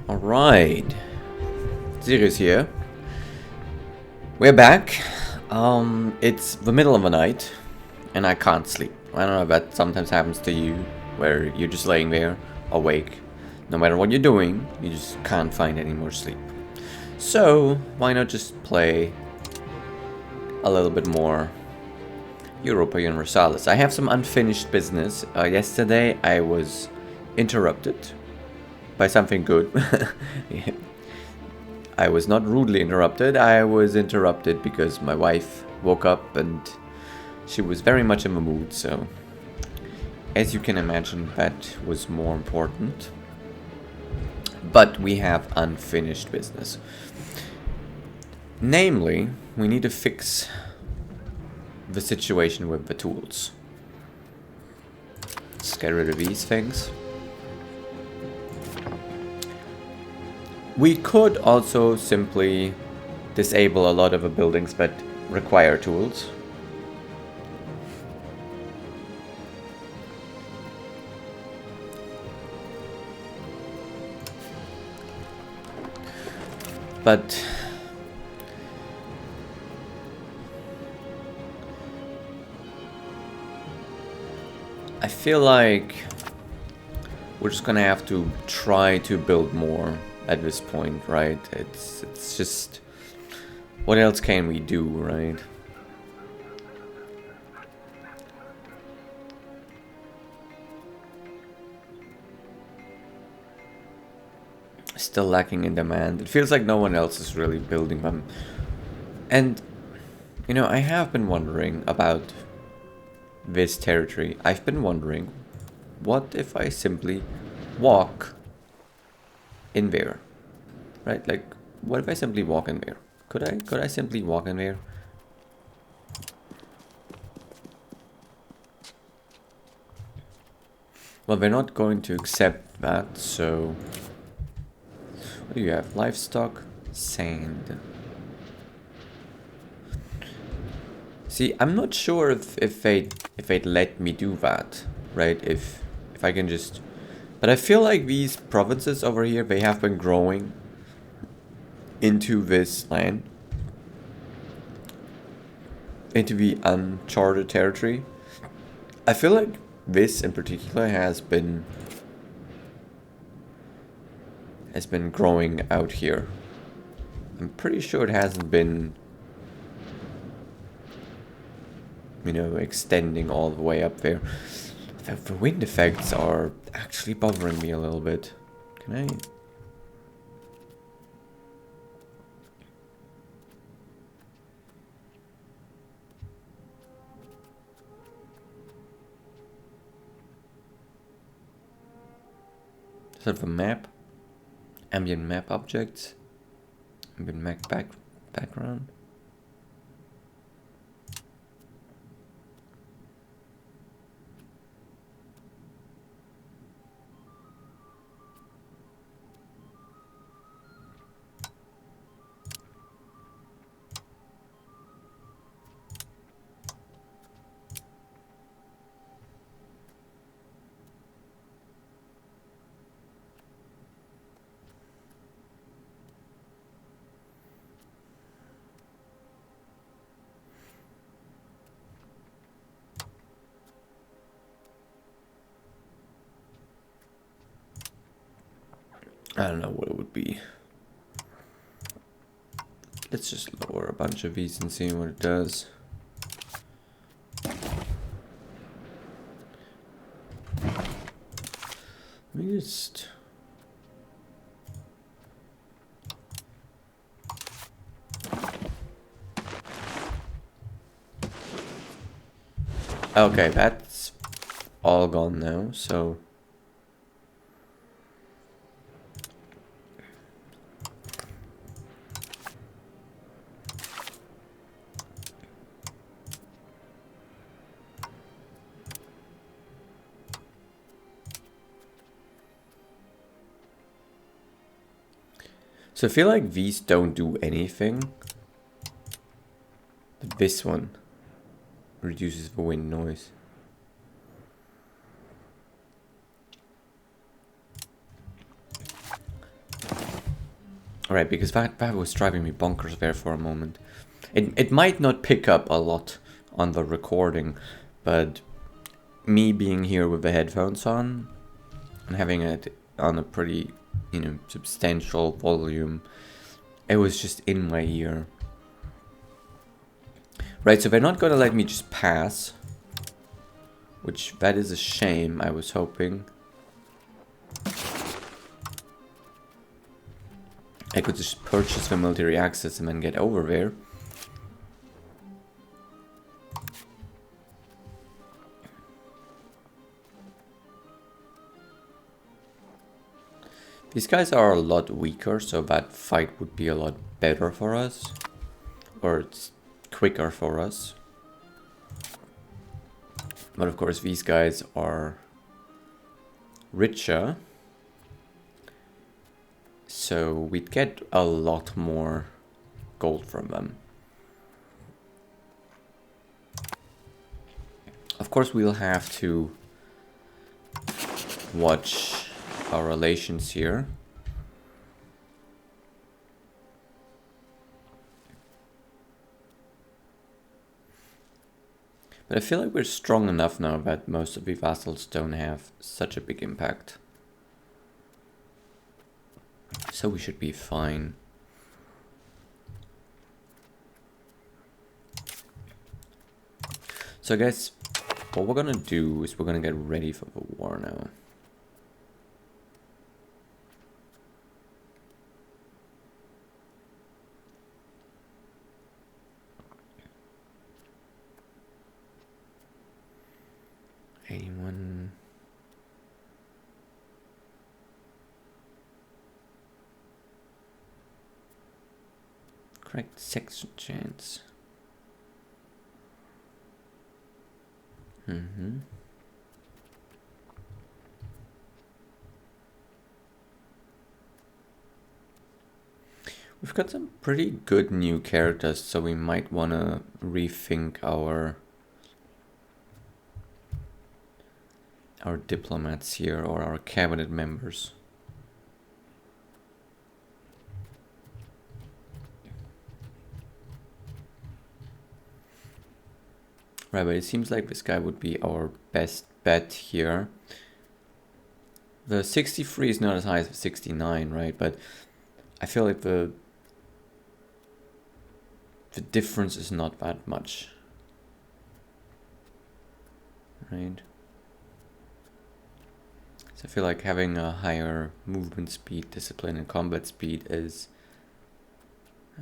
Alright, Sirius here. We're back. It's the middle of the night, and I can't sleep. I don't know if that sometimes happens to you, where you're just laying there, awake. No matter what you're doing, you just can't find any more sleep. So, why not just play a little bit more Europa Universalis? I have some unfinished business. Yesterday I was interrupted by something good. Yeah. I was not rudely interrupted. I was interrupted because my wife woke up and she was very much in the mood. So, as you can imagine, that was more important. But we have unfinished business. Namely, we need to fix the situation with the tools. Let's get rid of these things. We could also simply disable a lot of the buildings that require tools. But I feel like we're just gonna have to try to build more at this point, right? It's just, what else can we do, right? Still lacking in demand. It feels like no one else is really building them. And, you know, I have been wondering about this territory. I've been wondering, what if I simply walk in there? Right? Like, what if I simply walk in there? Could I simply walk in there? Well, they're not going to accept that, so what do you have? Livestock, sand. See, I'm not sure if they'd let me do that, right? If I can just, but I feel like these provinces over here, they have been growing into this land, into the uncharted territory. I feel like this in particular has been growing out here. I'm pretty sure it hasn't been, you know, extending all the way up there. The wind effects are actually bothering me a little bit. Can I? Is that the map? Ambient map objects? Ambient map background? I don't know what it would be. Let's just lower a bunch of these and see what it does. Let me just... Okay, that's all gone now, so... So I feel like these don't do anything. But this one reduces the wind noise. Alright, because that was driving me bonkers there for a moment. It might not pick up a lot on the recording, but me being here with the headphones on and having it on a pretty, substantial volume, it was just in my ear. Right, so they're not gonna let me just pass, which that is a shame. I was hoping I could just purchase the military access and then get over there. These guys are a lot weaker, so that fight would be a lot better for us. Or it's quicker for us. But of course these guys are richer. So we'd get a lot more gold from them. Of course we'll have to watch our relations here. But I feel like we're strong enough now that most of the vassals don't have such a big impact. So we should be fine. So I guess what we're gonna do is we're gonna get ready for the war now. Correct section chance. We've got some pretty good new characters, so we might want to rethink our diplomats here, or our cabinet members. Right, but it seems like this guy would be our best bet here. The 63 is not as high as the 69, right? But I feel like the difference is not that much. Right? So I feel like having a higher movement speed, discipline, and combat speed is...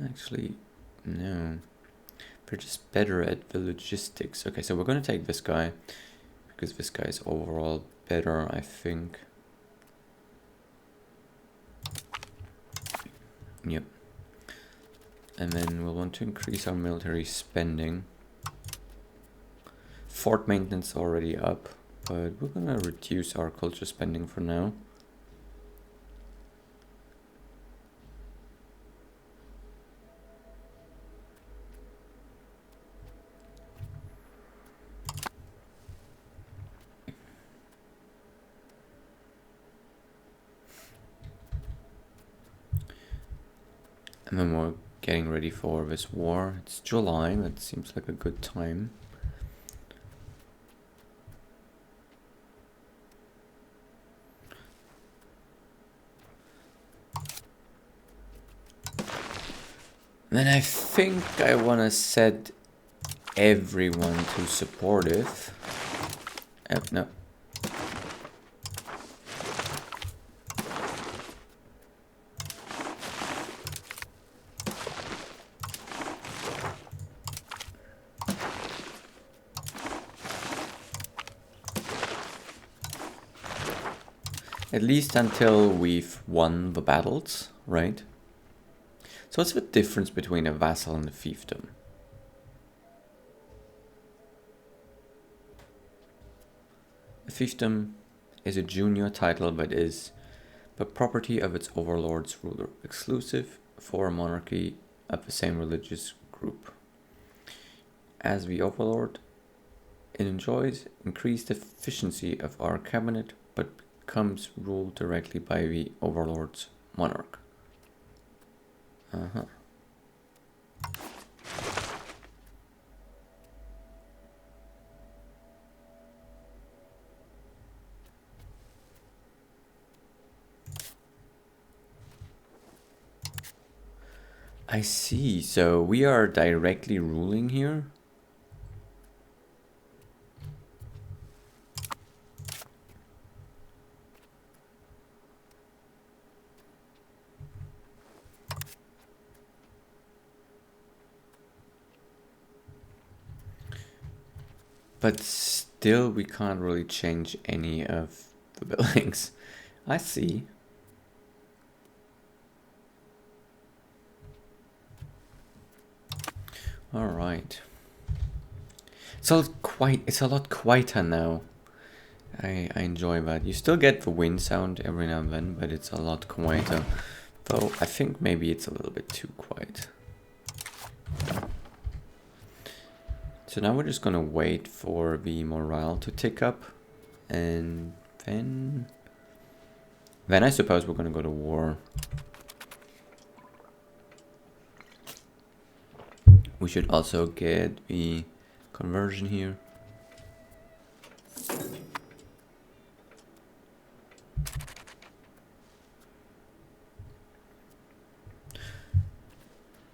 Actually, no. We're just better at the logistics. Okay, so we're going to take this guy, because this guy is overall better, I think. Yep. And then we'll want to increase our military spending. Fort maintenance already up, but we're going to reduce our culture spending for now. And then we're getting ready for this war. It's July, that seems like a good time. Then I think I want to set everyone to supportive. No. At least until we've won the battles, right? So what's the difference between a vassal and a fiefdom? A fiefdom is a junior title that is the property of its overlord's ruler, exclusive for a monarchy of the same religious group. As the overlord, it enjoys increased efficiency of our cabinet, but becomes ruled directly by the overlord's monarch. Uh-huh. I see. So we are directly ruling here. But still, we can't really change any of the buildings. I see. All right. It's a lot quieter now. I enjoy that. You still get the wind sound every now and then, but it's a lot quieter. Though I think maybe it's a little bit too quiet. So now we're just gonna wait for the morale to tick up, and then I suppose we're gonna go to war. We should also get the conversion here.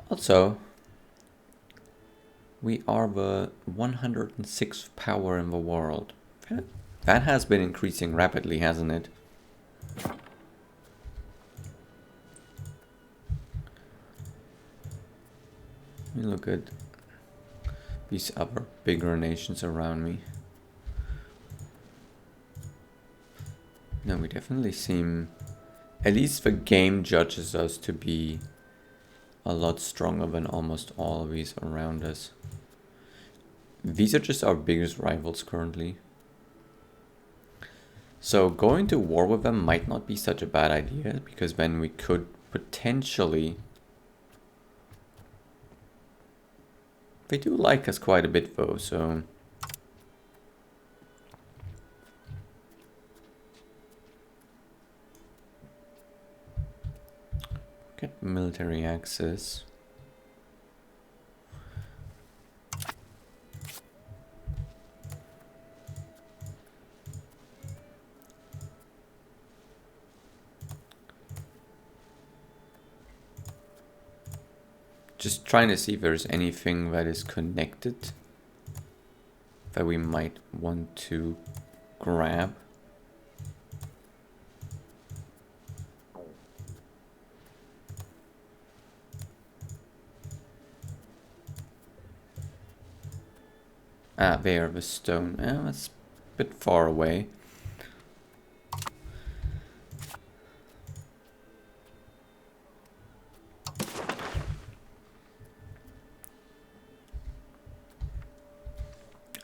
Also, we are the 106th power in the world. That has been increasing rapidly, hasn't it? Let me look at these other bigger nations around me. No, we definitely seem... At least the game judges us to be a lot stronger than almost all of these around us. These are just our biggest rivals currently. So going to war with them might not be such a bad idea, because then we could potentially... They do like us quite a bit though, so... Get military access. Just trying to see if there's anything that is connected that we might want to grab. Ah, there, the stone. That's a bit far away.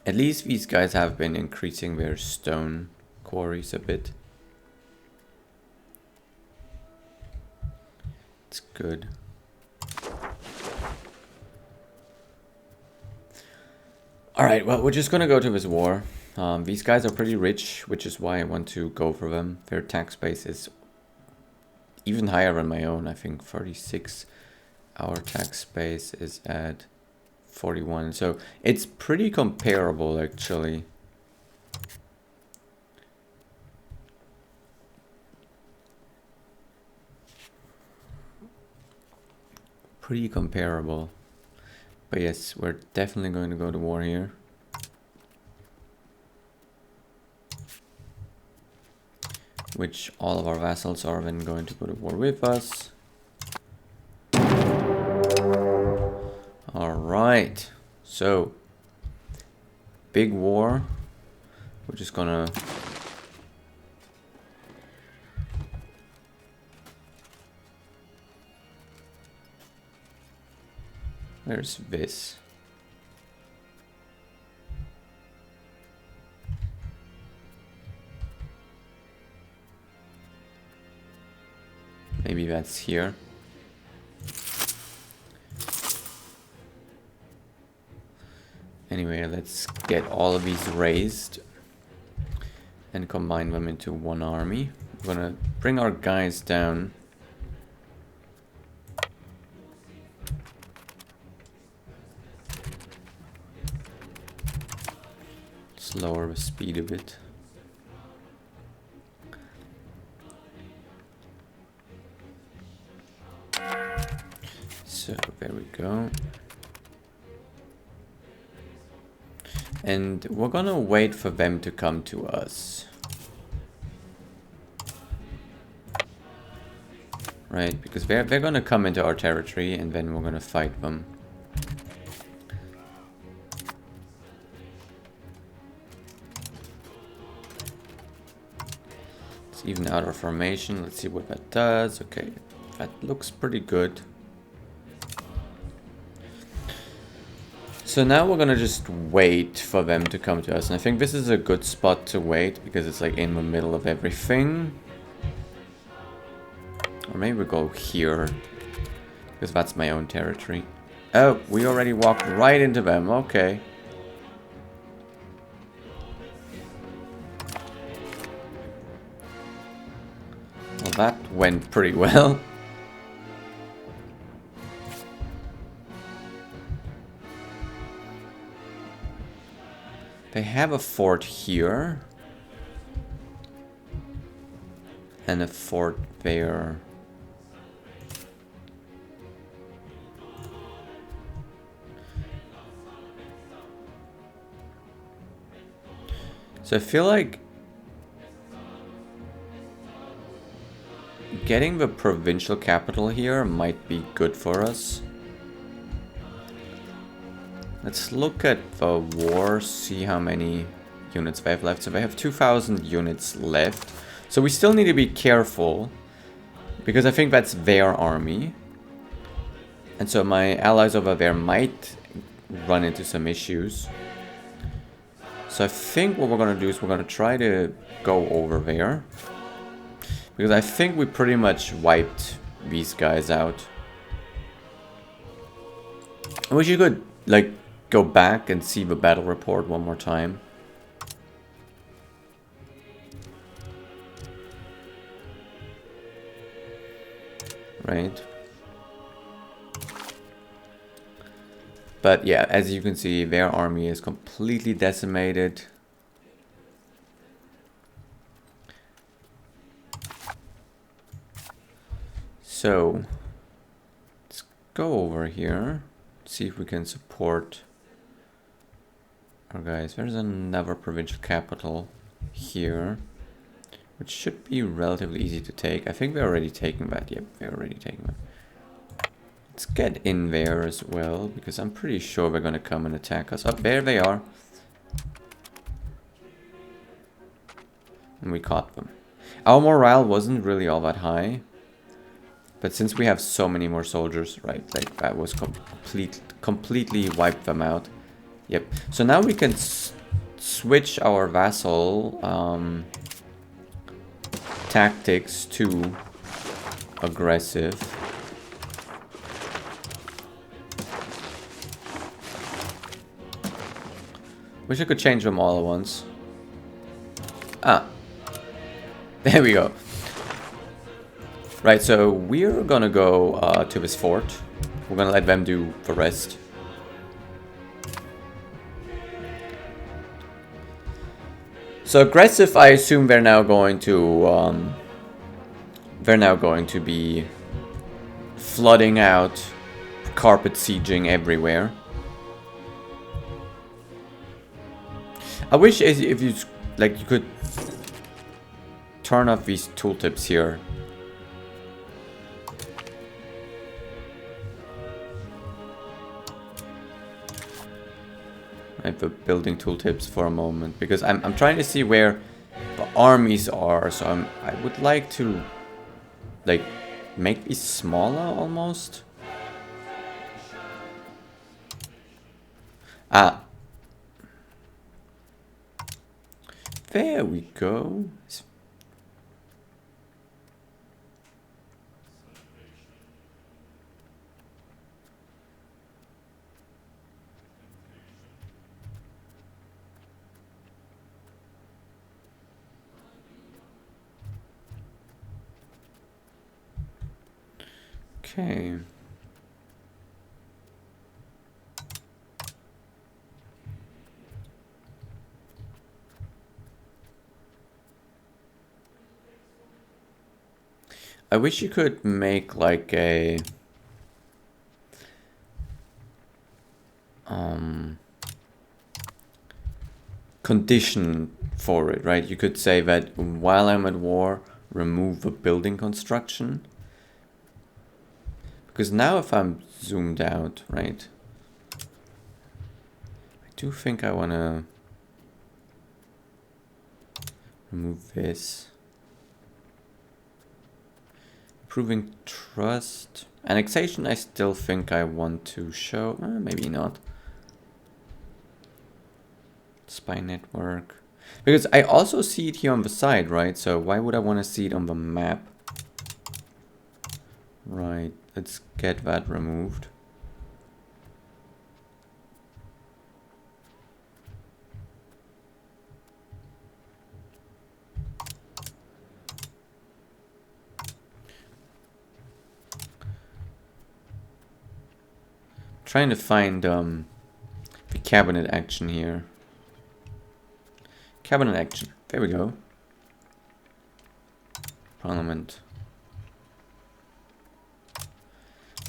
At least these guys have been increasing their stone quarries a bit. It's good. Alright, well, we're just gonna go to this war. These guys are pretty rich, which is why I want to go for them. Their tax base is even higher than my own, I think 36. Our tax base is at 41, so it's pretty comparable actually. Pretty comparable. But yes, we're definitely going to go to war here. Which all of our vassals are then going to go to war with us. Alright, so big war. We're just gonna where's this? Maybe that's here. Anyway, let's get all of these raised and combine them into one army. We're gonna bring our guys down. Let's lower the speed a bit. So there we go. And we're gonna wait for them to come to us. Right, because they're gonna come into our territory and then we're gonna fight them. Let's even out our formation. Let's see what that does. Okay, that looks pretty good. So now we're gonna just wait for them to come to us. And I think this is a good spot to wait because it's like in the middle of everything. Or maybe we go here because that's my own territory. Oh, we already walked right into them. Okay. Well, that went pretty well. They have a fort here. And a fort there. So I feel like getting the provincial capital here might be good for us. Let's look at the war, see how many units they have left. So they have 2,000 units left. So we still need to be careful because I think that's their army. And so my allies over there might run into some issues. So I think what we're going to do is we're going to try to go over there. Because I think we pretty much wiped these guys out. I wish you could, like, go back and see the battle report one more time. Right. But yeah, as you can see, their army is completely decimated. So, let's go over here, see if we can support our guys. There's another provincial capital here, which should be relatively easy to take. I think they're already taking that. Yep, they're already taking that. Let's get in there as well, because I'm pretty sure they're going to come and attack us. Oh, there they are. And we caught them. Our morale wasn't really all that high. But since we have so many more soldiers, right, like that was completely wiped them out. Yep. So now we can switch our vassal tactics to aggressive. Wish I could change them all at once. Ah. There we go. Right, so we're gonna go to this fort. We're gonna let them do the rest. So aggressive, I assume they're now going to be flooding out, carpet sieging everywhere. I wish if you like you could turn off these tooltips here. Right, the building tooltips for a moment, because I'm trying to see where the armies are. So I would like to like make these smaller almost. Ah. There we go. Okay. I wish you could make like a condition for it, right? You could say that while I'm at war, remove the building construction. Because now if I'm zoomed out, right? I do think I want to remove this. Improving trust. Annexation I still think I want to show. Maybe not. Spy network. Because I also see it here on the side, right? So why would I want to see it on the map? Right, let's get that removed. Trying to find the cabinet action here. Cabinet action. There we go. Parliament.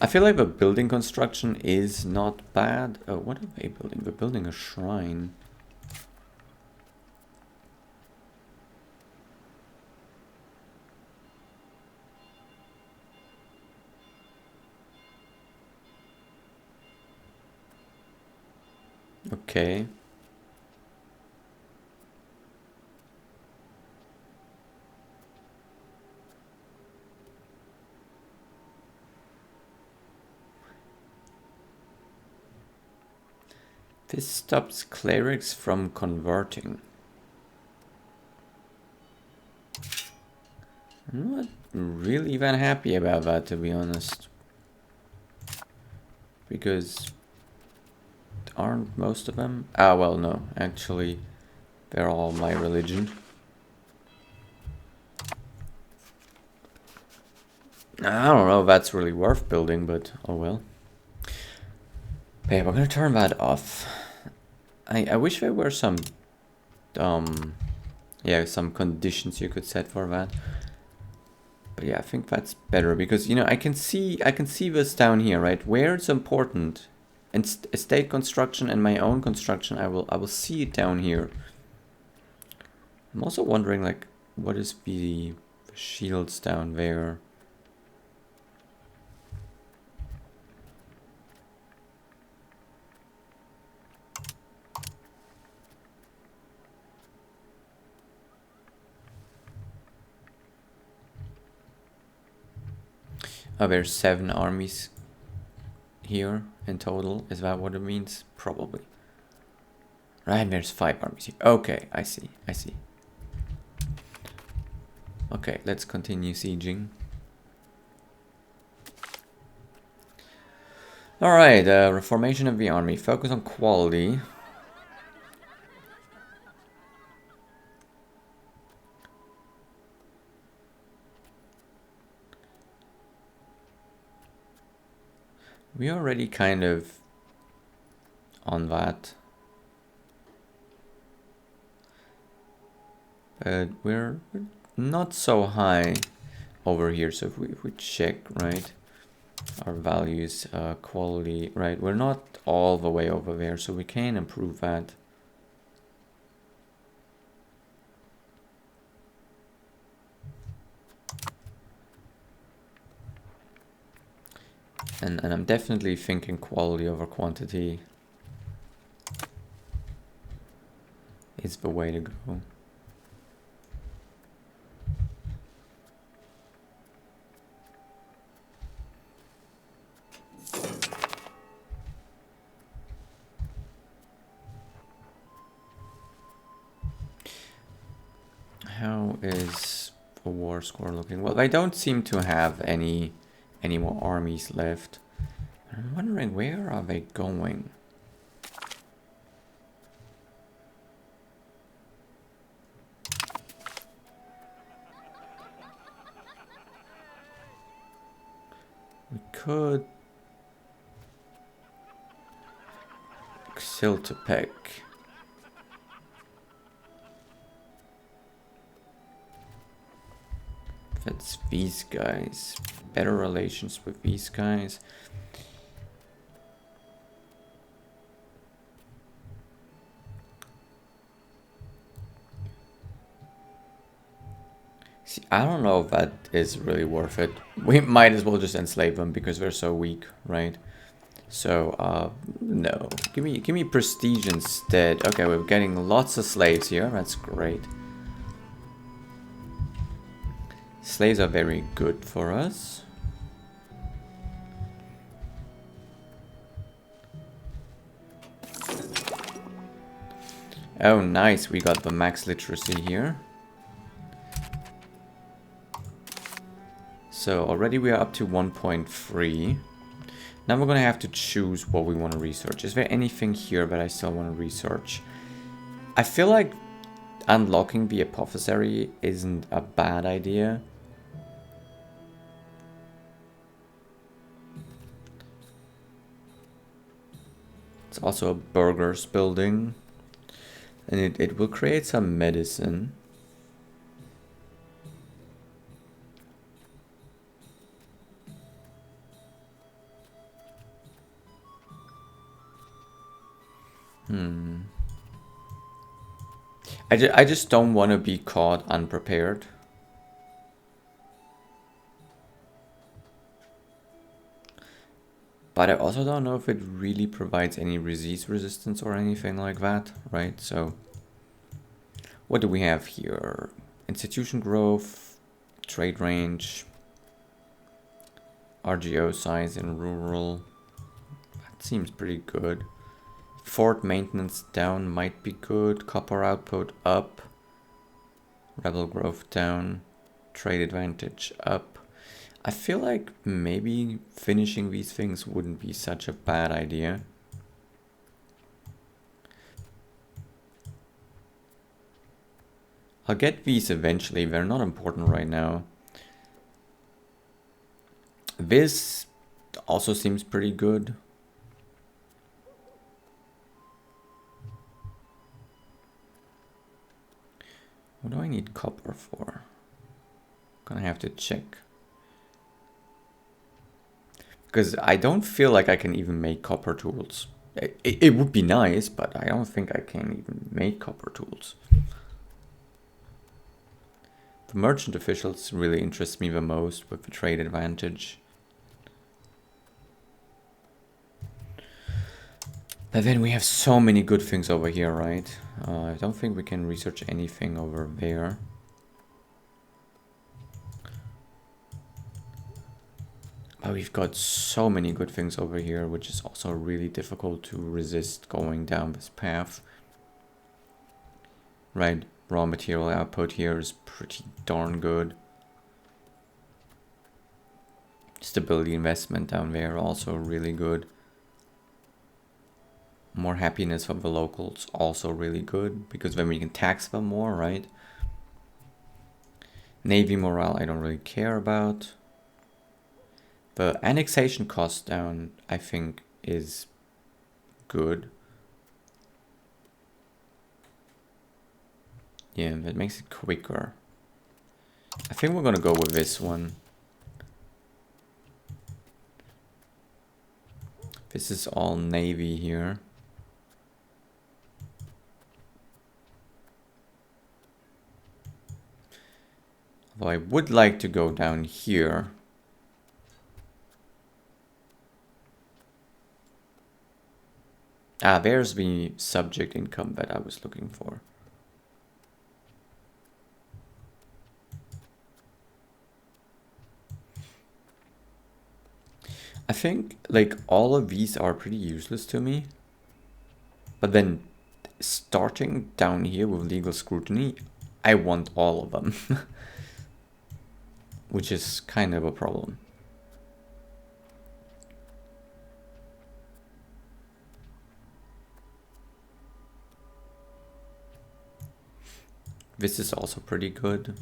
I feel like the building construction is not bad. Oh, what are they building? They're building a shrine. Okay. This stops clerics from converting. I'm not really that happy about that, to be honest. Because aren't most of them? Ah, well, no. Actually, they're all my religion. I don't know if that's really worth building, but oh well. Okay, we're gonna turn that off. I wish there were some yeah, some conditions you could set for that. But yeah, I think that's better because, you know, I can see this down here, right? Where it's important, and estate construction and my own construction, I will see it down here. I'm also wondering, like, what is the shields down there? Oh, there's 7 armies here in total. Is that what it means? Probably. Right, there's 5 armies here. Okay, I see. Okay, let's continue sieging. Alright, reformation of the army. Focus on quality. We're already kind of on that. But we're not so high over here. So if we check, right, our values, quality, right, we're not all the way over there. So we can improve that. And I'm definitely thinking quality over quantity is the way to go. How is the war score looking? Well, I don't seem to have any more armies left. I'm wondering, where are they going? We could Xiltepec. That's these guys. Better relations with these guys. See, I don't know if that is really worth it. We might as well just enslave them because they're so weak, right? So, no. Give me prestige instead. Okay, we're getting lots of slaves here. That's great. Slaves are very good for us. Oh, nice. We got the max literacy here. So already we are up to 1.3. Now we're going to have to choose what we want to research. Is there anything here that I still want to research? I feel like unlocking the apothecary isn't a bad idea. It's also a burgers building. And it will create some medicine. I just don't want to be caught unprepared. But I also don't know if it really provides any disease resistance or anything like that, right? So, what do we have here? Institution growth, trade range, RGO size in rural. That seems pretty good. Fort maintenance down might be good. Copper output up. Rebel growth down. Trade advantage up. I feel like maybe finishing these things wouldn't be such a bad idea. I'll get these eventually. They're not important right now. This also seems pretty good. What do I need copper for? Gonna have to check. Because I don't feel like I can even make copper tools. It would be nice, but I don't think I can even make copper tools. The merchant officials really interest me the most with the trade advantage. But then we have so many good things over here, right? I don't think we can research anything over there. But we've got so many good things over here, which is also really difficult to resist going down this path. Right, raw material output here is pretty darn good. Stability investment down there also really good. More happiness from the locals also really good, because then we can tax them more, right? Navy morale I don't really care about. The annexation cost down I think is good. Yeah, that makes it quicker. I think we're gonna go with this one. This is all navy here. Although I would like to go down here. Ah, there's the subject income that I was looking for. I think like all of these are pretty useless to me. But then starting down here with legal scrutiny, I want all of them. Which is kind of a problem. This is also pretty good.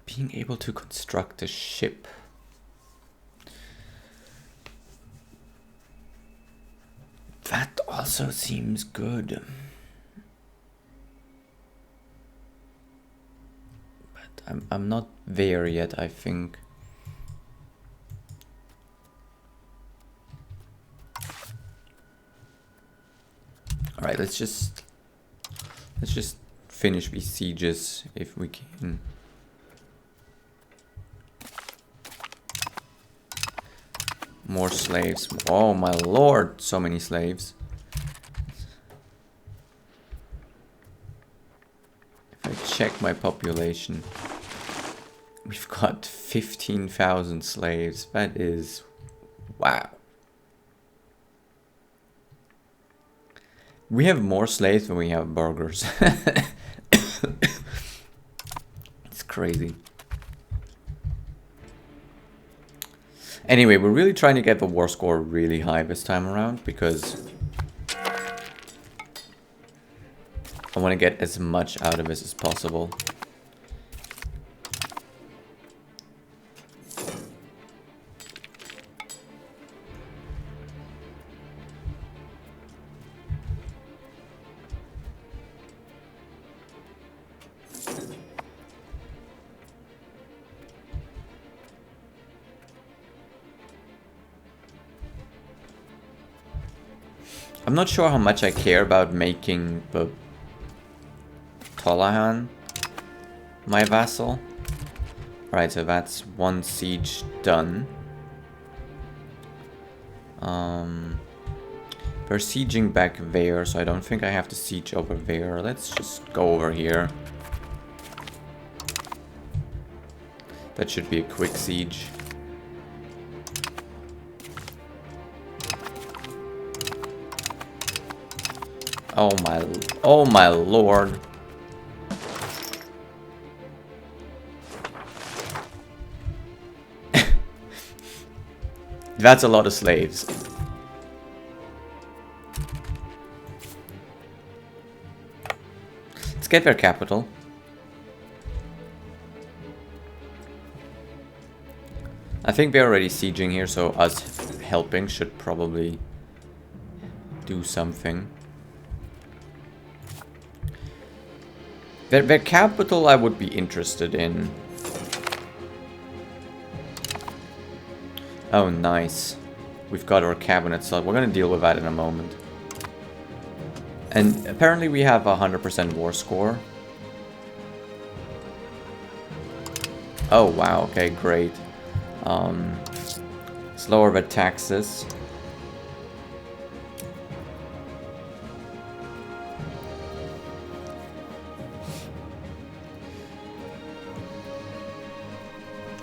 Being able to construct a ship. also seems good. But I'm not there yet, I think. Alright, let's just finish these sieges if we can. More slaves. Oh my lord, so many slaves. If I check my population, we've got 15,000 slaves. That is... wow. We have more slaves than we have burgers. It's crazy. Anyway, we're really trying to get the war score really high this time around because I want to get as much out of this as possible. I'm not sure how much I care about making the Tolahan my vassal. Alright, so that's one siege done. They're sieging back there, so I don't think I have to siege over there. Let's just go over here. That should be a quick siege. Oh my lord. That's a lot of slaves. Let's get their capital. I think they're already sieging here, so us helping should probably do something. Their capital I would be interested in. Oh, nice. We've got our cabinet slot. We're gonna deal with that in a moment. And apparently we have a 100% war score. Oh, wow. Okay, great. Let's lower the taxes.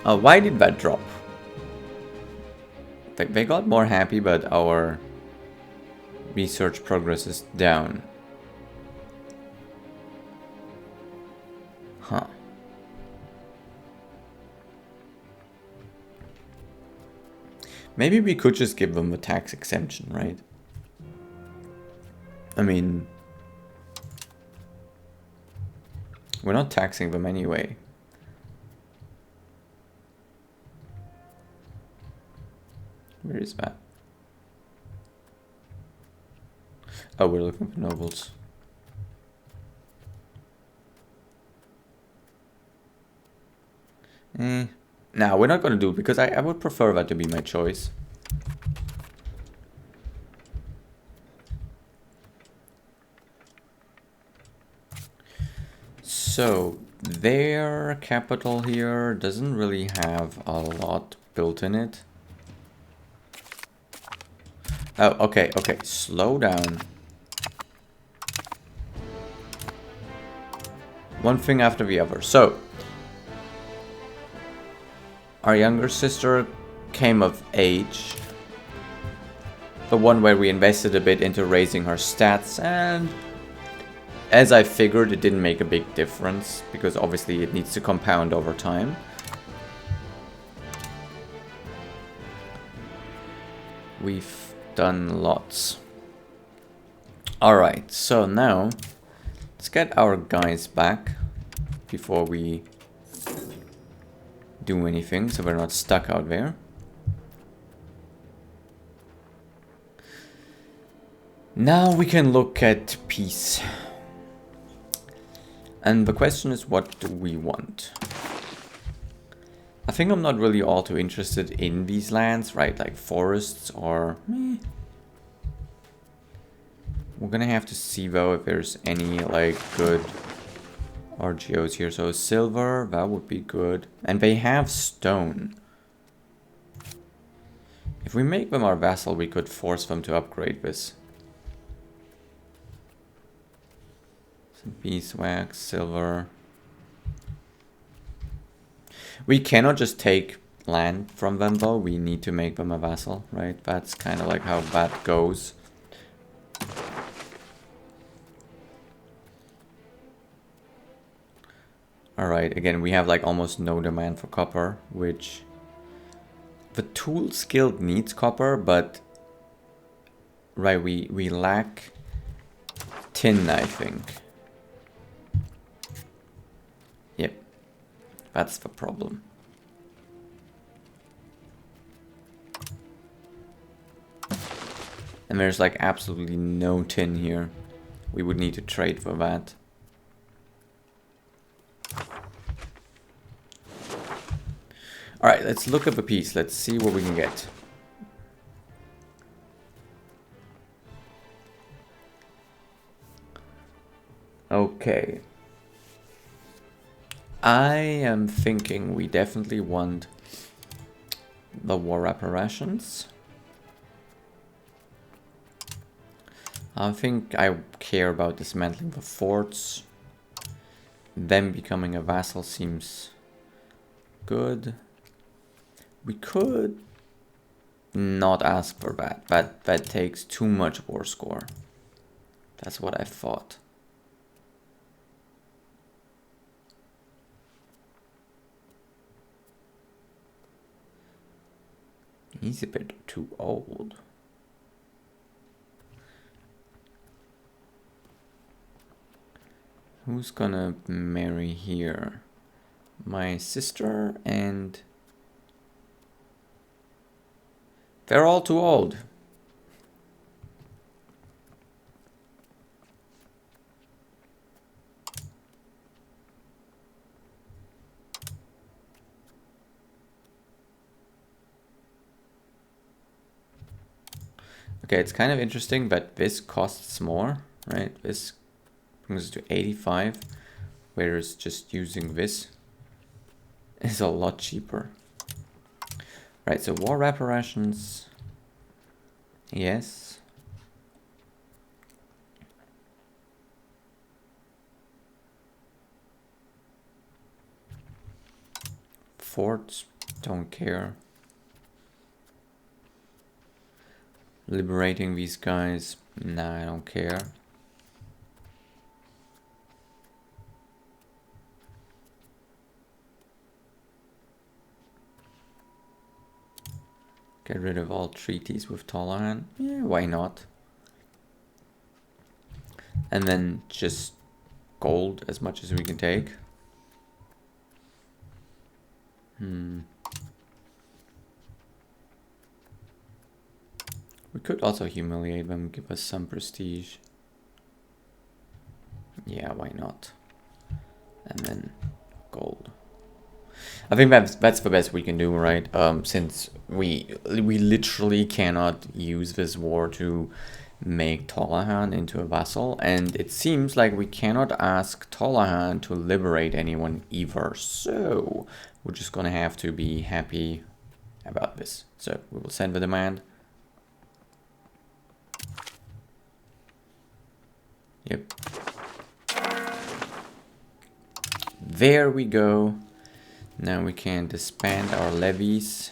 Why did that drop? They got more happy, but our research progress is down. Huh. Maybe we could just give them a tax exemption, right? I mean, we're not taxing them anyway. Where is that? Oh, we're looking for nobles. No, we're not going to do it because I would prefer that to be my choice. So, their capital here doesn't really have a lot built in it. Oh, okay, okay, slow down. One thing after the other. So, our younger sister came of age. The one where we invested a bit into raising her stats, and as I figured, it didn't make a big difference, because obviously it needs to compound over time. We've done lots. Alright, so now let's get our guys back before we do anything, so we're not stuck out there. Now we can look at peace. And the question is, what do we want? I think I'm not really all too interested in these lands, right? Like forests or... We're gonna have to see though if there's any like good RGOs here. So silver, that would be good. And they have stone. If we make them our vassal, we could force them to upgrade this. Some beeswax, silver. We cannot just take land from them though. We need to make them a vassal, right? That's kind of like how that goes. Alright, again, we have like almost no demand for copper, which... The tool skilled needs copper, but... Right, we lack tin, I think. Yep, that's the problem. And there's like absolutely no tin here. We would need to trade for that. Alright, let's look at the piece. Let's see what we can get. Okay. I am thinking we definitely want the war reparations. I think I care about dismantling the forts. Them becoming a vassal seems good. We could not ask for that. That takes too much war score. That's what I thought. He's a bit too old. Who's gonna marry here? My sister and... They're all too old. Okay, it's kind of interesting that this costs more, right? This brings us to 85, whereas just using this is a lot cheaper. Right, so war reparations, yes. Forts, don't care. Liberating these guys, nah, I don't care. Get rid of all treaties with Tolahan. Yeah, why not? And then just gold as much as we can take. We could also humiliate them, give us some prestige. Yeah, why not? And then gold. I think that's the best we can do, right? Since we literally cannot use this war to make Tolahan into a vassal, and it seems like we cannot ask Tolahan to liberate anyone either. So we're just gonna have to be happy about this. So we will send the demand. Yep. There we go. Now we can disband our levies.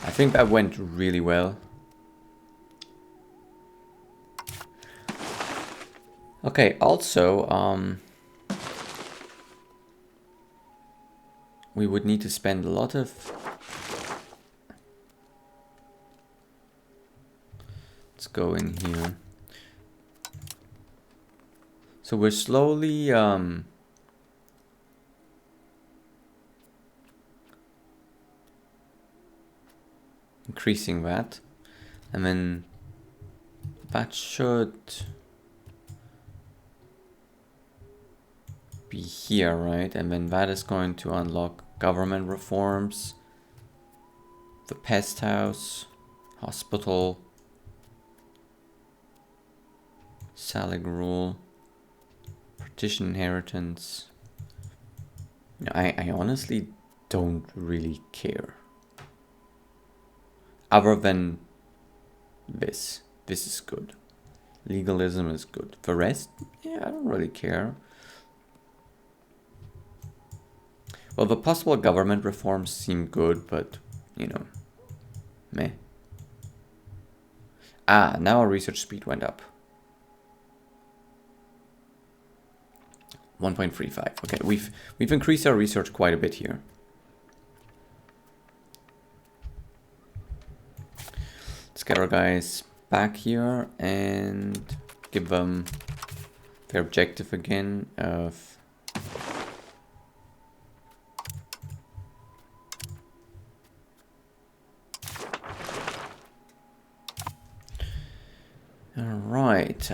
I think that went really well. Okay, also, we would need to spend a lot of... Let's go in here. So we're slowly, increasing that. And then that should be here, right? And then that is going to unlock government reforms, the pest house, hospital, Salic rule, partition inheritance. I honestly don't really care. Other than this. This is good. Legalism is good. The rest, yeah, I don't really care. Well, the possible government reforms seem good, but, you know, meh. Ah, now our research speed went up. 1.35. Okay, we've increased our research quite a bit here. Let's get our guys back here and give them their objective again of Alright,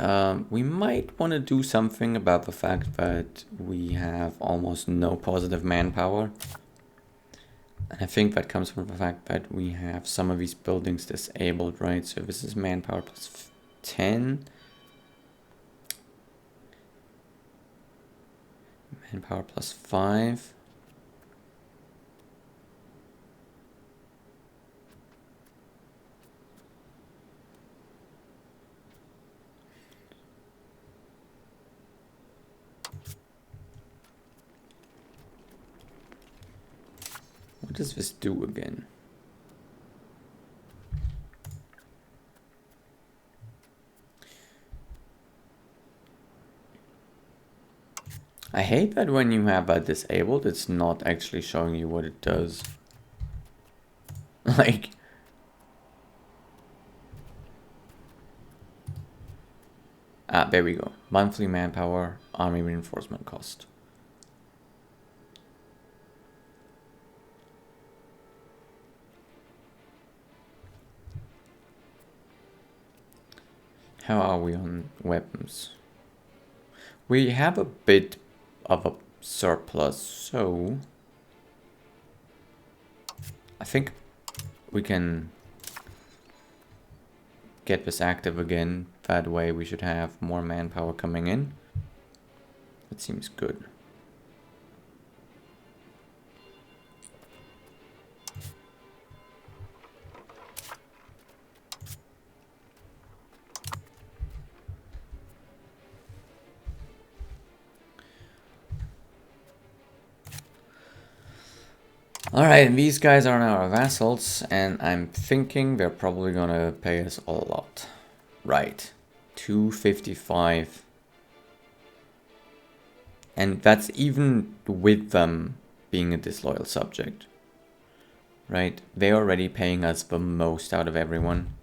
we might want to do something about the fact that we have almost no positive manpower. And I think that comes from the fact that we have some of these buildings disabled, right? So this is manpower plus 10. Manpower plus 5. What does this do again? I hate that when you have that disabled, it's not actually showing you what it does. Like... Ah, there we go. Monthly manpower, army reinforcement cost. How are we on weapons? We have a bit of a surplus, so I think we can get this active again. That way we should have more manpower coming in. That seems good. Alright, these guys are now our vassals, and I'm thinking they're probably gonna pay us a lot. Right, 255. And that's even with them being a disloyal subject. Right, they're already paying us the most out of everyone.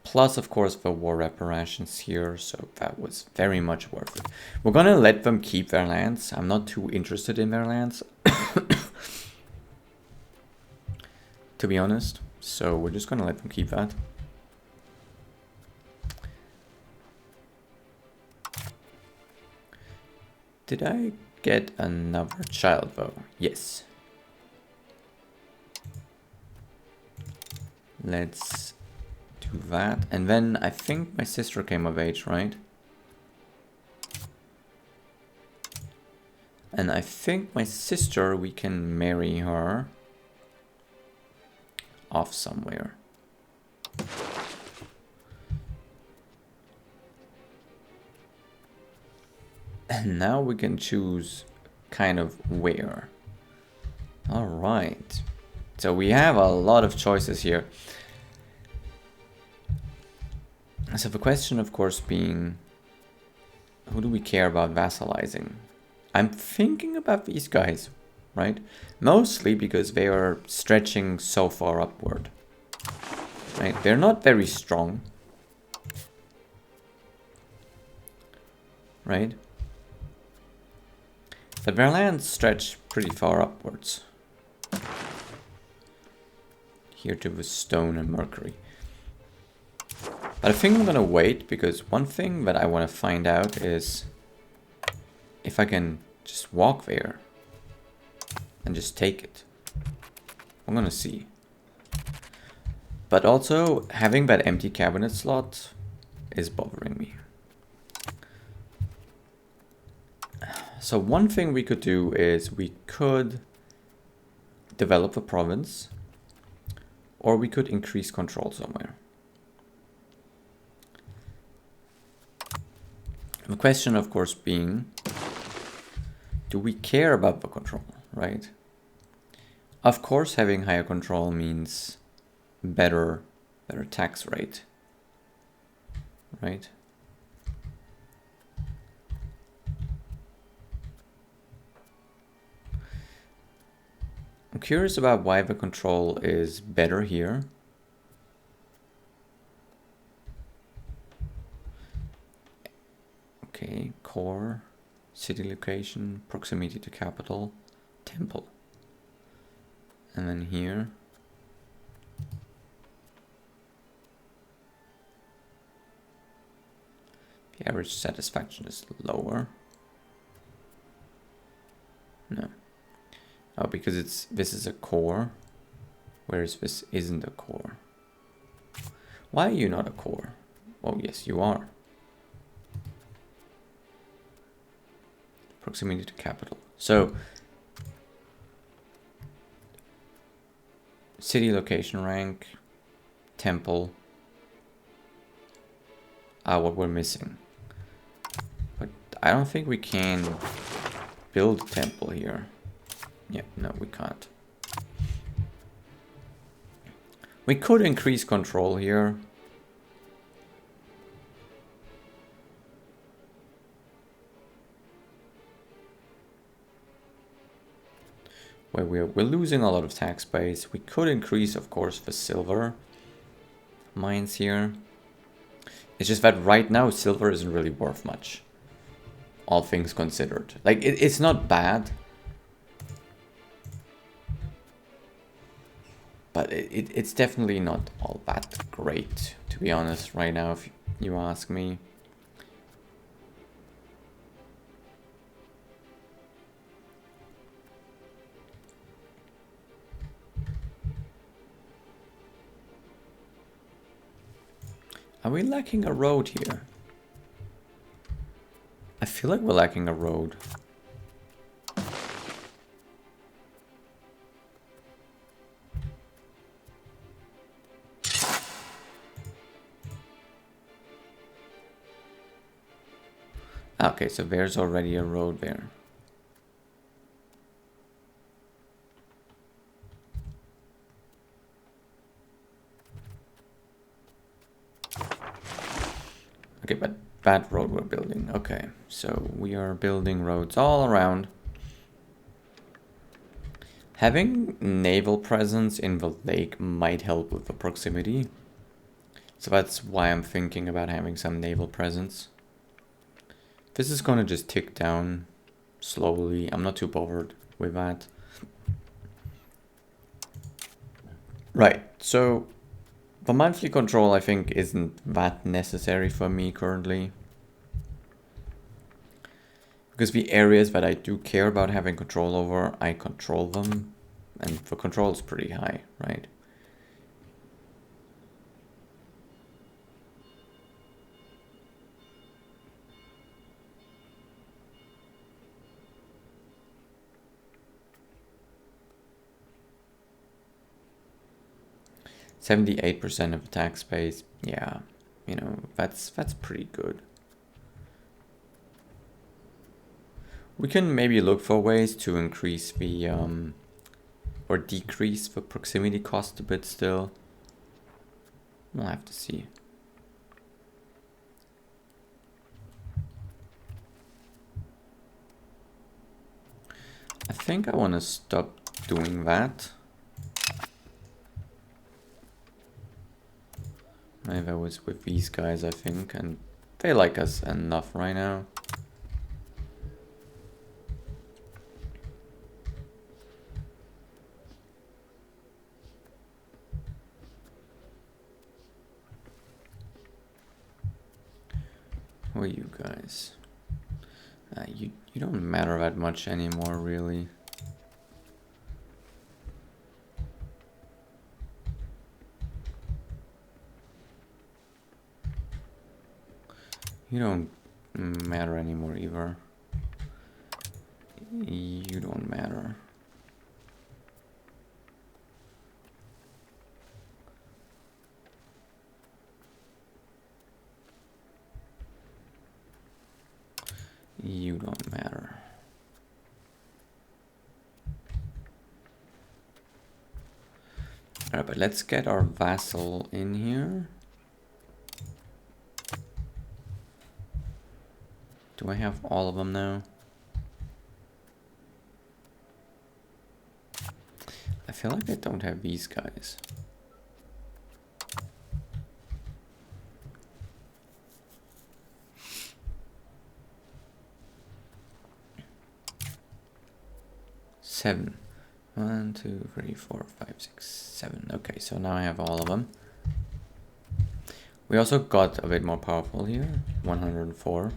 Plus, of course, the war reparations here, so that was very much worth it. We're gonna let them keep their lands. I'm not too interested in their lands, to be honest. So we're just gonna let them keep that. Did I get another child though? Yes. Let's do that. And then I think my sister came of age, right? And I think my sister, we can marry her off somewhere. And now we can choose kind of where. All right. So we have a lot of choices here. So the question, of course, being, who do we care about vassalizing? I'm thinking about these guys, right? Mostly because they are stretching so far upward. Right? They're not very strong. Right? But their lands stretch pretty far upwards. Here to the stone and mercury. But I think I'm gonna wait, because one thing that I want to find out is if I can just walk there and just take it. I'm gonna see. But also, having that empty cabinet slot is bothering me. So one thing we could do is we could develop a province, or we could increase control somewhere. The question, of course, being, do we care about the control, right? Of course, having higher control means better tax rate, right? I'm curious about why the control is better here. Okay, core, city location, proximity to capital, temple. And then here. The average satisfaction is lower. No. Oh, because this is a core, whereas this isn't a core. Why are you not a core? Oh, yes, you are. Proximity to capital. So, city location rank, temple, what we're missing. But I don't think we can build a temple here. Yeah, no, we can't. We could increase control here. Where we're losing a lot of tax base. We could increase, of course, the silver mines here. It's just that right now silver isn't really worth much, all things considered. Like, it's not bad, but it's definitely not all that great, to be honest, right now, if you ask me. Are we lacking a road here? I feel like we're lacking a road. Okay, so there's already a road there. Okay, but that road we're building. Okay, so we are building roads all around. Having naval presence in the lake might help with the proximity. So that's why I'm thinking about having some naval presence. This is gonna just tick down slowly. I'm not too bothered with that. Right, so the monthly control, I think, isn't that necessary for me currently. Because the areas that I do care about having control over, I control them. And the control is pretty high, right? %78% of the tax base, yeah, you know, that's pretty good. We can maybe look for ways to increase the or decrease the proximity cost a bit still. We'll have to see. I think I want to stop doing that. Maybe I was with these guys, I think, and they like us enough right now. are you guys? You don't matter that much anymore, really. You don't matter anymore either. You don't matter. You don't matter. Alright, but let's get our vassal in here. Do I have all of them now? I feel like I don't have these guys. Seven. 1, 2, 3, 4, 5, 6, 7. Okay, so now I have all of them. We also got a bit more powerful here. 104.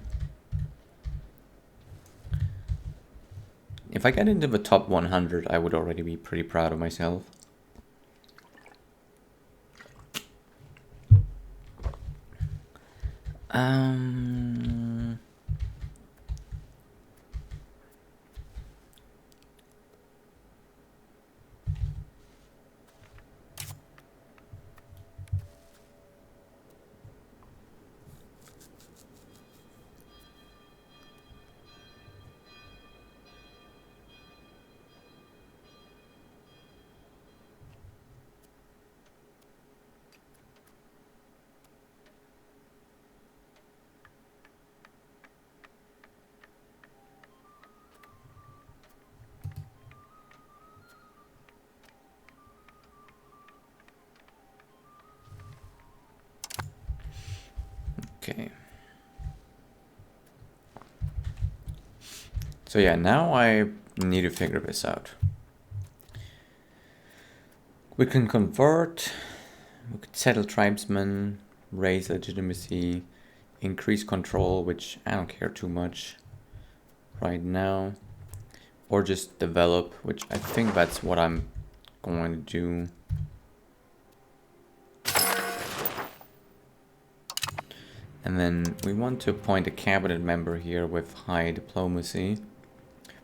If I get into the top 100, I would already be pretty proud of myself. Okay. So yeah, now I need to figure this out. We can convert, we could settle tribesmen, raise legitimacy, increase control, which I don't care too much right now, or just develop, which I think that's what I'm going to do. And then we want to appoint a cabinet member here with high diplomacy.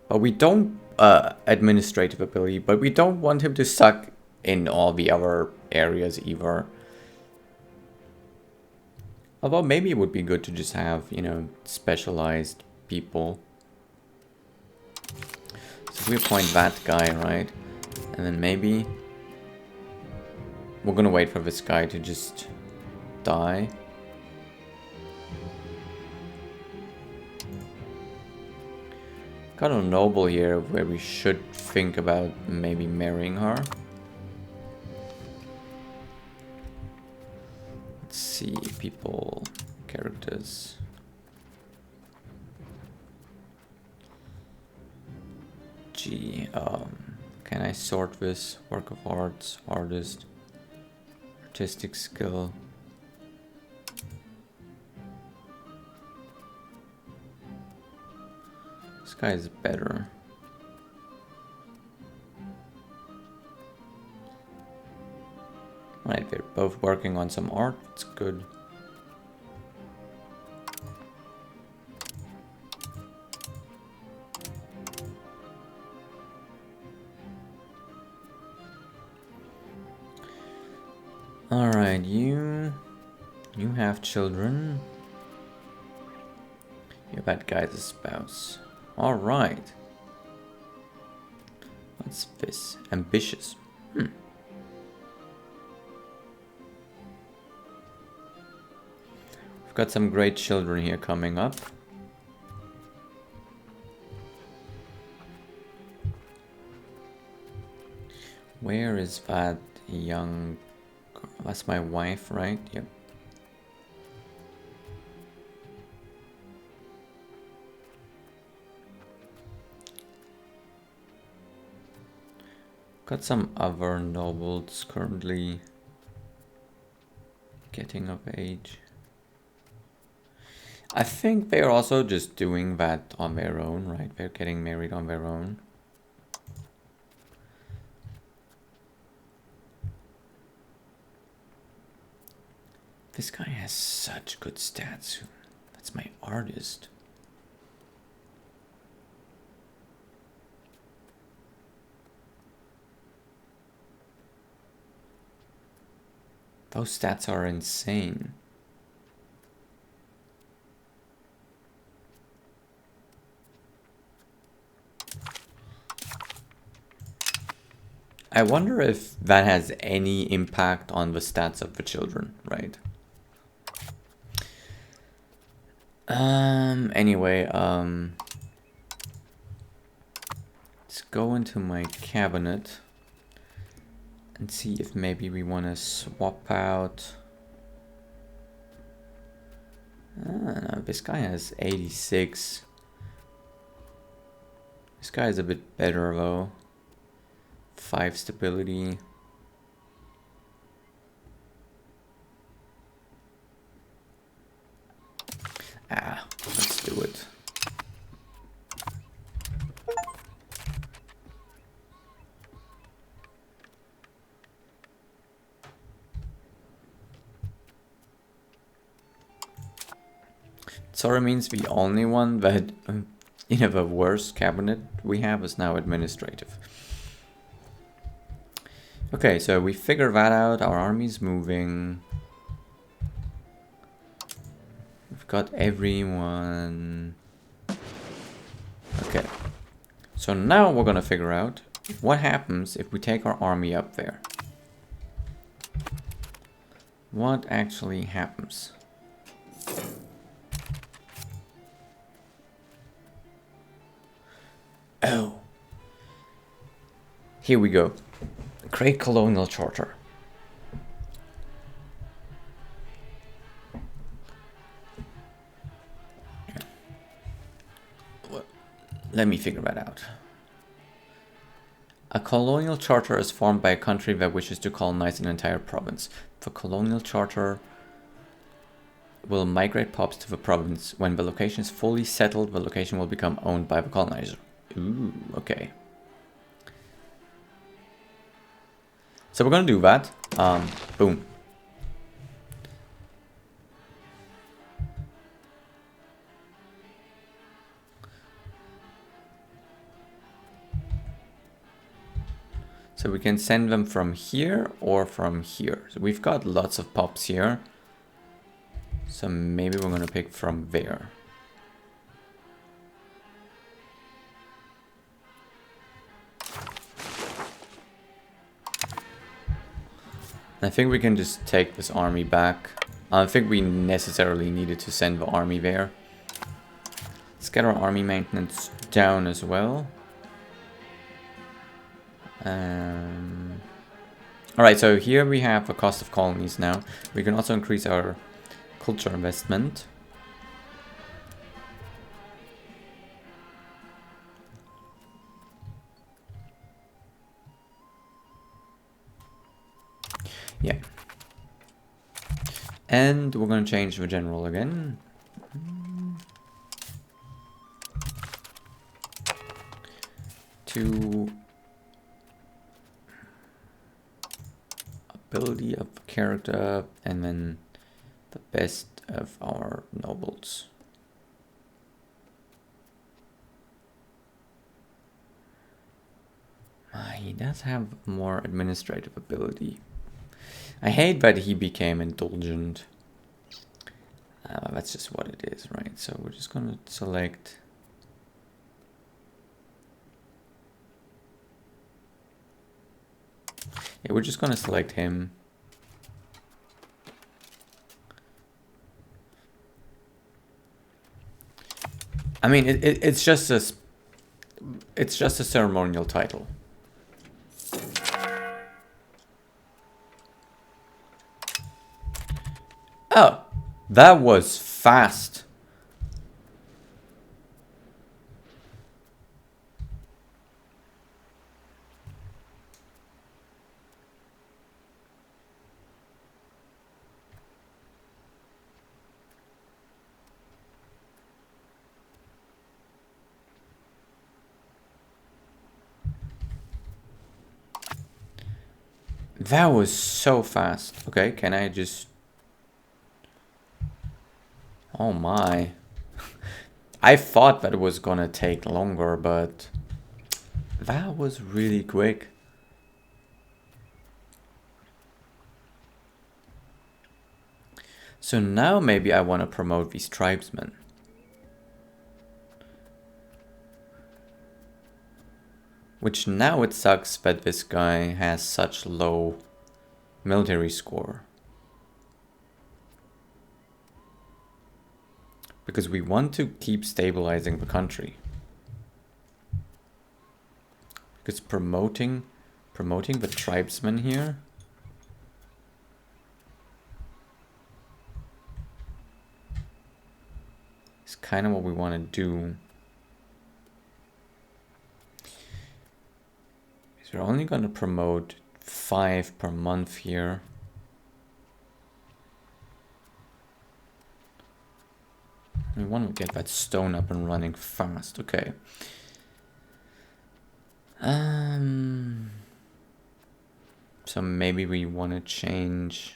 But we don't, administrative ability, but we don't want him to suck in all the other areas either. Although maybe it would be good to just have, you know, specialized people. So we appoint that guy, right? And then maybe we're gonna wait for this guy to just die. Got a noble here where we should think about maybe marrying her. Let's see, people, characters. Gee, can I sort this? Work of arts, artist, artistic skill. This guy is better. Right, they're both working on some art. It's good. Alright, you have children. Yeah, that guy's a spouse. Alright. What's this? Ambitious. We've got some great children here coming up. Where is that young girl? That's my wife, right? Yep. Got some other nobles currently getting of age. I think they're also just doing that on their own, right? They're getting married on their own. This guy has such good stats. That's my artist. Those stats are insane. I wonder if that has any impact on the stats of the children, right? Anyway, let's go into my cabinet and see if maybe we want to swap out. No, this guy has 86. This guy is a bit better though. 5 stability. Let's do it. Sort of means the only one that, the worst cabinet we have is now administrative. Okay, so we figured that out. Our army's moving. We've got everyone. Okay. So now we're gonna figure out what happens if we take our army up there. What actually happens? Oh. Here we go. Create colonial charter. Well, let me figure that out. A colonial charter is formed by a country that wishes to colonize an entire province. The colonial charter will migrate pups to the province. When the location is fully settled, the location will become owned by the colonizer. Ooh, okay. So we're gonna do that. Boom. So we can send them from here or from here. So we've got lots of pops here. So maybe we're gonna pick from there. I think we can just take this army back. I don't think we necessarily needed to send the army there. Let's get our army maintenance down as well. Alright, so here we have a cost of colonies now. We can also increase our culture investment. Yeah. And we're going to change the general again. To ability of character and then the best of our nobles. He does have more administrative ability. I hate that he became indulgent. That's just what it is, right? So we're just going to select... Yeah, we're just going to select him. I mean, it's just a ceremonial title. Oh, that was fast. That was so fast. Okay, can I just... Oh my. I thought that it was gonna take longer, but that was really quick. So now maybe I want to promote these tribesmen. Which now it sucks that this guy has such low military score. Because we want to keep stabilizing the country. Because promoting the tribesmen here is kind of what we want to do. So we're only going to promote 5 per month here. We want to get that stone up and running fast. Okay. So maybe we want to change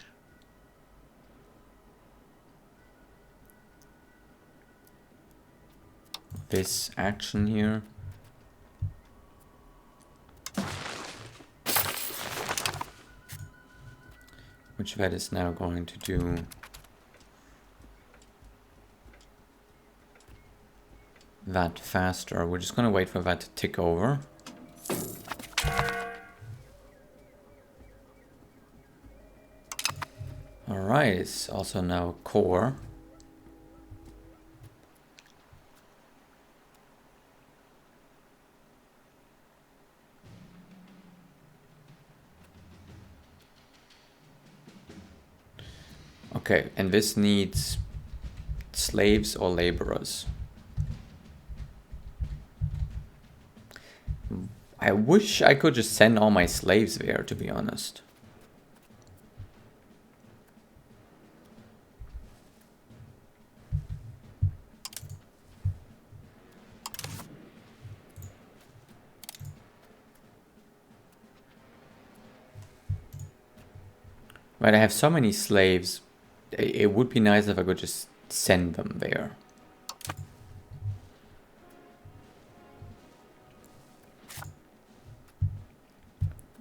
this action here. Which that is now going to do. That faster. We're just going to wait for that to tick over. Alright, it's also now core. Okay, and this needs slaves or laborers. I wish I could just send all my slaves there, to be honest. But I have so many slaves, it would be nice if I could just send them there.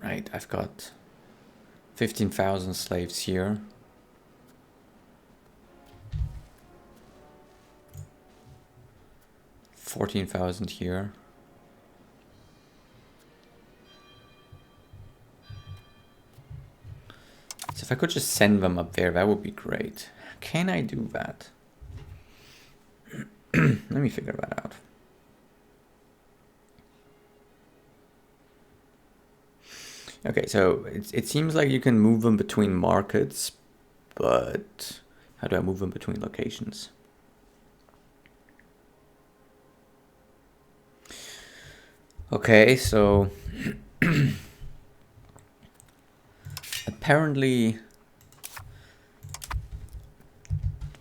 Right, I've got 15,000 slaves here. $14,000 here. So if I could just send them up there, that would be great. Can I do that? Let me figure that out. Okay, so it seems like you can move them between markets, but how do I move them between locations? Okay, so apparently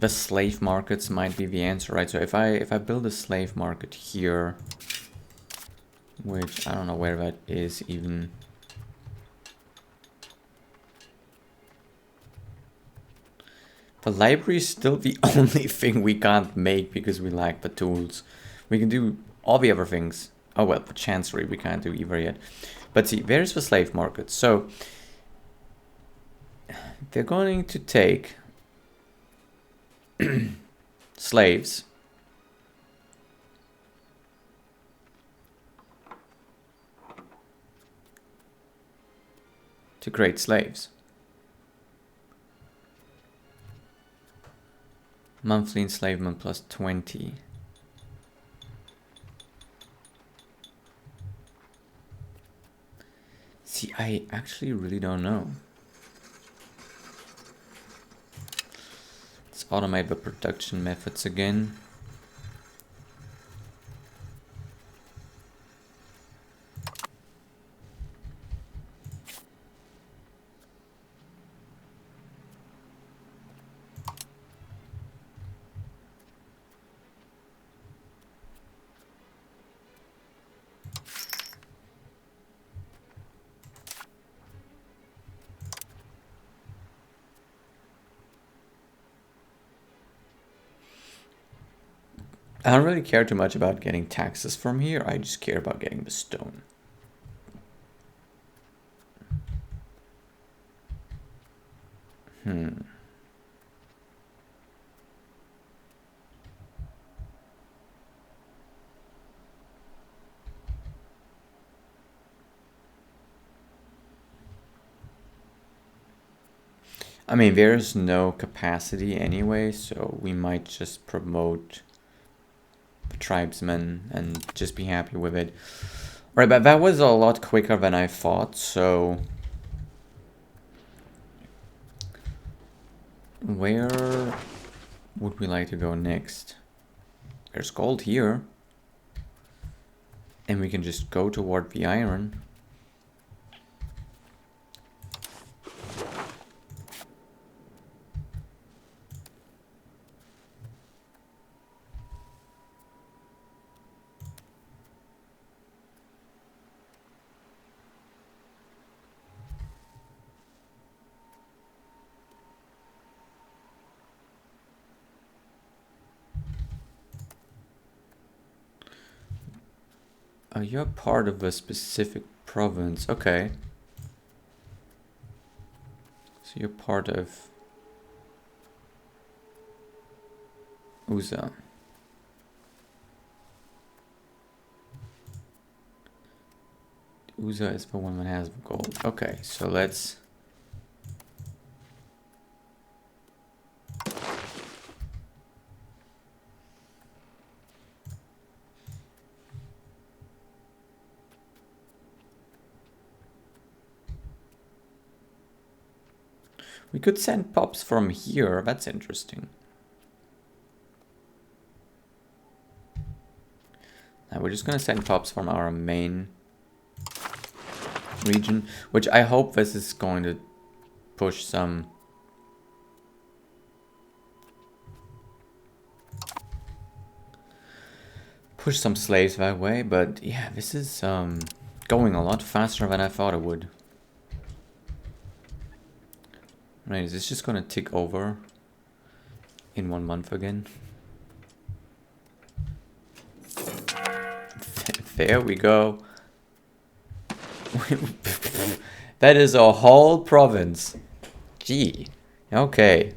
the slave markets might be the answer, right? So if I build a slave market here, which I don't know where that is even. The library is still the only thing we can't make because we lack the tools. We can do all the other things. Oh well, the chancery we can't do either yet. But see, there's the slave market. So they're going to take slaves to create slaves. Monthly enslavement plus 20. See, I actually really don't know. Let's automate the production methods again. I don't really care too much about getting taxes from here. I just care about getting the stone. I mean, there's no capacity anyway, so we might just promote the tribesmen and just be happy with it. Right, but that was a lot quicker than I thought, so... Where would we like to go next? There's gold here. And we can just go toward the iron. Oh, you're part of a specific province. Okay. So you're part of Uza. Uza is the one that has the gold. Okay, so let's... We could send pops from here. That's interesting. Now we're just gonna send pops from our main region, which I hope this is going to push some slaves that way. But yeah, this is going a lot faster than I thought it would. Right, is this just gonna tick over in 1 month again? There we go. That is a whole province. Gee, okay.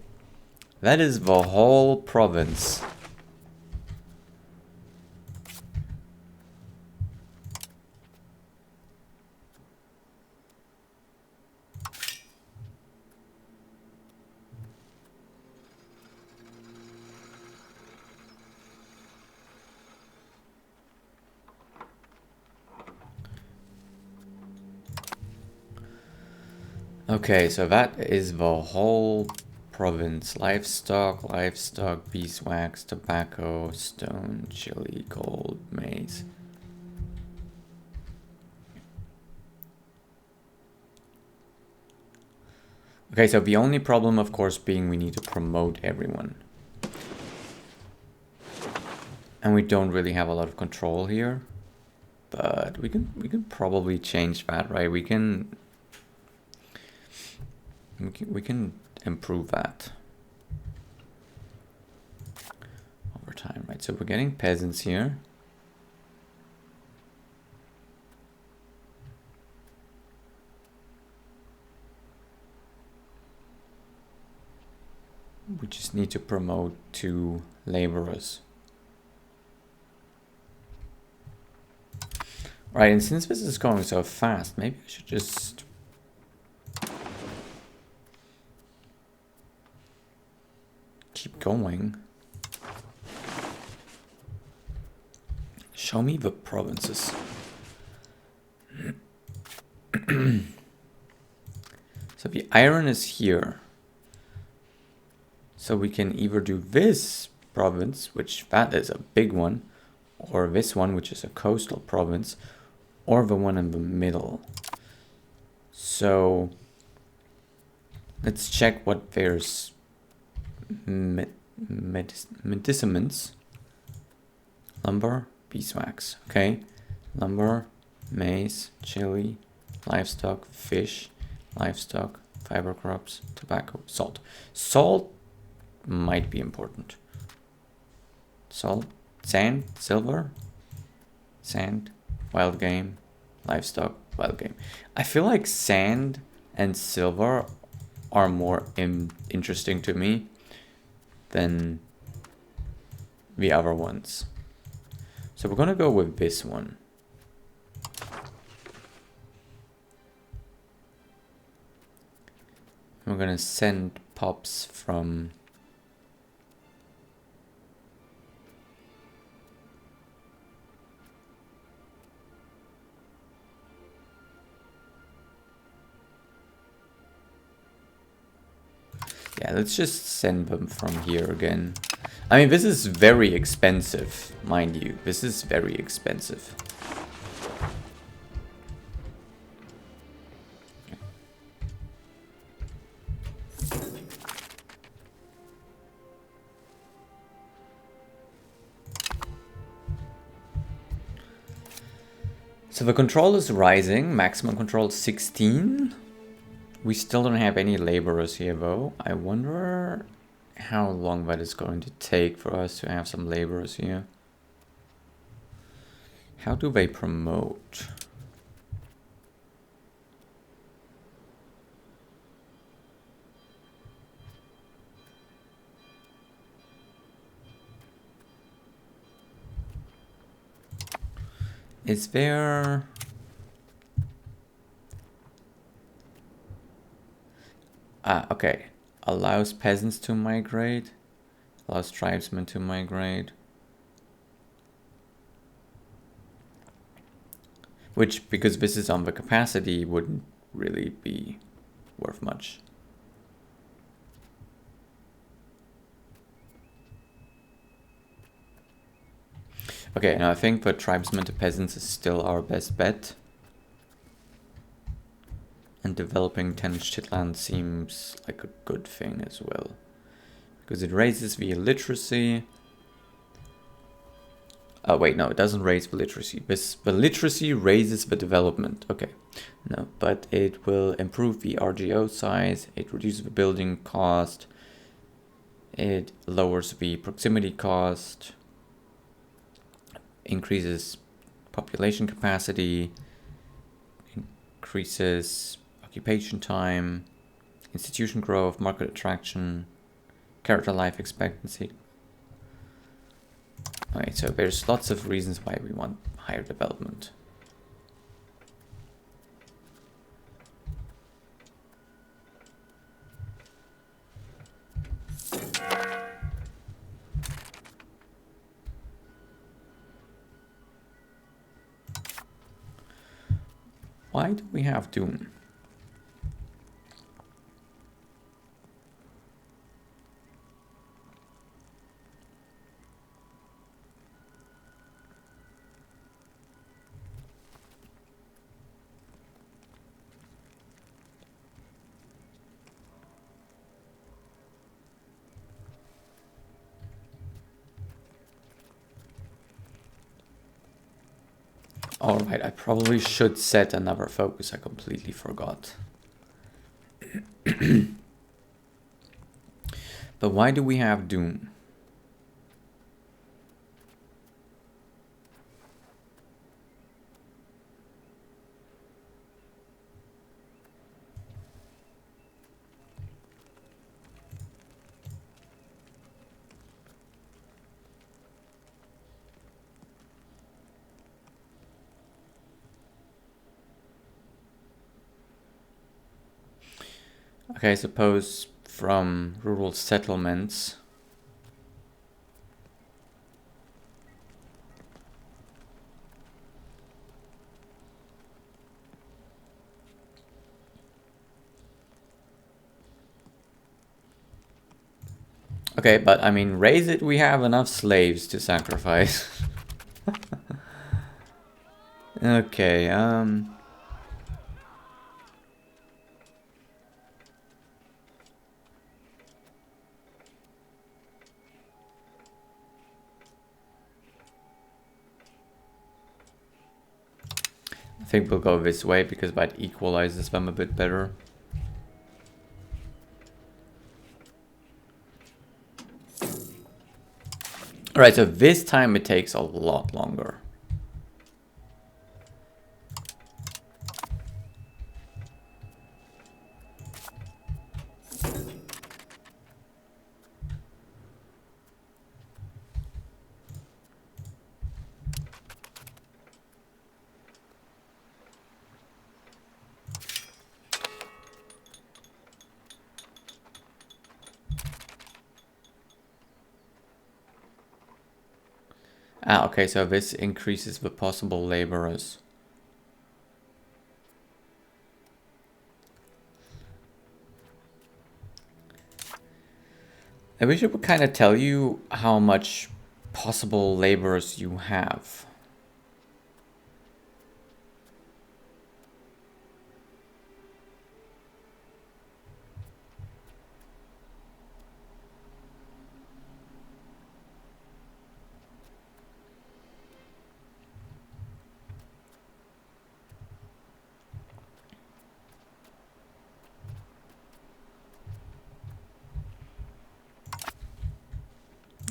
That is the whole province. Okay, so that is the whole province. Livestock, beeswax, tobacco, stone, chili, gold, maize. Okay, so the only problem, of course, being we need to promote everyone. And we don't really have a lot of control here. But we can probably change that, right? We can improve that over time, right? So we're getting peasants here. We just need to promote 2 laborers. Right, and since this is going so fast, maybe I should just... keep going. Show me the provinces. So the iron is here. So we can either do this province, which that is a big one, or this one, which is a coastal province, or the one in the middle. So let's check what there's medicaments. Lumber, beeswax. Okay, lumber, maize, chili, livestock, fish, livestock, fiber crops, tobacco, salt. Salt might be important. Salt Sand, silver, sand, wild game, livestock, wild game. I feel like sand and silver are more interesting to me than the other ones. So we're gonna go with this one. We're gonna send pops from yeah, let's just send them from here again. I mean, this is very expensive, mind you. This is very expensive. So the control is rising, maximum control 16. We still don't have any laborers here though. I wonder how long that is going to take for us to have some laborers here. How do they promote? Is there... okay. Allows peasants to migrate. Allows tribesmen to migrate. Which, because this is on the capacity, wouldn't really be worth much. Okay, now I think the tribesmen to peasants is still our best bet. And developing Tenochtitlan seems like a good thing as well. Because it raises the illiteracy. Oh wait, no, it doesn't raise the literacy. The literacy raises the development. Okay, no, but it will improve the RGO size. It reduces the building cost. It lowers the proximity cost. Increases population capacity. Increases occupation time. Institution growth, market attraction. Character life expectancy. Okay, so there's lots of reasons why we want higher development. Why do we have Doom? Alright, I probably should set another focus. I completely forgot. But why do we have Doom? Okay, I suppose from rural settlements. Okay, but I mean, raise it, we have enough slaves to sacrifice. Okay, I think we'll go this way because that equalizes them a bit better. Alright, so this time it takes a lot longer. Ah, okay, so this increases the possible laborers. I wish it would kind of tell you how much possible laborers you have.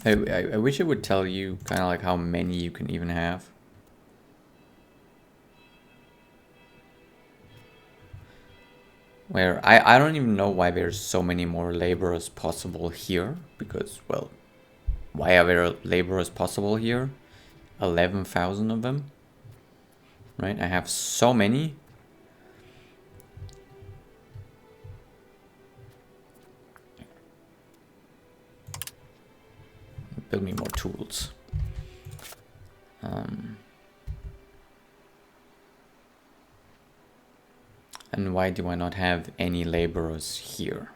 I wish it would tell you kind of like how many you can even have. Where I don't even know why there's so many more laborers possible here. Because, well, why are there laborers possible here? 11,000 of them. Right, I have so many. Build me more tools. And why do I not have any laborers here?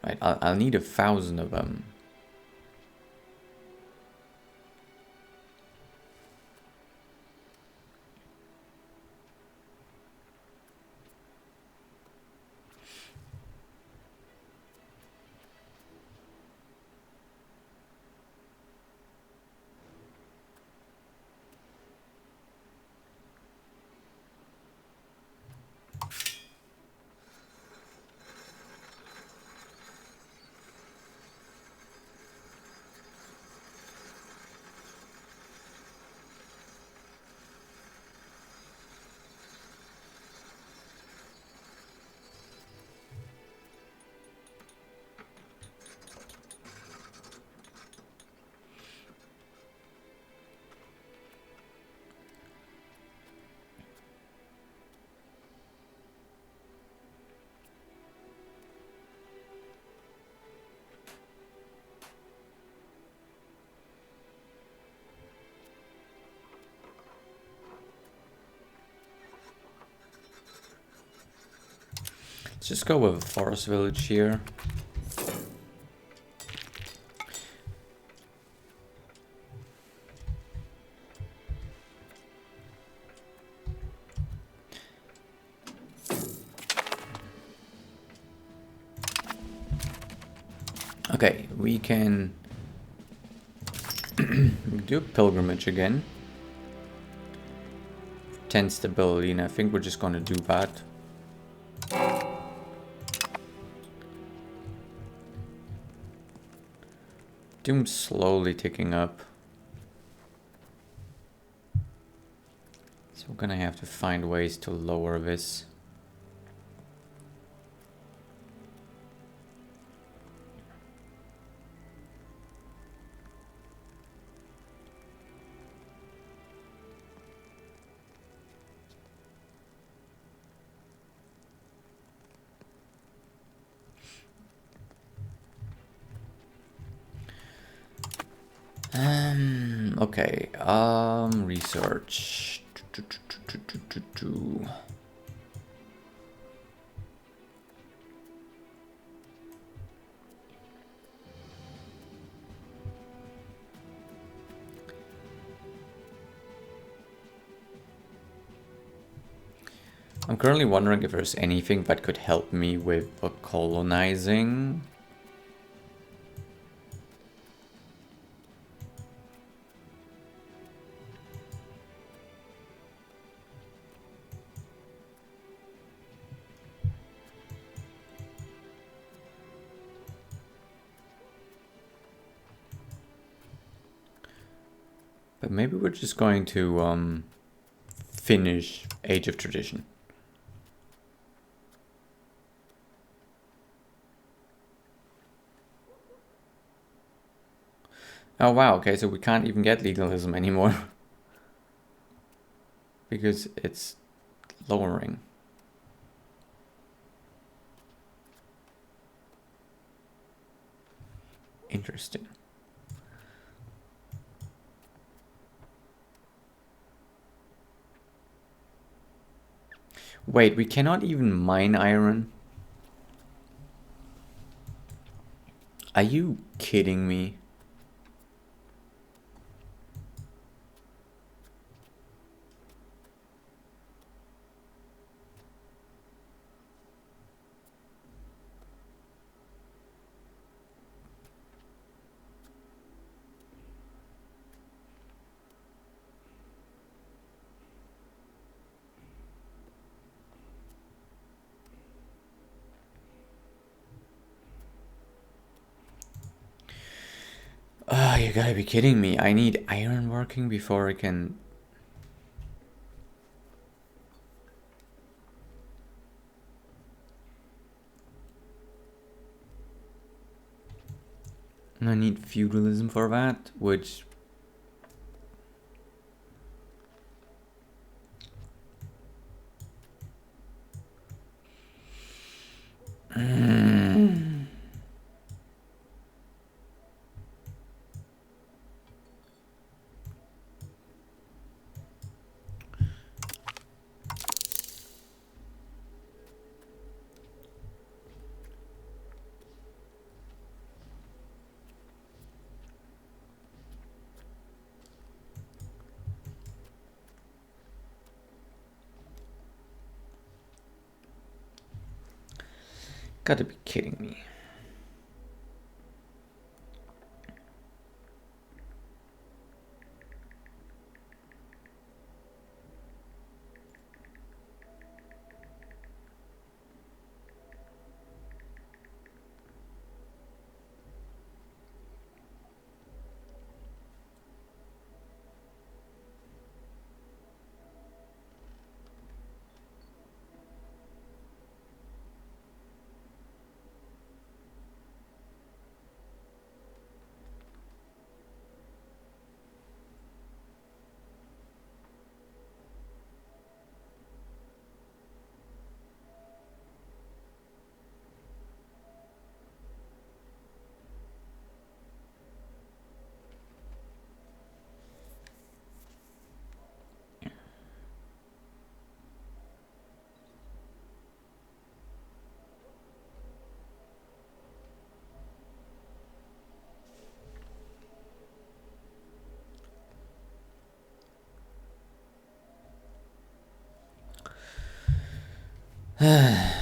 Right, I'll need 1,000 of them. Let's just go with a forest village here. Okay, we can do a pilgrimage again. 10 stability, and I think we're just going to do that. Doom slowly ticking up. So we're gonna have to find ways to lower this. Okay, research. I'm currently wondering if there's anything that could help me with the colonizing. But maybe we're just going to finish Age of Tradition. Oh wow, okay, so we can't even get legalism anymore. Because it's lowering. Interesting. Wait, we cannot even mine iron? Are you kidding me? Oh, you gotta be kidding me. I need iron working before I can... I need feudalism for that, which... Gotta be kidding me.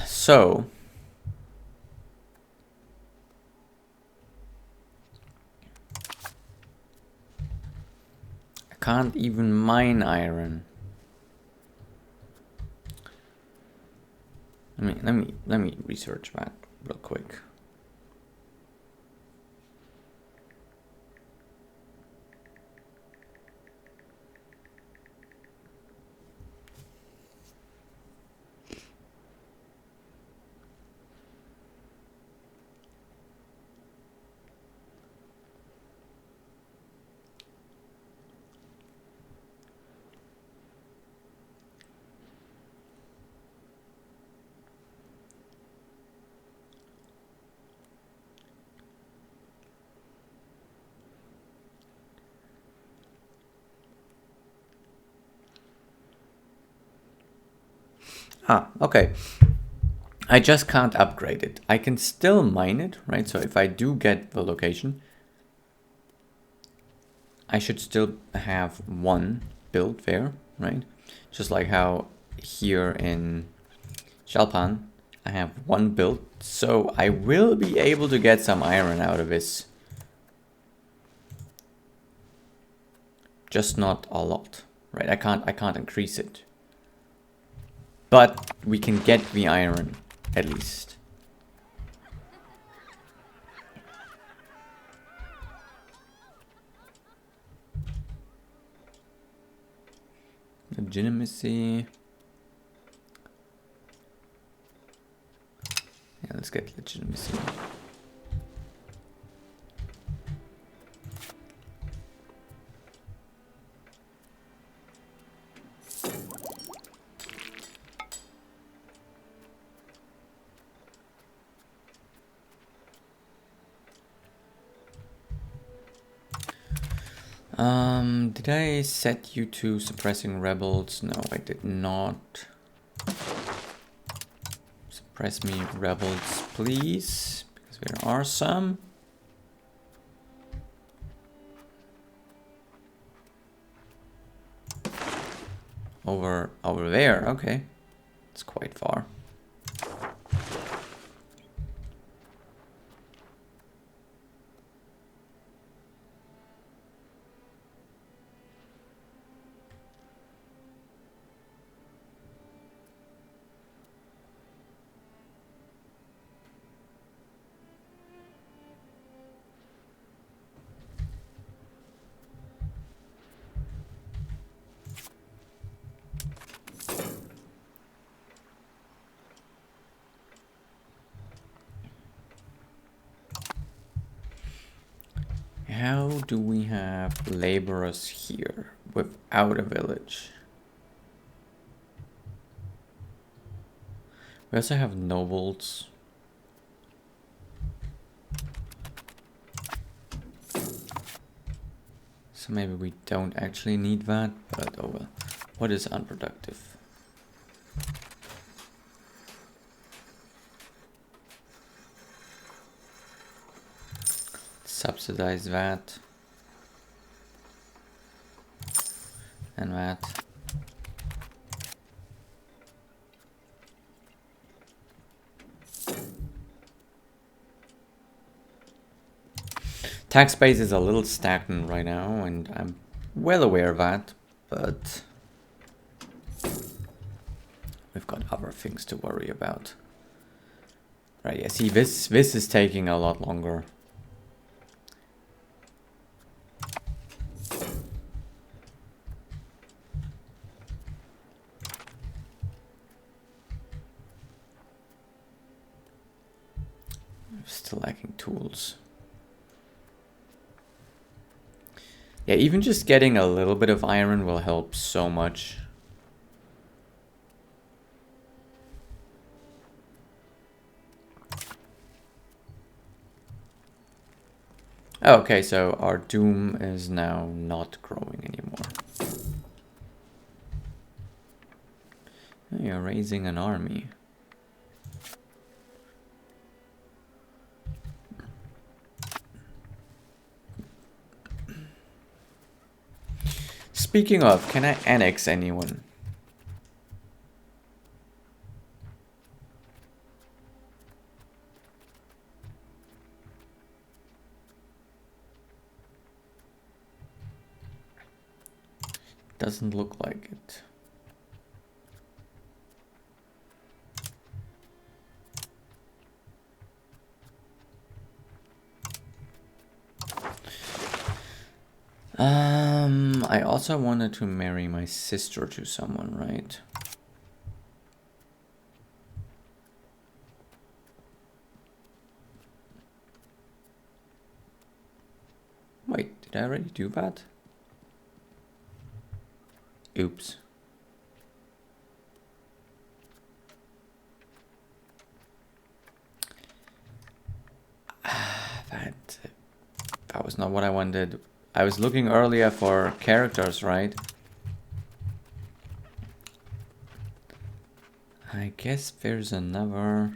So... I can't even mine iron. Let me research that real quick. Ah, okay. I just can't upgrade it. I can still mine it, right? So if I do get the location, I should still have one built there, right? Just like how here in Shalpan, I have one built. So I will be able to get some iron out of this. Just not a lot, right? I can't increase it. But we can get the iron, at least. Legitimacy. Yeah, let's get legitimacy. Did I set you to suppressing rebels? No, I did not. Suppress me, rebels, please, because there are some. Over there, okay. It's quite far. How do we have laborers here without a village? We also have nobles. So maybe we don't actually need that, but oh well. What is unproductive? Subsidize that. And that. Tax base is a little stagnant right now, and I'm well aware of that, but we've got other things to worry about. Right, yeah, see, this is taking a lot longer. Still lacking tools. Yeah, even just getting a little bit of iron will help so much. Okay, so our doom is now not growing anymore. You're raising an army. Speaking of, can I annex anyone? Doesn't look like it. I also wanted to marry my sister to someone, right? Wait, did I already do that? Oops. That was not what I wanted. I was looking earlier for characters, right? I guess there's another...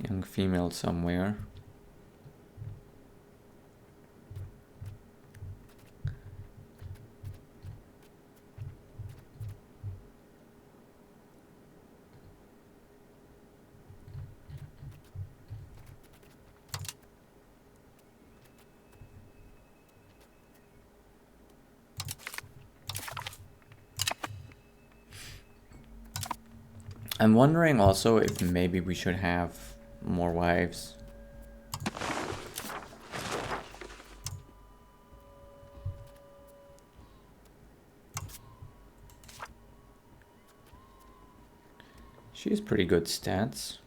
young female somewhere. I'm wondering also if maybe we should have more wives. She has pretty good stats.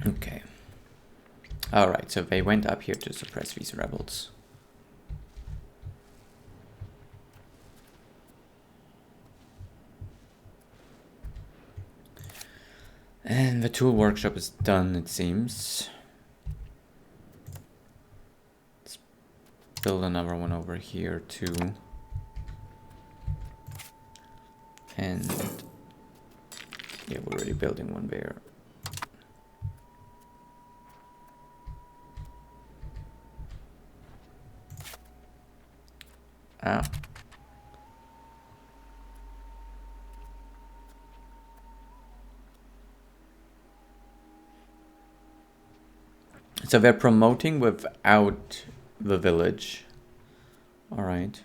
Okay. Alright, so they went up here to suppress these rebels. And the tool workshop is done, it seems. Let's build another one over here too. And yeah, we're already building one there. Ah. So they're promoting without the village. Alright.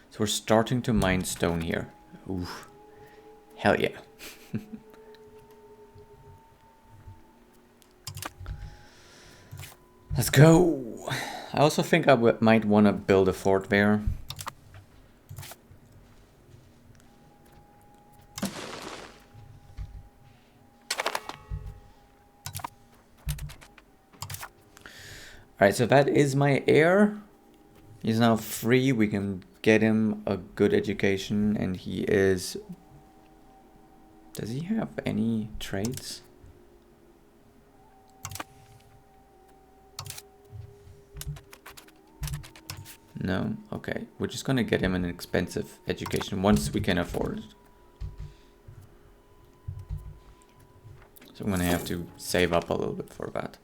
So we're starting to mine stone here. Ooh. Hell yeah. Let's go. I also think I might want to build a fort there. Alright, so that is my heir. He's now free. We can get him a good education, and he is... Does he have any traits? No? Okay. We're just gonna get him an expensive education once we can afford it. So I'm gonna have to save up a little bit for that.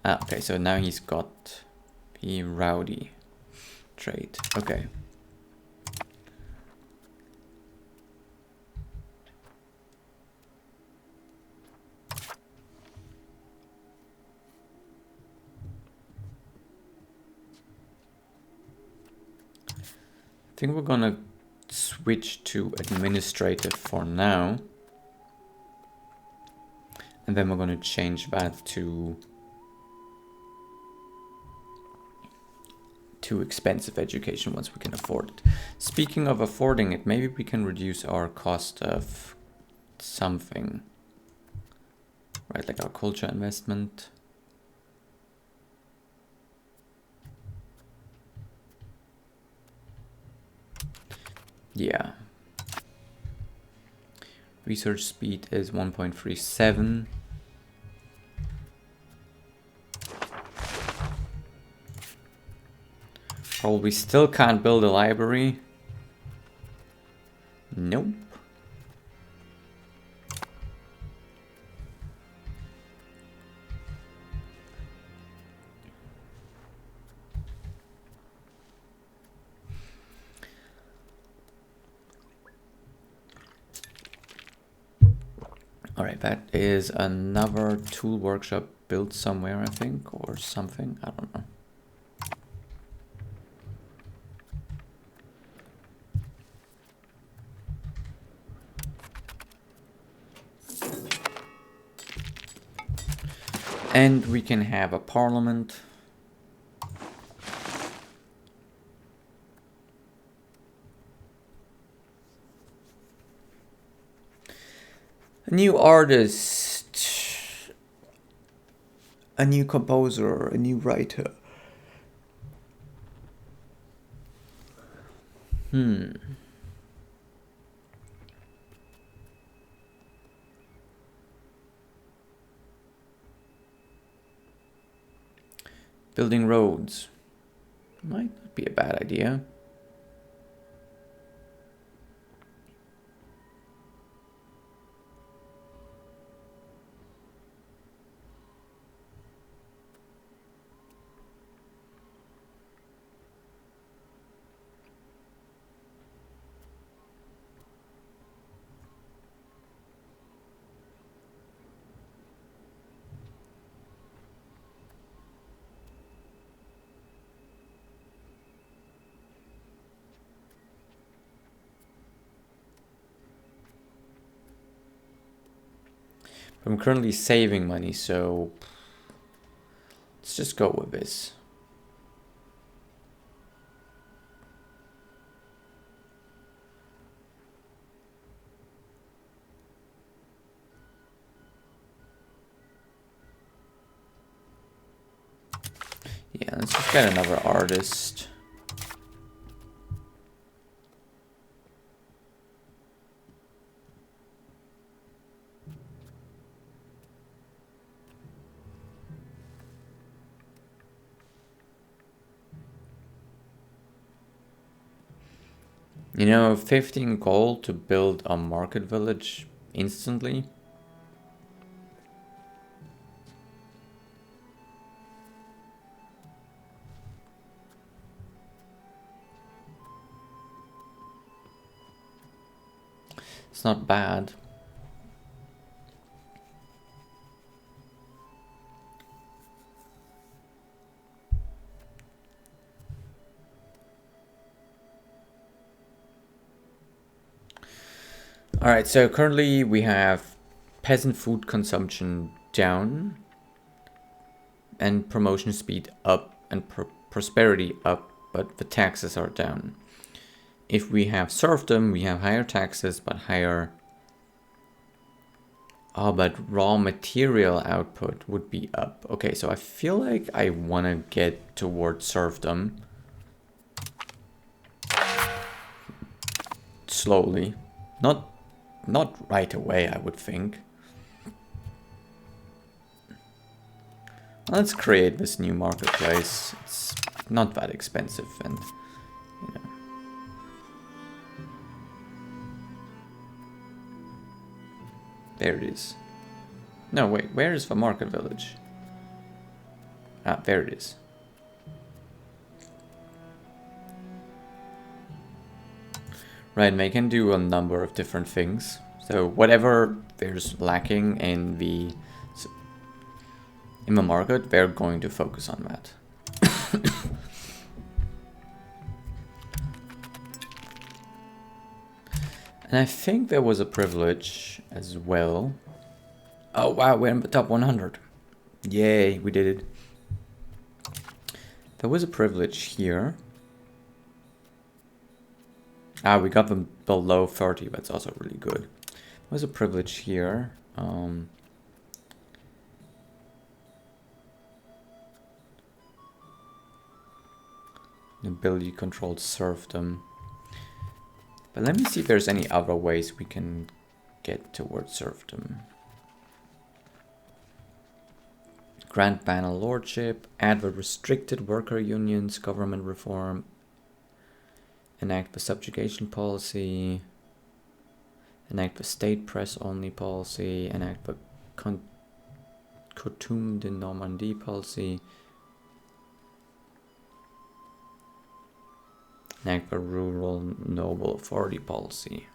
Ah, okay, so now he's got the rowdy trait. Okay. I think we're gonna switch to administrative for now. And then we're gonna change that to expensive education once we can afford it. Speaking of affording it, maybe we can reduce our cost of something. Right, like our culture investment. Yeah. Research speed is 1.37. Oh, we still can't build a library. Nope. Alright, that is another tool workshop built somewhere, I think, or something. I don't know. And we can have a parliament. A new artist. A new composer, a new writer. Building roads. Might not be a bad idea. I'm currently saving money, so let's just go with this. Yeah, let's just get another artist. You know, 15 gold to build a market village instantly. It's not bad. Alright, so currently we have peasant food consumption down and promotion speed up and prosperity up, but the taxes are down. If we have serfdom, we have higher taxes but higher... Oh, but raw material output would be up. Okay, so I feel like I want to get towards serfdom. Slowly. Not right away, I would think. Let's create this new marketplace. It's not that expensive and, you know. There it is. No, wait, where is the market village? Ah, there it is. Right, and they can do a number of different things. So whatever there's lacking in the market, they're going to focus on that. And I think there was a privilege as well. Oh wow, we're in the top 100. Yay, we did it. There was a privilege here. Ah, we got them below 30, that's also really good. There was a privilege here. Ability controlled serfdom. But let me see if there's any other ways we can get towards serfdom. Grant ban a lordship, add the restricted worker unions, government reform, enact the subjugation policy, enact the state press only policy, enact the coutume de Normandie policy, enact the rural noble authority policy.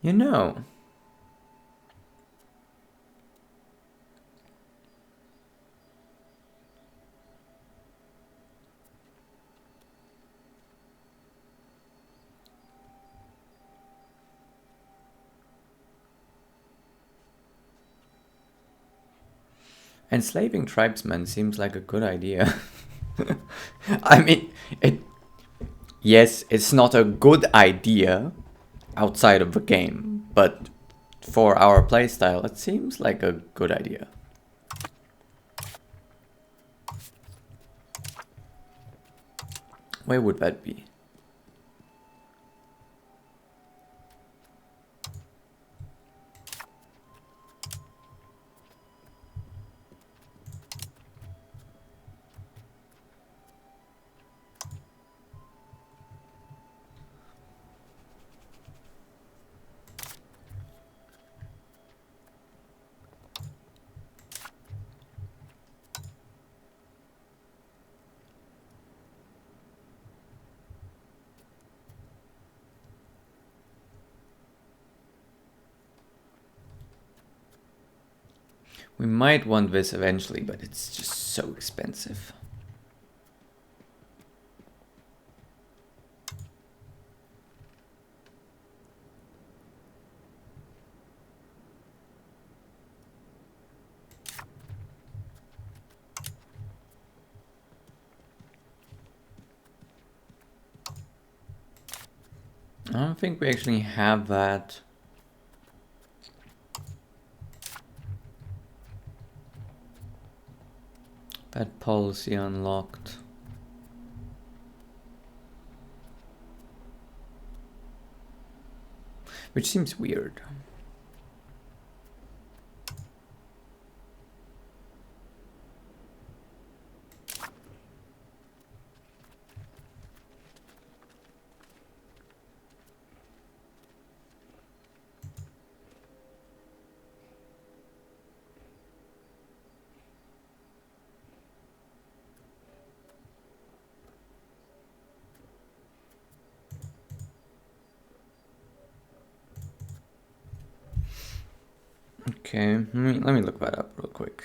You know, enslaving tribesmen seems like a good idea. I mean, yes, it's not a good idea outside of the game, but for our playstyle, it seems like a good idea. Where would that be? We might want this eventually, but it's just so expensive. I don't think we actually have that. That policy unlocked. Which seems weird. Okay, let me look that up real quick.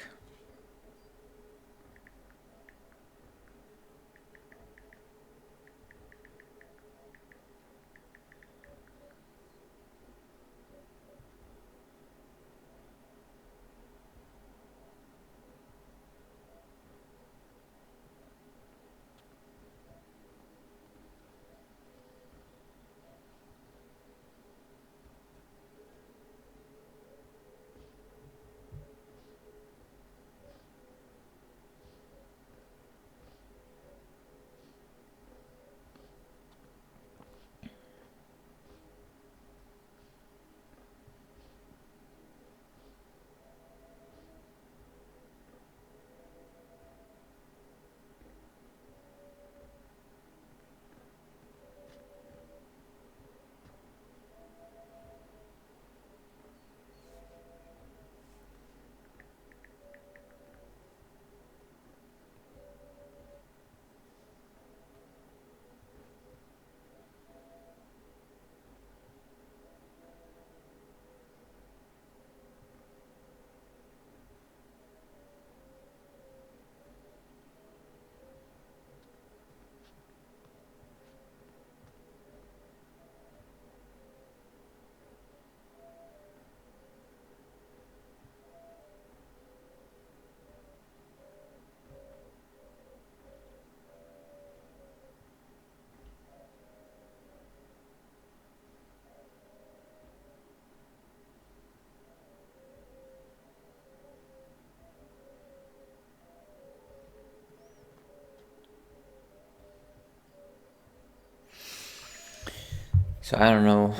So I don't know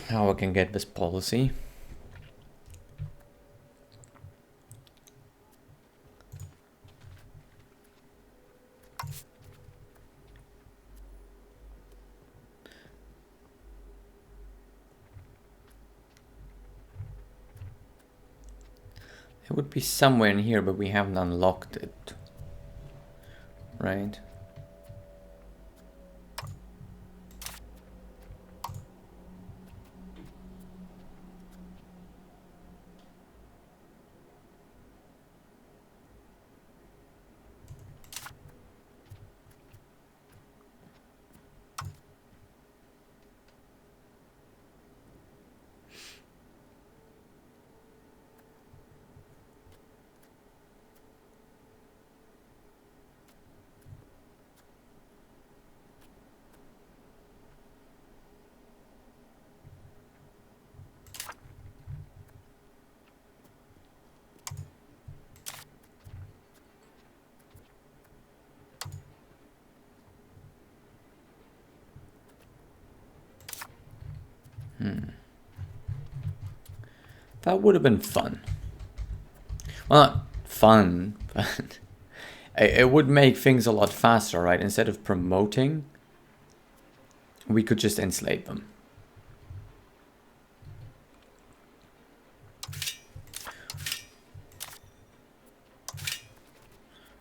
how I can get this policy. It would be somewhere in here, but we haven't unlocked it. Right? That would have been fun. Well, not fun, but it would make things a lot faster, right? Instead of promoting, we could just enslave them.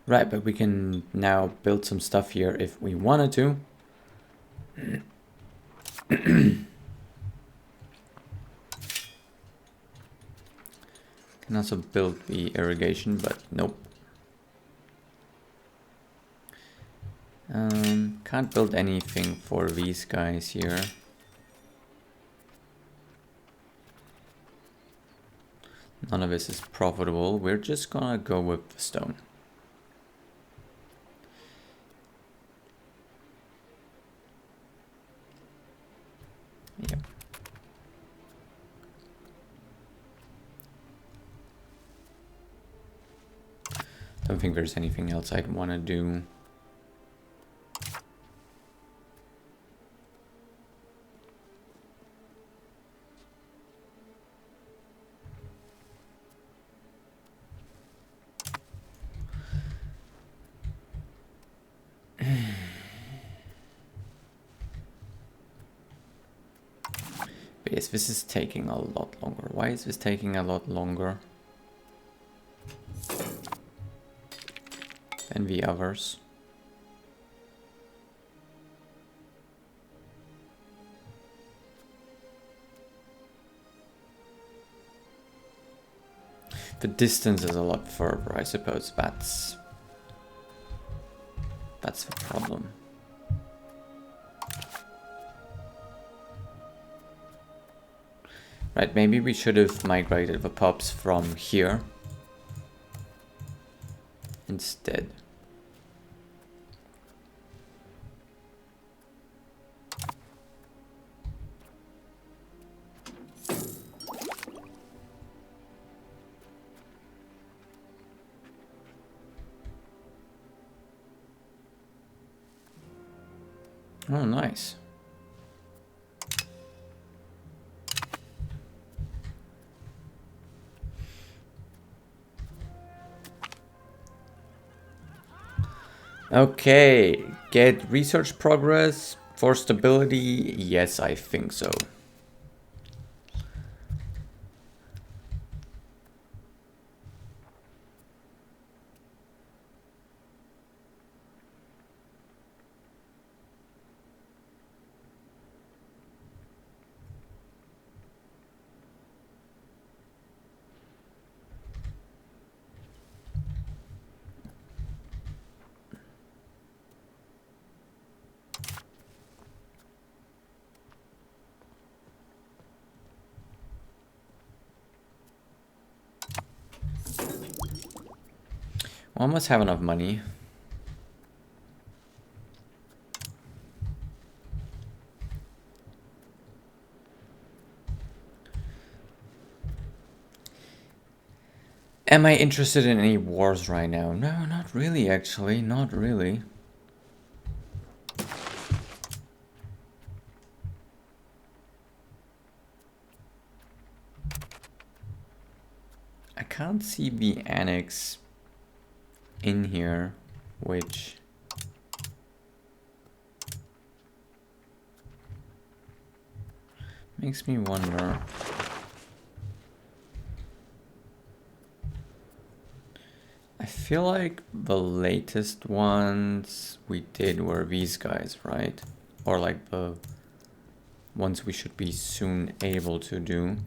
Right, but we can now build some stuff here if we wanted to. Can also build the irrigation, but nope. Can't build anything for these guys here. None of this is profitable. We're just gonna go with the stone. Yep. Don't think there's anything else I'd want to do. But yes, this is taking a lot longer. Why is this taking a lot longer than the others? The distance is a lot further, I suppose. That's the problem. Right, maybe we should have migrated the pups from here instead. Oh, nice. Okay, get research progress for stability. Yes, I think so. Almost have enough money. Am I interested in any wars right now? No, not really, actually. Not really. I can't see the annex in here, which makes me wonder. I feel like the latest ones we did were these guys, right? Or like the ones we should be soon able to do.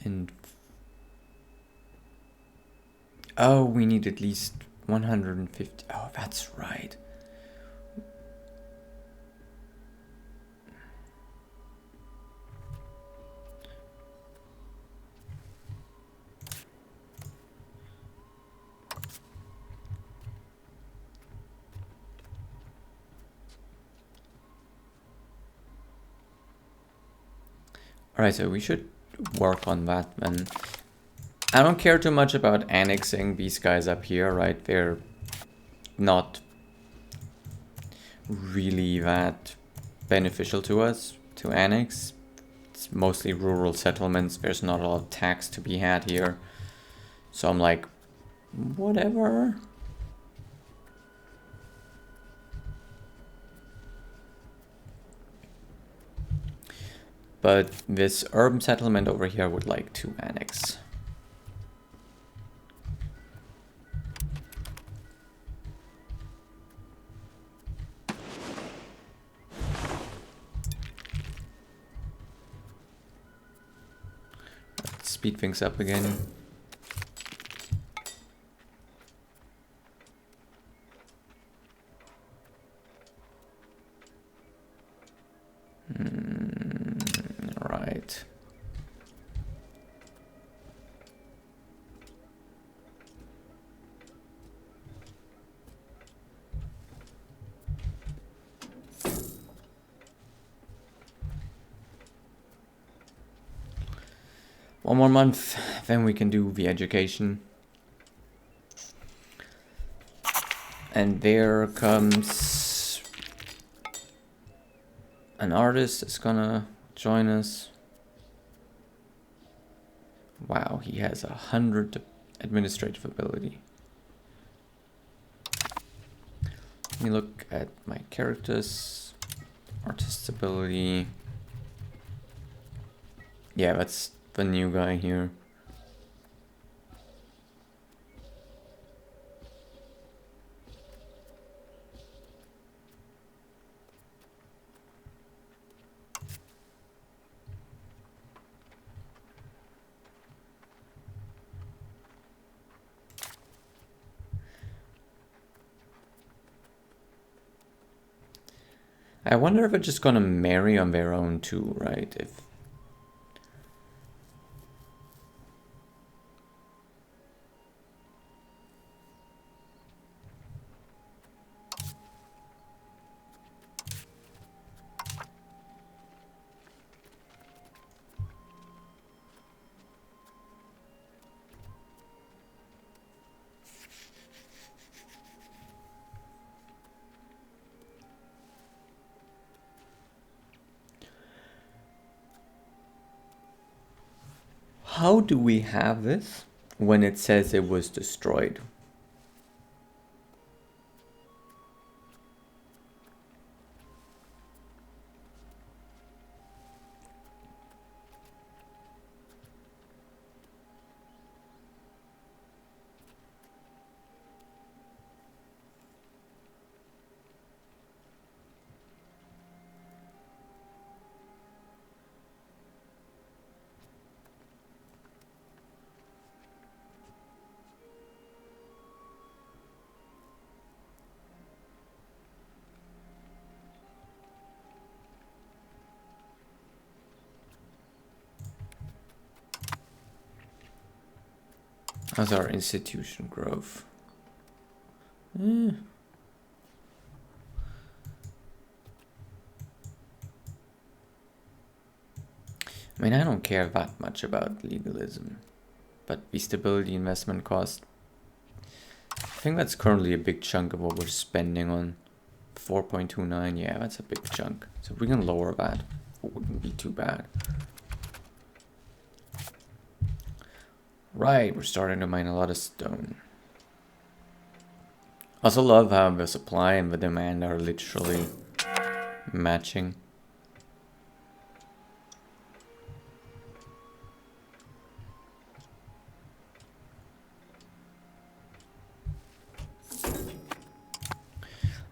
And oh, we need at least 150. Oh, that's right. Alright, so we should work on that then. I don't care too much about annexing these guys up here, right? They're not really that beneficial to us to annex. It's mostly rural settlements. There's not a lot of tax to be had here. So I'm like, whatever. But this urban settlement over here would like to annex. speed things up again. Right. One more month, then we can do the education. And there comes an artist that's gonna join us. Wow, he has 100 administrative ability. Let me look at my characters. Artist's ability. Yeah, that's the new guy here. I wonder if they're just gonna marry on their own too, right? If how do we have this when it says it was destroyed? How's our institution growth? I mean, I don't care that much about legalism, but the stability investment cost, I think that's currently a big chunk of what we're spending on. 4.29, yeah, that's a big chunk. So if we can lower that, it wouldn't be too bad. Right, we're starting to mine a lot of stone. I also love how the supply and the demand are literally matching.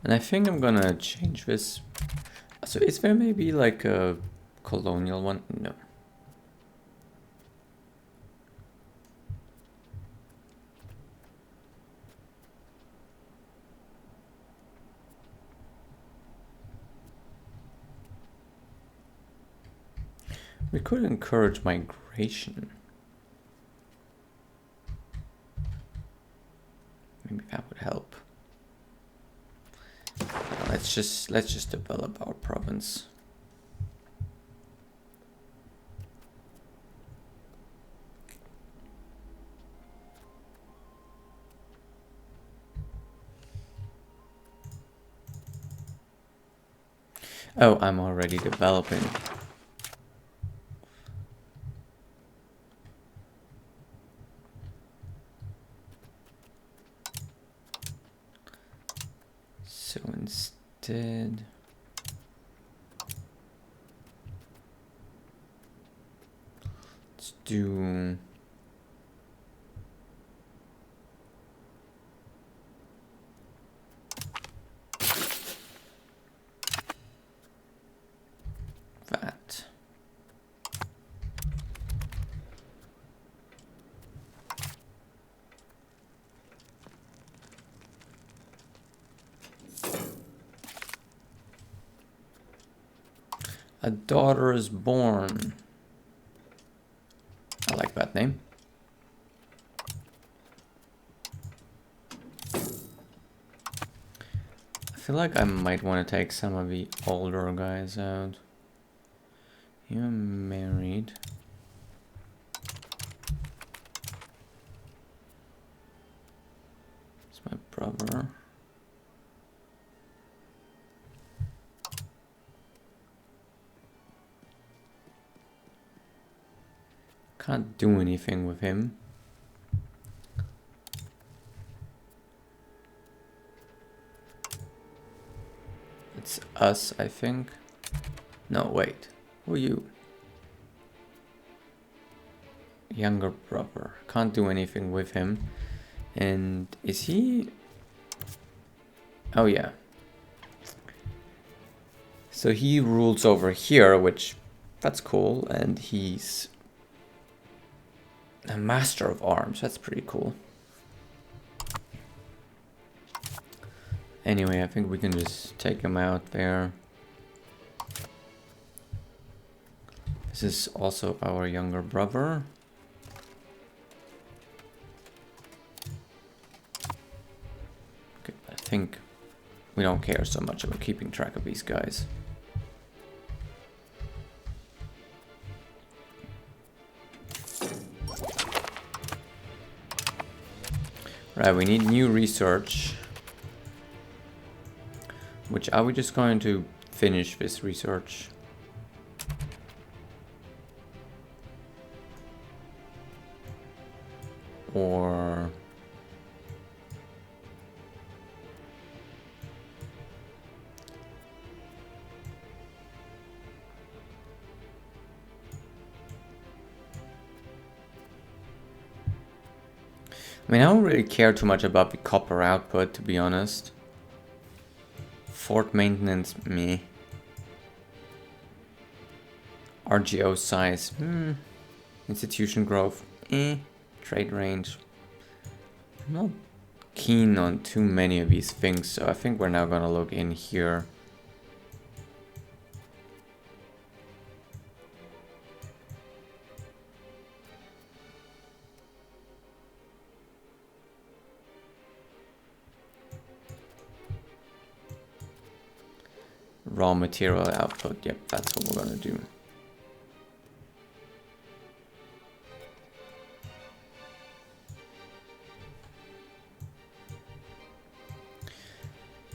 And I think I'm gonna change this. So is there maybe like a colonial one? No. We could encourage migration. Maybe that would help. Let's just develop our province. Oh, I'm already developing. So instead, let's do that. A daughter is born. I like that name. I feel like I might want to take some of the older guys out. You're married. It's my brother. Can't do anything with him. It's us, I think. No, wait. Who are you? Younger brother. Can't do anything with him. And is he... Oh yeah. So he rules over here, which... That's cool. And he's... a master of arms. That's pretty cool. Anyway, I think we can just take him out there. This is also our younger brother. Okay, I think we don't care so much about keeping track of these guys. Right, we need new research. Which, are we just going to finish this research? Or... I mean, I don't really care too much about the copper output, to be honest. Fort maintenance, me. RGO size, Institution growth, Trade range. I'm not keen on too many of these things, so I think we're now gonna look in here. Raw material output, yep, that's what we're gonna do.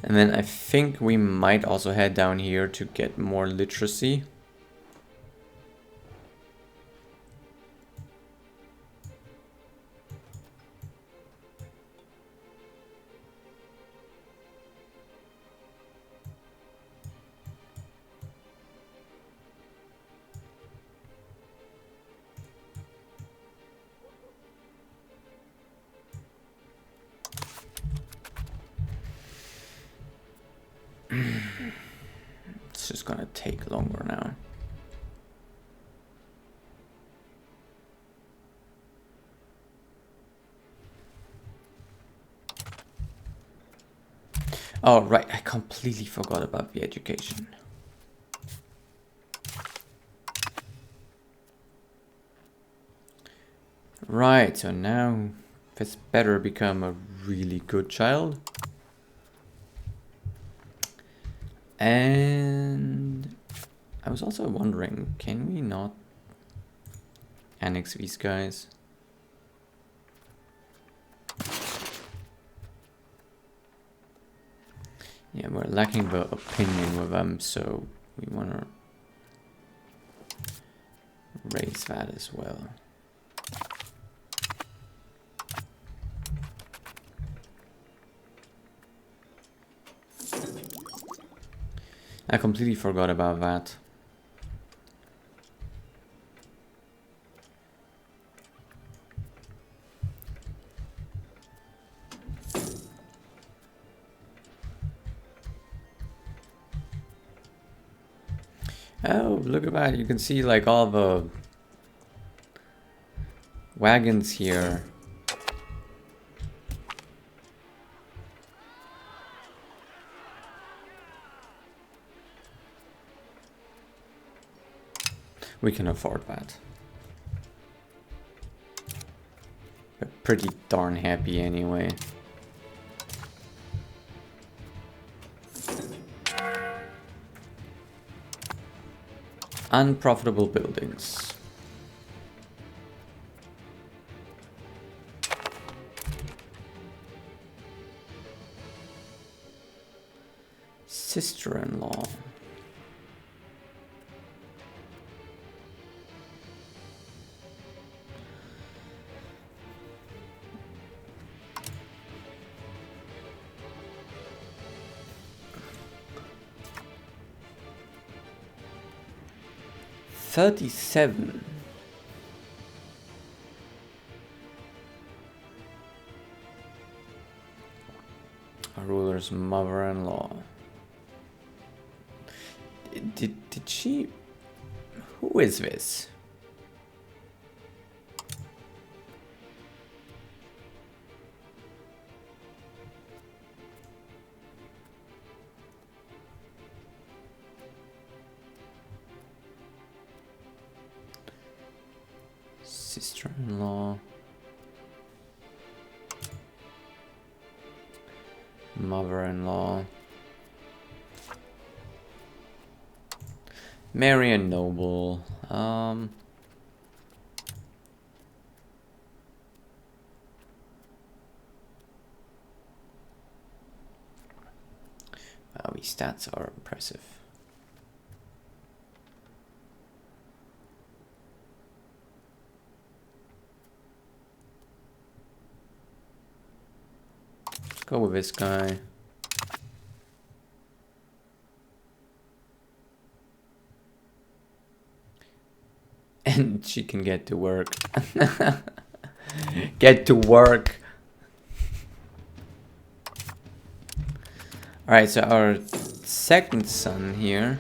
And then I think we might also head down here to get more literacy. It's just gonna take longer now. Oh, right, I completely forgot about the education. Right, so now this better become a really good child. And I was also wondering, can we not annex these guys? Yeah, we're lacking the opinion with them, so we want to raise that as well. I completely forgot about that. Oh, look at that. You can see like all the wagons here. We can afford that. We're pretty darn happy anyway. Unprofitable buildings. Sister-in-law. $37. Our ruler's mother-in-law. Did she? Who is this? Sister-in-law. Mother-in-law. Marry a noble. Wow, these stats are impressive. Let's go with this guy. And she can get to work. Get to work. Alright, so our second son here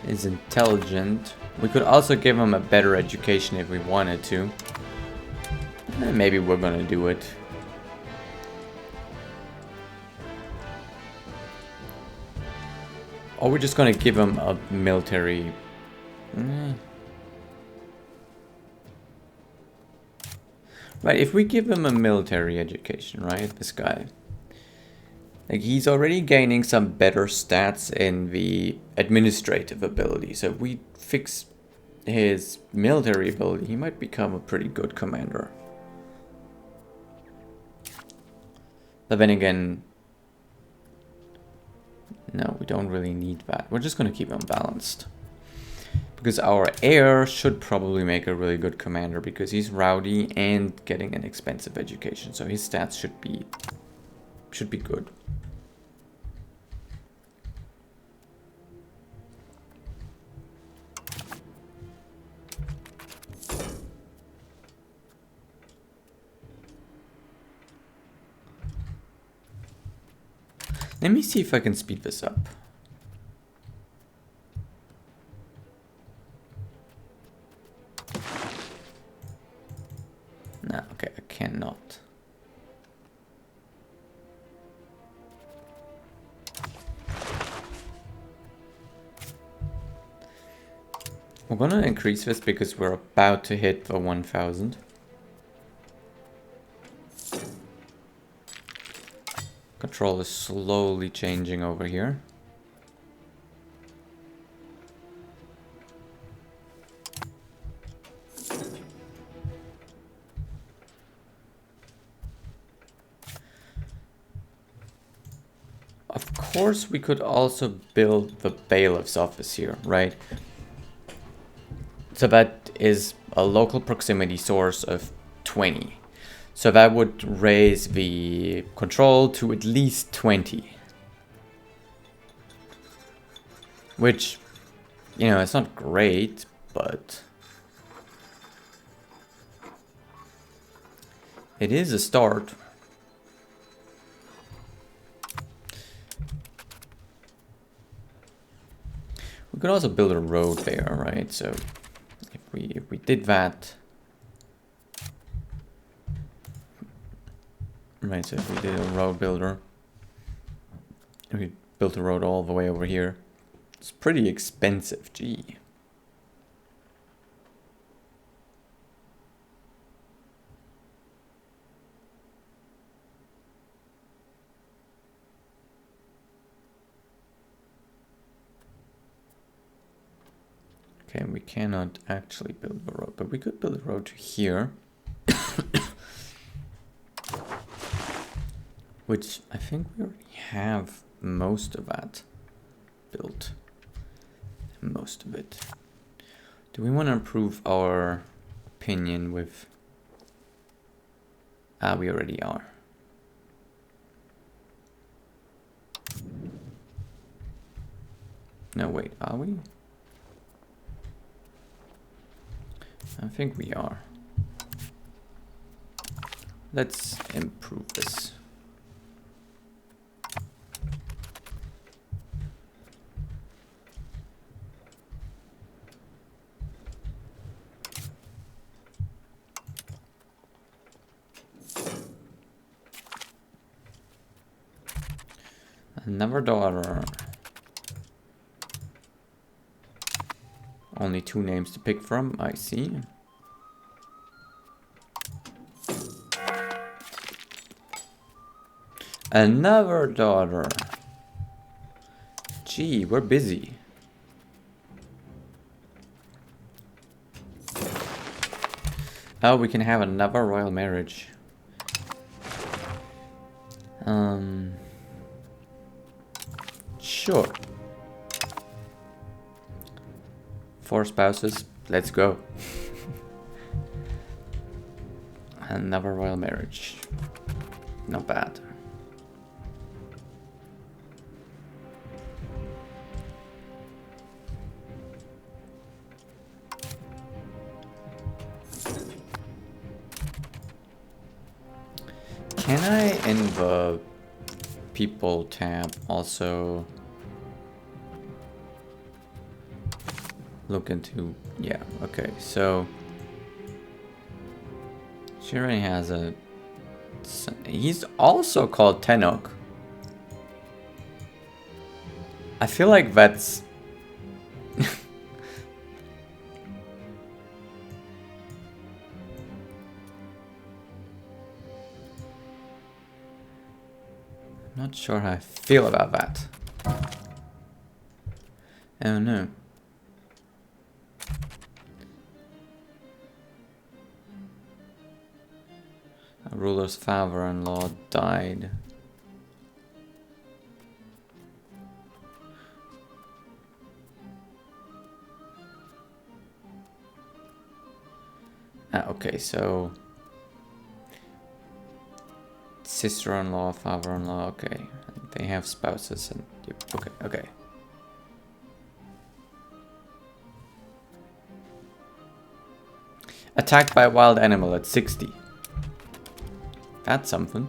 is intelligent. We could also give him a better education if we wanted to. Maybe we're gonna do it. Or we're just gonna give him a military. Right, if we give him a military education, right, this guy. Like, he's already gaining some better stats in the administrative ability. So if we fix his military ability, he might become a pretty good commander. But then again, no, we don't really need that. We're just going to keep him balanced. Because our heir should probably make a really good commander because he's rowdy and getting an expensive education. So his stats should be good. Let me see if I can speed this up. No, okay, I cannot. We're gonna increase this because we're about to hit the 1000. Control is slowly changing over here. Of course, we could also build the bailiff's office here, right? So that is a local proximity source of 20. So that would raise the control to at least 20. Which, you know, it's not great, but it is a start. We could also build a road there, right? So if we did that, Right, so if we did a road builder, we built a road all the way over here. It's pretty expensive, gee. Okay, we cannot actually build a road, but we could build a road to here. Which I think we already have most of that built. Most of it. Do we want to improve our opinion with... we already are. No, wait, are we? I think we are. Let's improve this. Another daughter. Only 2 names to pick from, I see. Another daughter. Gee, we're busy. Oh, we can have another royal marriage. Sure. 4 spouses, let's go. Another royal marriage. Not bad. Can I, in the people tab, also look into... Yeah, okay, so she already has a son. He's also called Tenoch. I feel like that's... Not sure how I feel about that. I don't know. A ruler's father-in-law died. Okay, so... Sister-in-law, father-in-law, okay. They have spouses and... Okay, okay. Attacked by a wild animal at 60. That's something.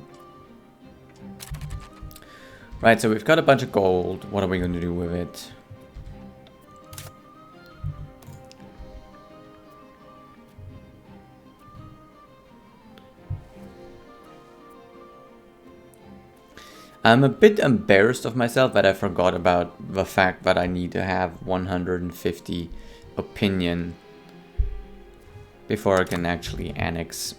Right, so we've got a bunch of gold. What are we going to do with it? I'm a bit embarrassed of myself that I forgot about the fact that I need to have 150 opinion before I can actually annex.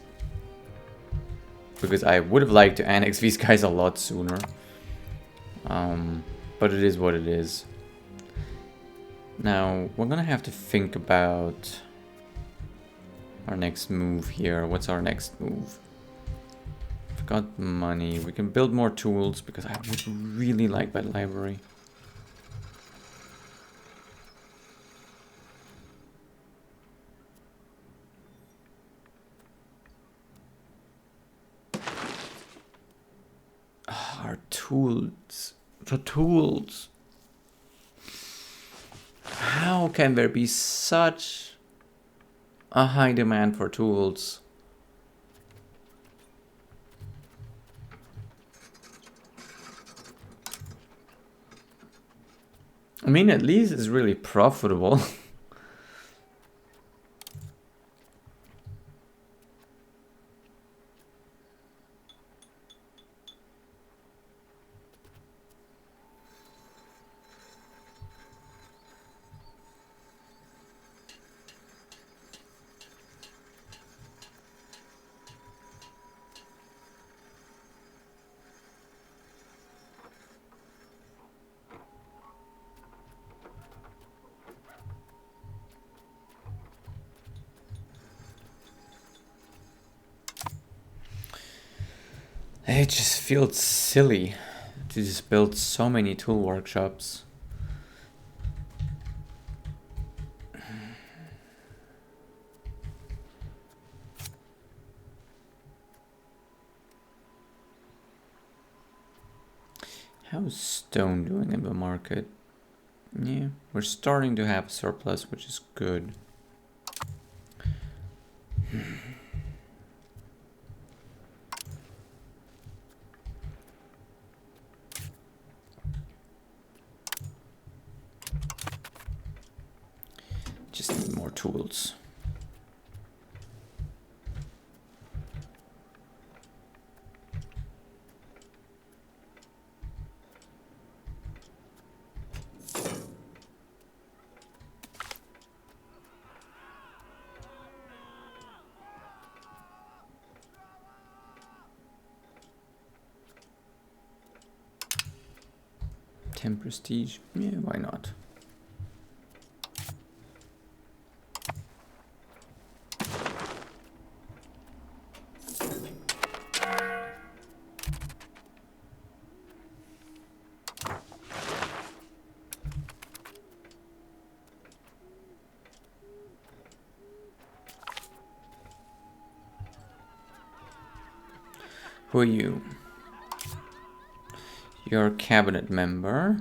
Because I would have liked to annex these guys a lot sooner. But it is what it is. Now, we're gonna have to think about our next move here. What's our next move? We've got money. We can build more tools because I would really like that library. Our tools. The tools. How can there be such a high demand for tools? I mean, at least it's really profitable. It just feels silly to just build so many tool workshops. How's stone doing in the market? Yeah, we're starting to have a surplus, which is good. Just need more tools. Prestige, yeah, why not? Who are you? You're a cabinet member.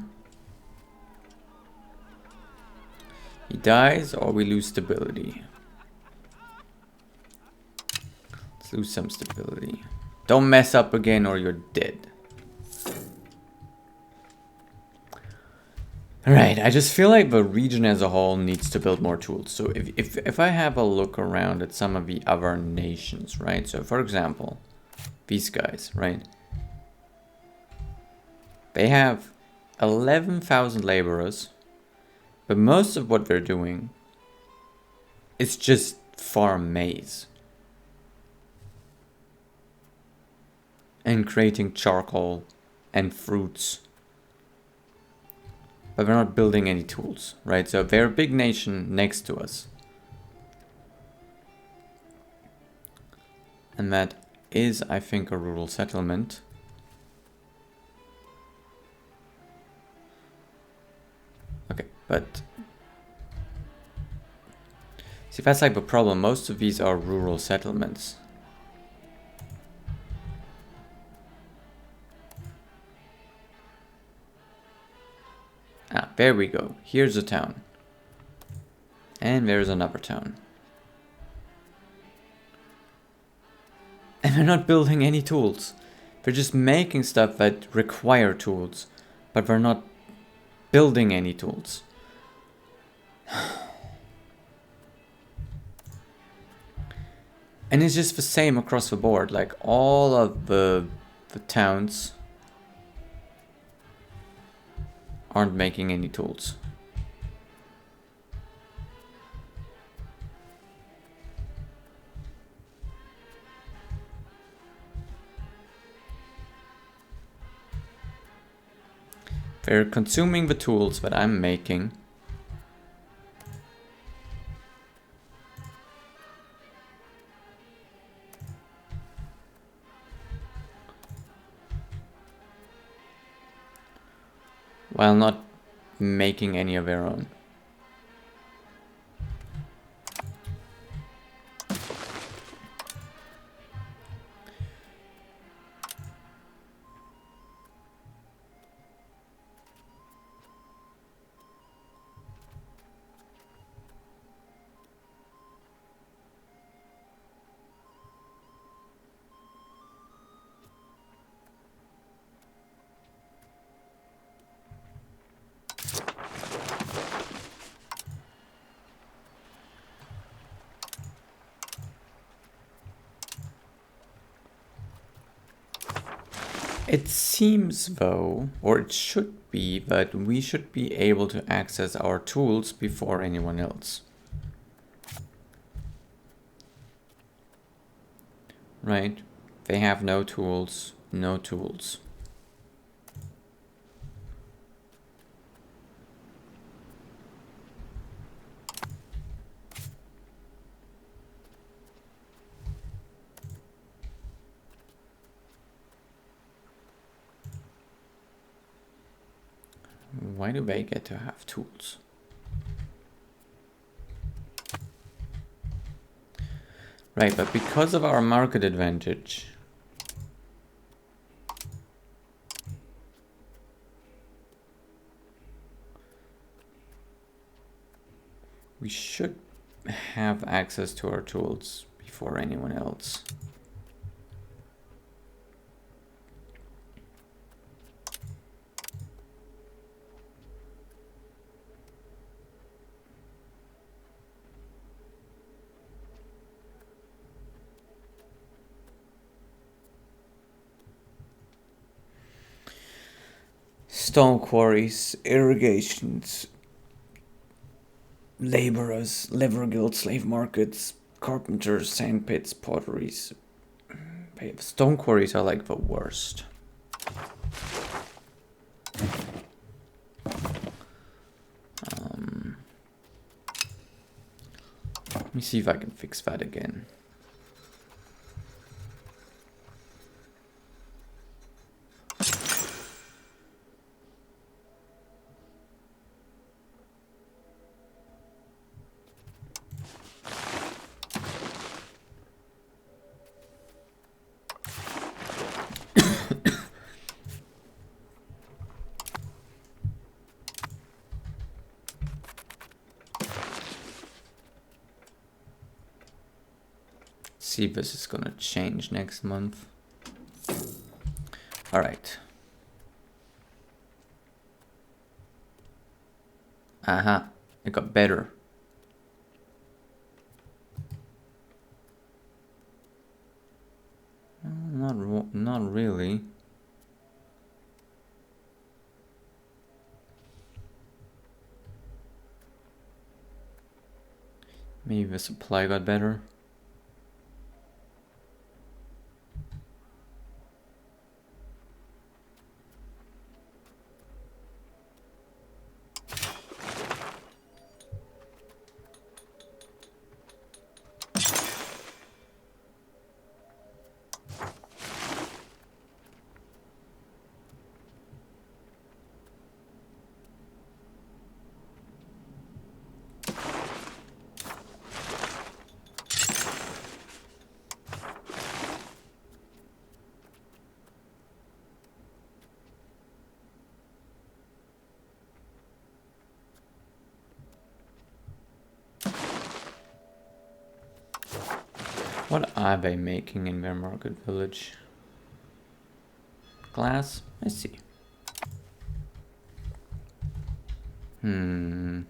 He dies or we lose stability. Let's lose some stability. Don't mess up again or you're dead. Alright, I just feel like the region as a whole needs to build more tools. So if I have a look around at some of the other nations, right? So for example, these guys, right? They have 11,000 laborers, but most of what they're doing is just farm maize. And creating charcoal and fruits. But we're not building any tools, right? So they're a big nation next to us. And that is, I think, a rural settlement. Okay, but... see, that's like the problem. Most of these are rural settlements. Ah, there we go. Here's a town. And there's another town. And they're not building any tools. They're just making stuff that require tools. But they're not building any tools. And it's just the same across the board. Like all of the towns aren't making any tools. They're consuming the tools that I'm making. While not making any of their own. It seems though, or it should be, that we should be able to access our tools before anyone else. Right? They have no tools, no tools. Why do they get to have tools? Right, but because of our market advantage, we should have access to our tools before anyone else. Stone quarries, irrigations, laborers, leather guilds, slave markets, carpenters, sand pits, potteries. Stone quarries are like the worst. Let me see if I can fix that again. See if this is gonna change next month. All right. Aha, it got better. Not really. Maybe the supply got better. What are they making in their market village? Glass? I see. The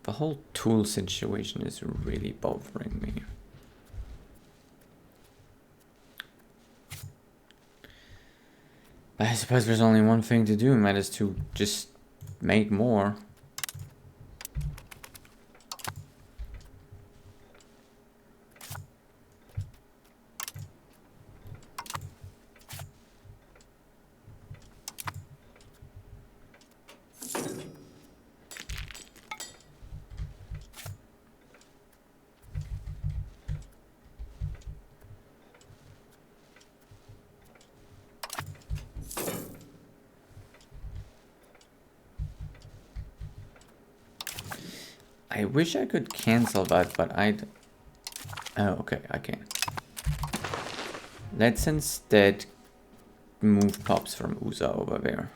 whole tool situation is really bothering me. I suppose there's only one thing to do, and that is to just make more. I wish I could cancel that, but I'd... Oh, okay, I can. Let's instead move pops from Uza over there.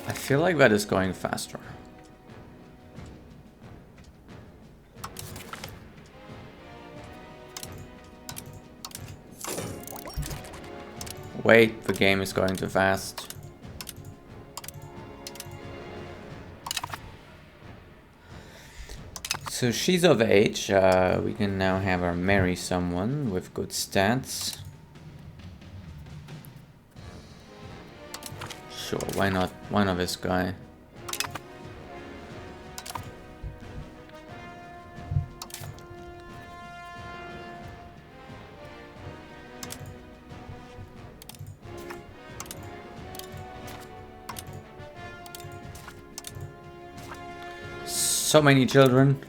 I feel like that is going faster. Wait, the game is going too fast. So she's of age. We can now have her marry someone with good stats. Sure, why not? Why not this guy? So many children.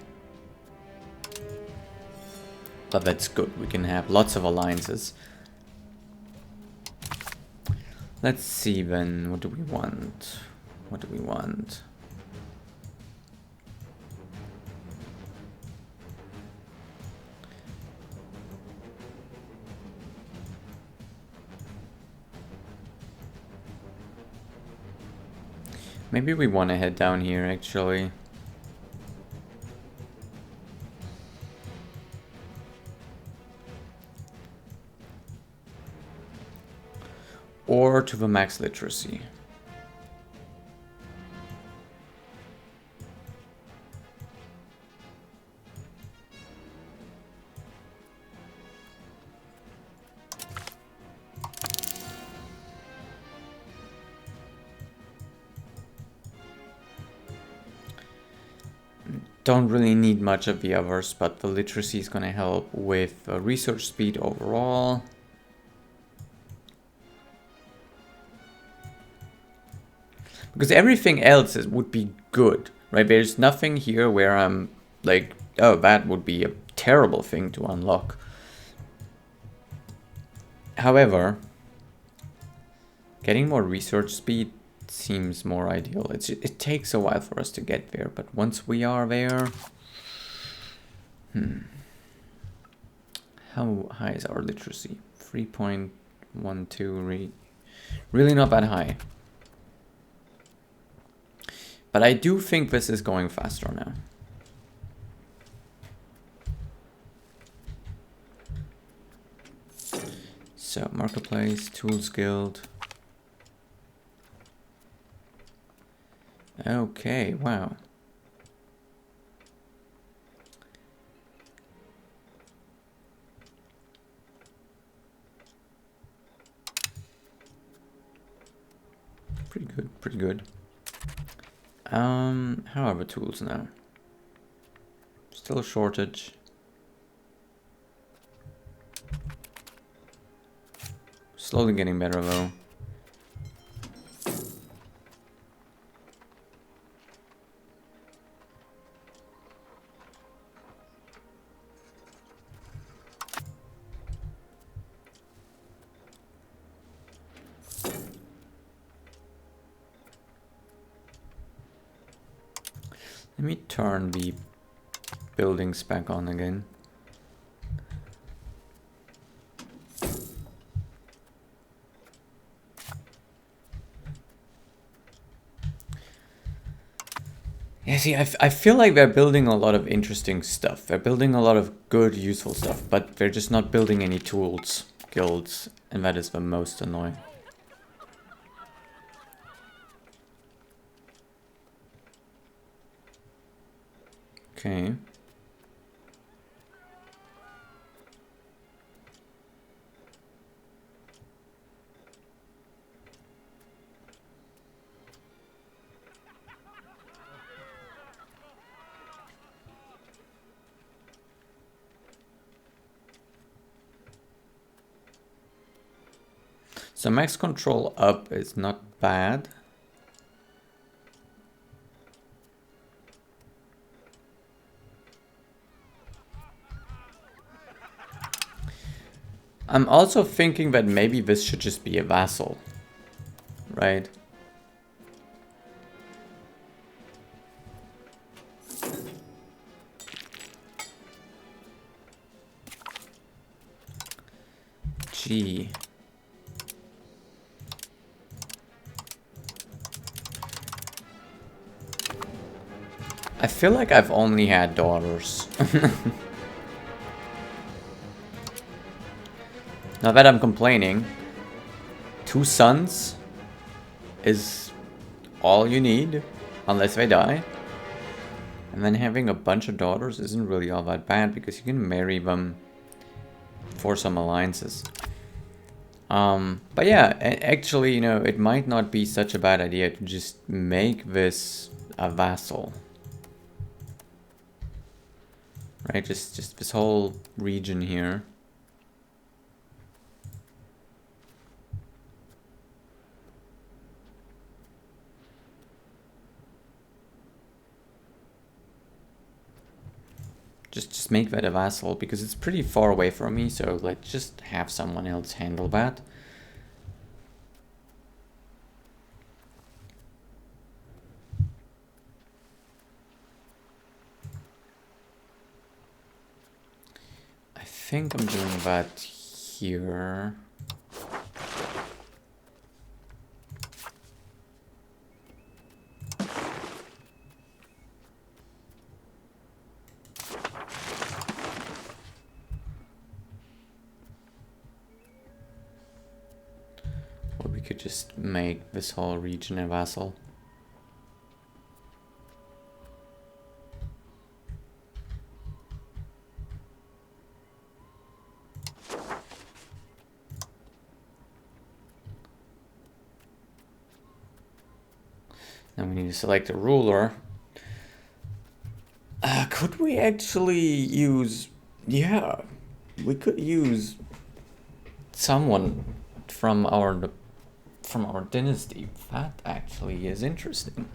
But that's good. We can have lots of alliances. Let's see then. What do we want? What do we want? Maybe we want to head down here, actually. Or to the max literacy. Don't really need much of the others, but the literacy is going to help with research speed overall. Because everything else would be good, right? There's nothing here where I'm like, oh, that would be a terrible thing to unlock. However, getting more research speed seems more ideal. It takes a while for us to get there, but once we are there... How high is our literacy? 3.12, really not that high. But I do think this is going faster now. So, Marketplace, Tools Guild. Okay, wow. Pretty good, pretty good. How are the tools now? Still a shortage. Slowly getting better though. Let me turn the buildings back on again. Yeah, see, I feel like they're building a lot of interesting stuff. They're building a lot of good, useful stuff, but they're just not building any tools, guilds, and that is the most annoying. Okay. So max control up is not bad. I'm also thinking that maybe this should just be a vassal, right? Gee. I feel like I've only had daughters. Not that I'm complaining. 2 sons is all you need, unless they die. And then having a bunch of daughters isn't really all that bad, because you can marry them for some alliances. But yeah, actually, you know, it might not be such a bad idea to just make this a vassal. Right, just this whole region here. Just make that a vassal, because it's pretty far away from me, so let's just have someone else handle that. I think I'm doing that here. Or we could just make this whole region a vassal. Then we need to select a ruler. Could we actually use... Yeah, we could use someone from our dynasty. That actually is interesting.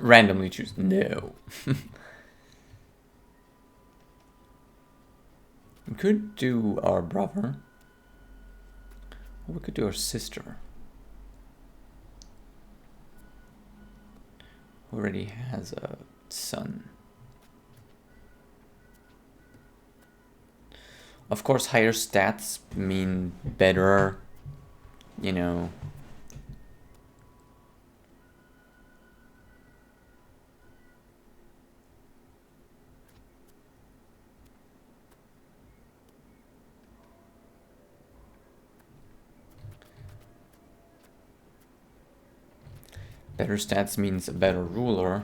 Randomly choose. No. We could do our brother. Or we could do our sister. Who already has a son. Of course, higher stats mean better, you know... Better stats means a better ruler.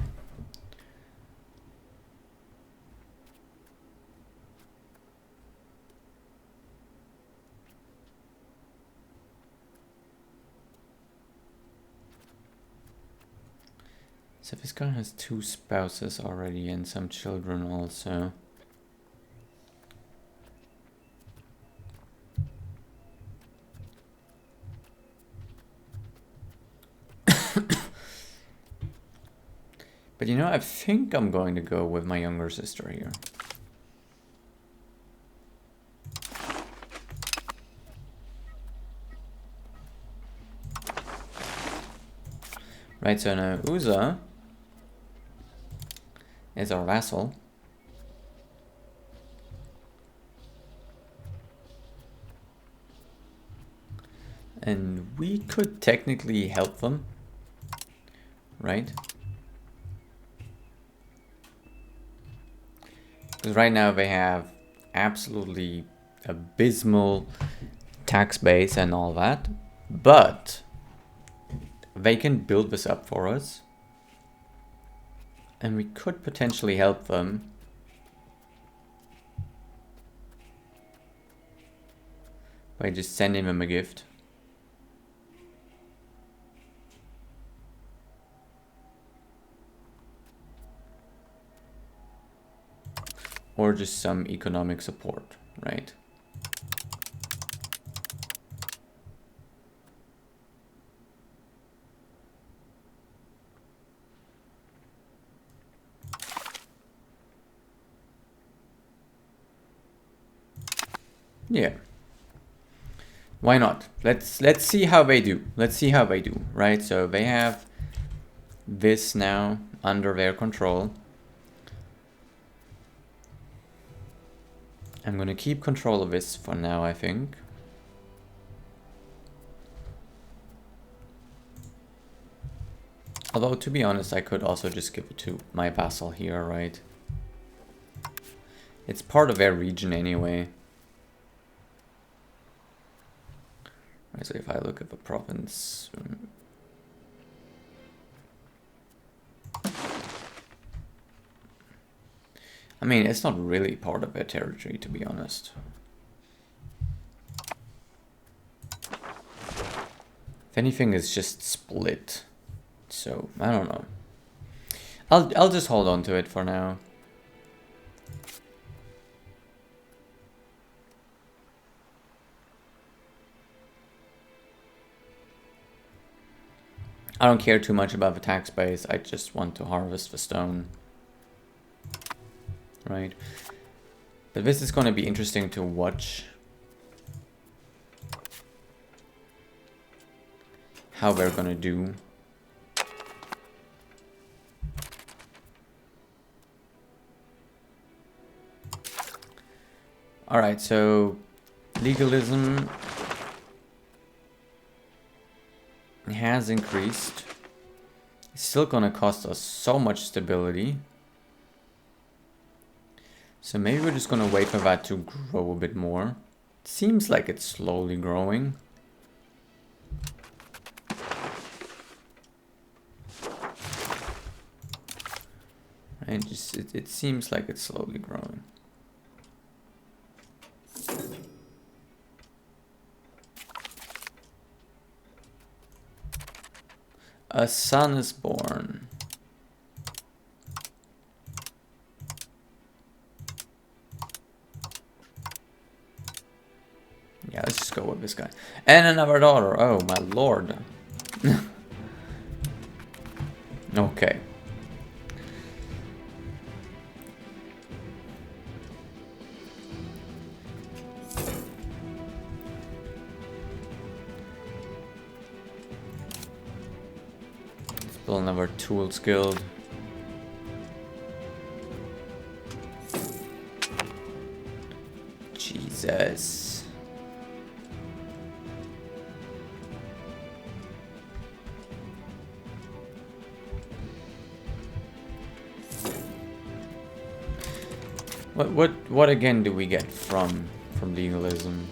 So this guy has 2 spouses already and some children also. But you know, I think I'm going to go with my younger sister here. Right, so now Uza is our vassal. And we could technically help them, right? Because right now they have absolutely abysmal tax base and all that, but they can build this up for us. And we could potentially help them. By just sending them a gift. Or just some economic support, right? Yeah. Why not? Let's see how they do. Let's see how they do, right? So they have this now under their control. I'm going to keep control of this for now, I think. Although, to be honest, I could also just give it to my vassal here, right? It's part of their region anyway. Right, so if I look at the province... I mean, it's not really part of their territory, to be honest. If anything, it's just split. So, I don't know. I'll just hold on to it for now. I don't care too much about the tax base. I just want to harvest the stone. Right. But this is going to be interesting to watch. How they're going to do. Alright, so legalism has increased. It's still gonna cost us so much stability. So maybe we're just gonna wait for that to grow a bit more. It seems like it's slowly growing. And just it seems like it's slowly growing. A son is born. Yeah, let's just go with this guy. And another daughter. Oh, my lord. Okay. Still another tools guild. Jesus. What again do we get from legalism?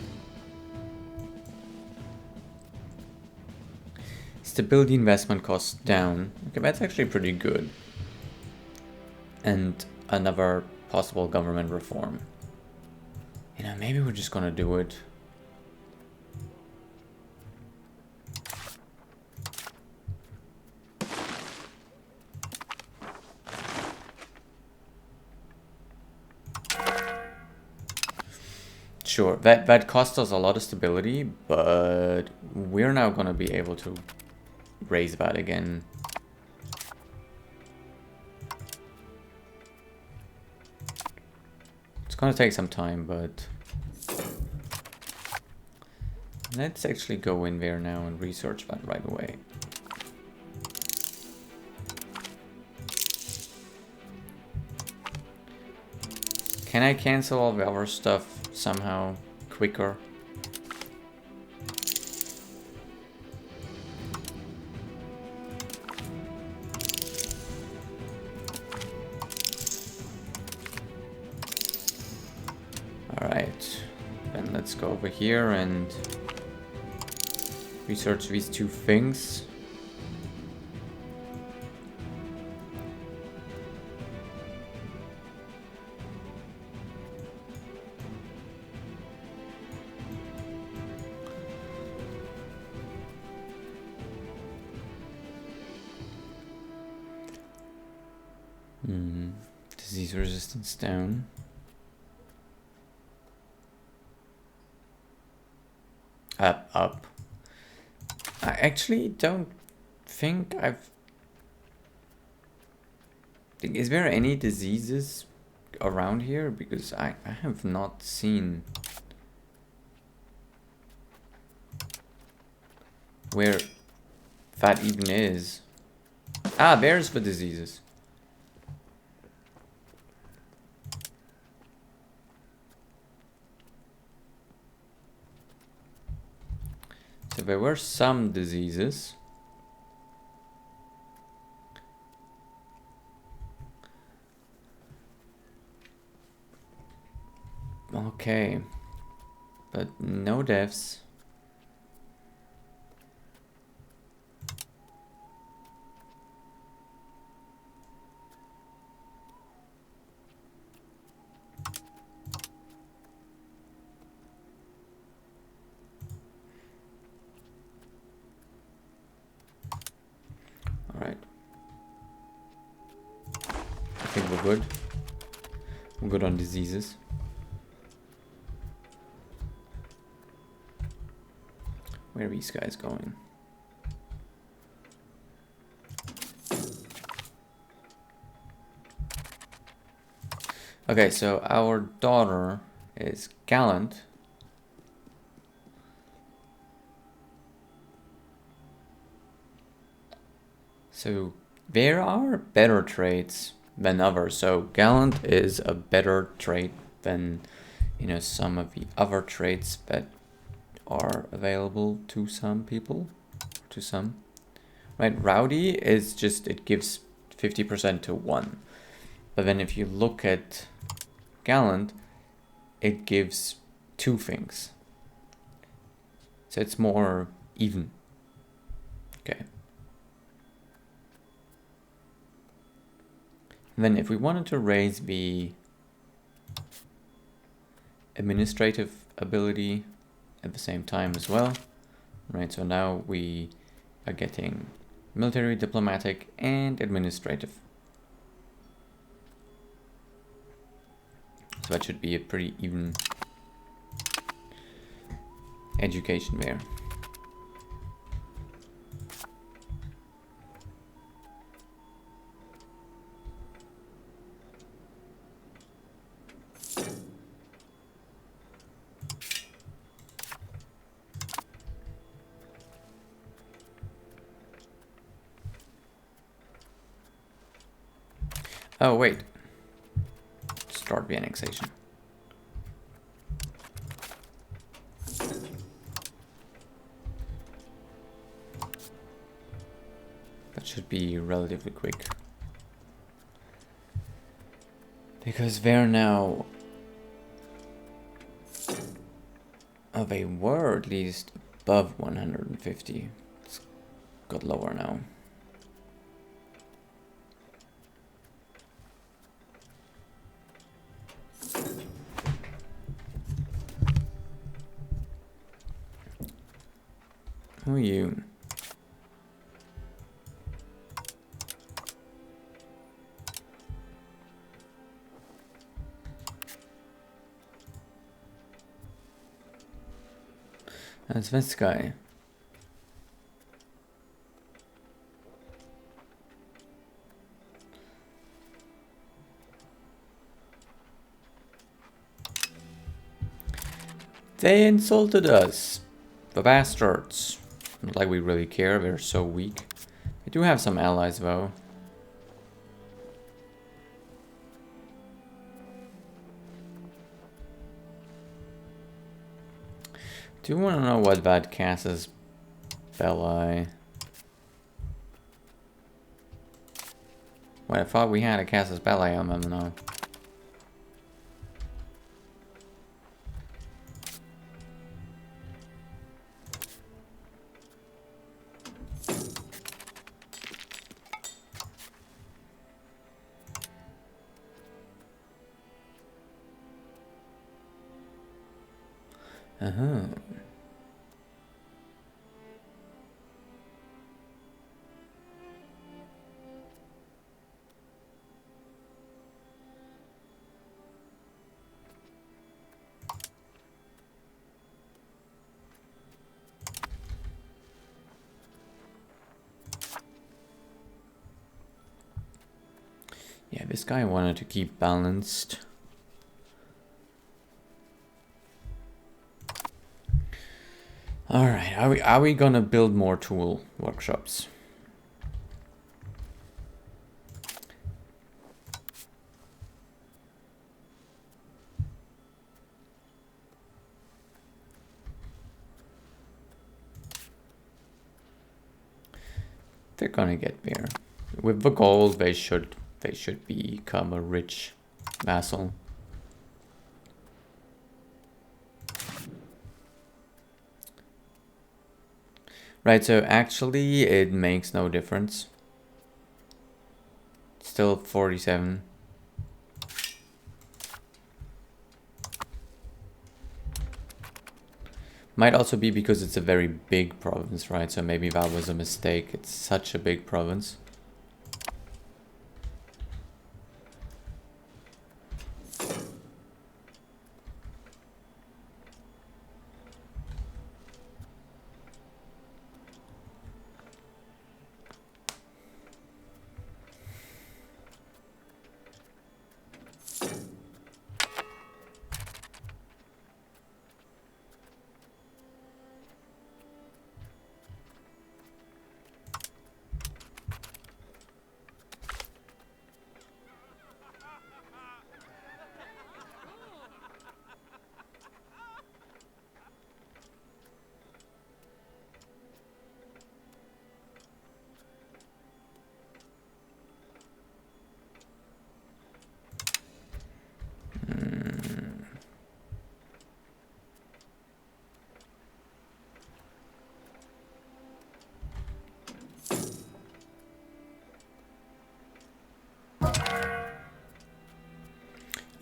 Stability investment costs down. Okay, that's actually pretty good. And another possible government reform. You know, maybe we're just gonna do it. Sure, that cost us a lot of stability, but we're now gonna be able to raise that again. It's gonna take some time, but let's actually go in there now and research that right away. Can I cancel all the other stuff somehow quicker? Alright, then let's go over here and research these two things. Disease resistance down. Up. I actually don't think I've... Is there any diseases around here? Because I have not seen where that even is. Ah, there's the diseases. So there were some diseases. Okay. But no deaths. Alright. I think we're good. We're good on diseases. Where are these guys going? Okay, so our daughter is gallant. So there are better traits than others. So gallant is a better trait than, you know, some of the other traits that are available to some people, to some. Right, rowdy is just, it gives 50% to 1. But then if you look at gallant, it gives 2 things. So it's more even. Okay. And then if we wanted to raise the administrative ability at the same time as well, right? So now we are getting military, diplomatic, and administrative. So that should be a pretty even education there. Oh, wait. Start the annexation. That should be relatively quick. Because they're now... Oh, they were at least above 150. It's got lower now. Who are you? That's this guy. They insulted us. The bastards. Not like we really care, they're so weak. We do have some allies though. Do you want to know what that Casus Belli? Wait, I thought we had a Casus Belli on them now. Uh-huh. Yeah, this guy wanted to keep balanced. Alright, are we gonna build more tool workshops? They're gonna get there. With the gold, they should become a rich vassal. Right, so actually it makes no difference. Still 47. Might also be because it's a very big province, right? So maybe that was a mistake. It's such a big province.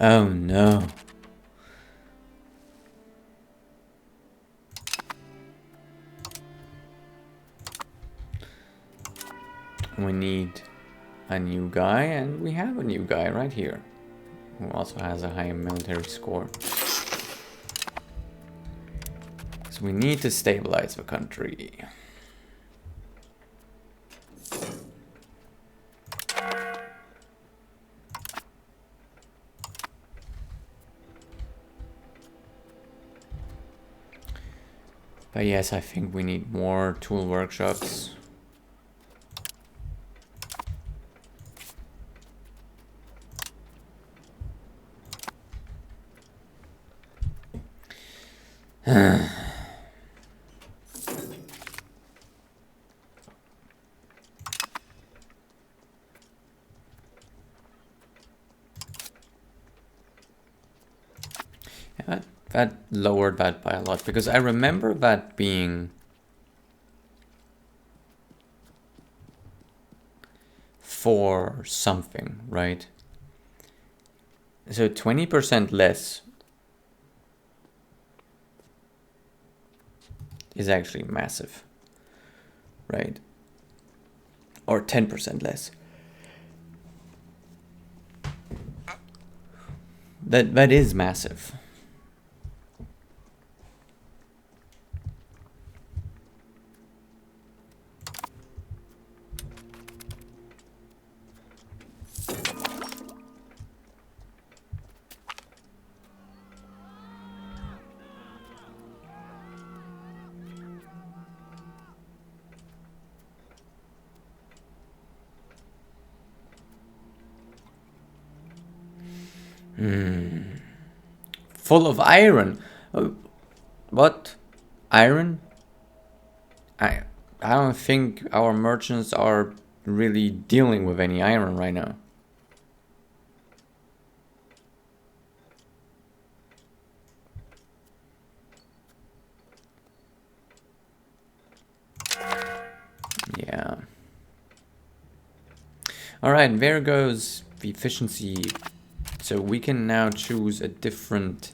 Oh no. We need a new guy, and we have a new guy right here, who also has a high military score. So we need to stabilize the country. But yes, I think we need more tool workshops. That lowered that by a lot, because I remember that being for something, right? So 20% less is actually massive, right? Or 10% less. That is massive. Full of iron. What? Iron? I don't think our merchants are really dealing with any iron right now. Yeah. Alright, there goes the efficiency. So we can now choose a different...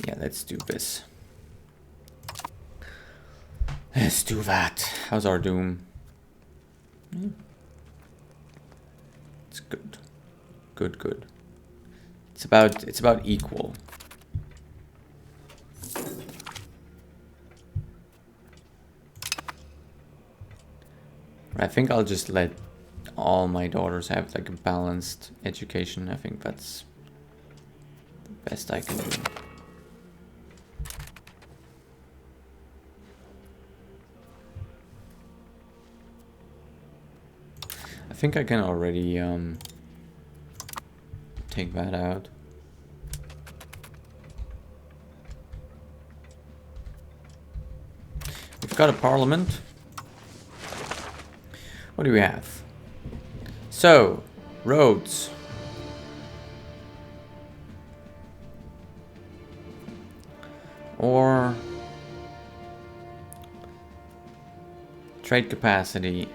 Yeah, let's do this. Let's do that. How's our doom? It's good. Good. It's about equal. I think I'll just let all my daughters have like a balanced education. I think that's the best I can do. I think I can already take that out. We've got a parliament. What do we have? So, roads. Or trade capacity.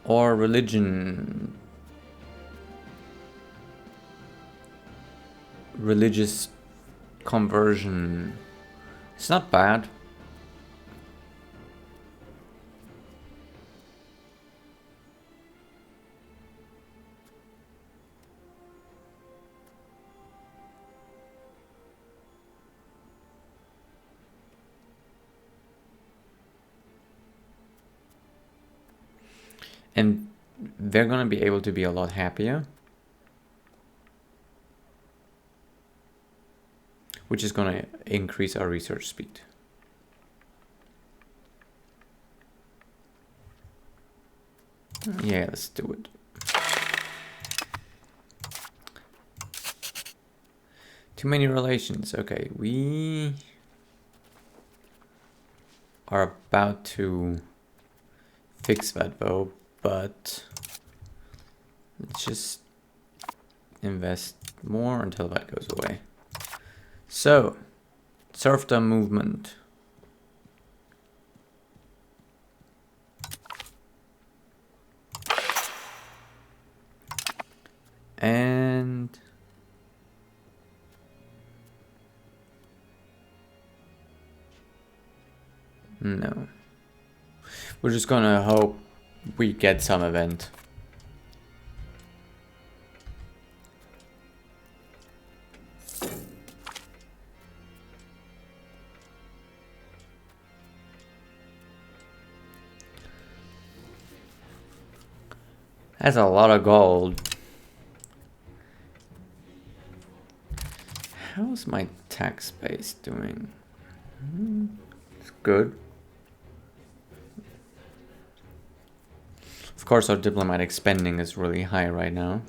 Or religion. Religious conversion. It's not bad. And they're gonna be able to be a lot happier. Which is gonna increase our research speed. Yeah, let's do it. Too many relations. Okay, we are about to fix that though, but let's just invest more until that goes away. So, serfdom movement. And no. We're just gonna hope we get some event. That's a lot of gold. How's my tax base doing? It's good. Of course, our diplomatic spending is really high right now.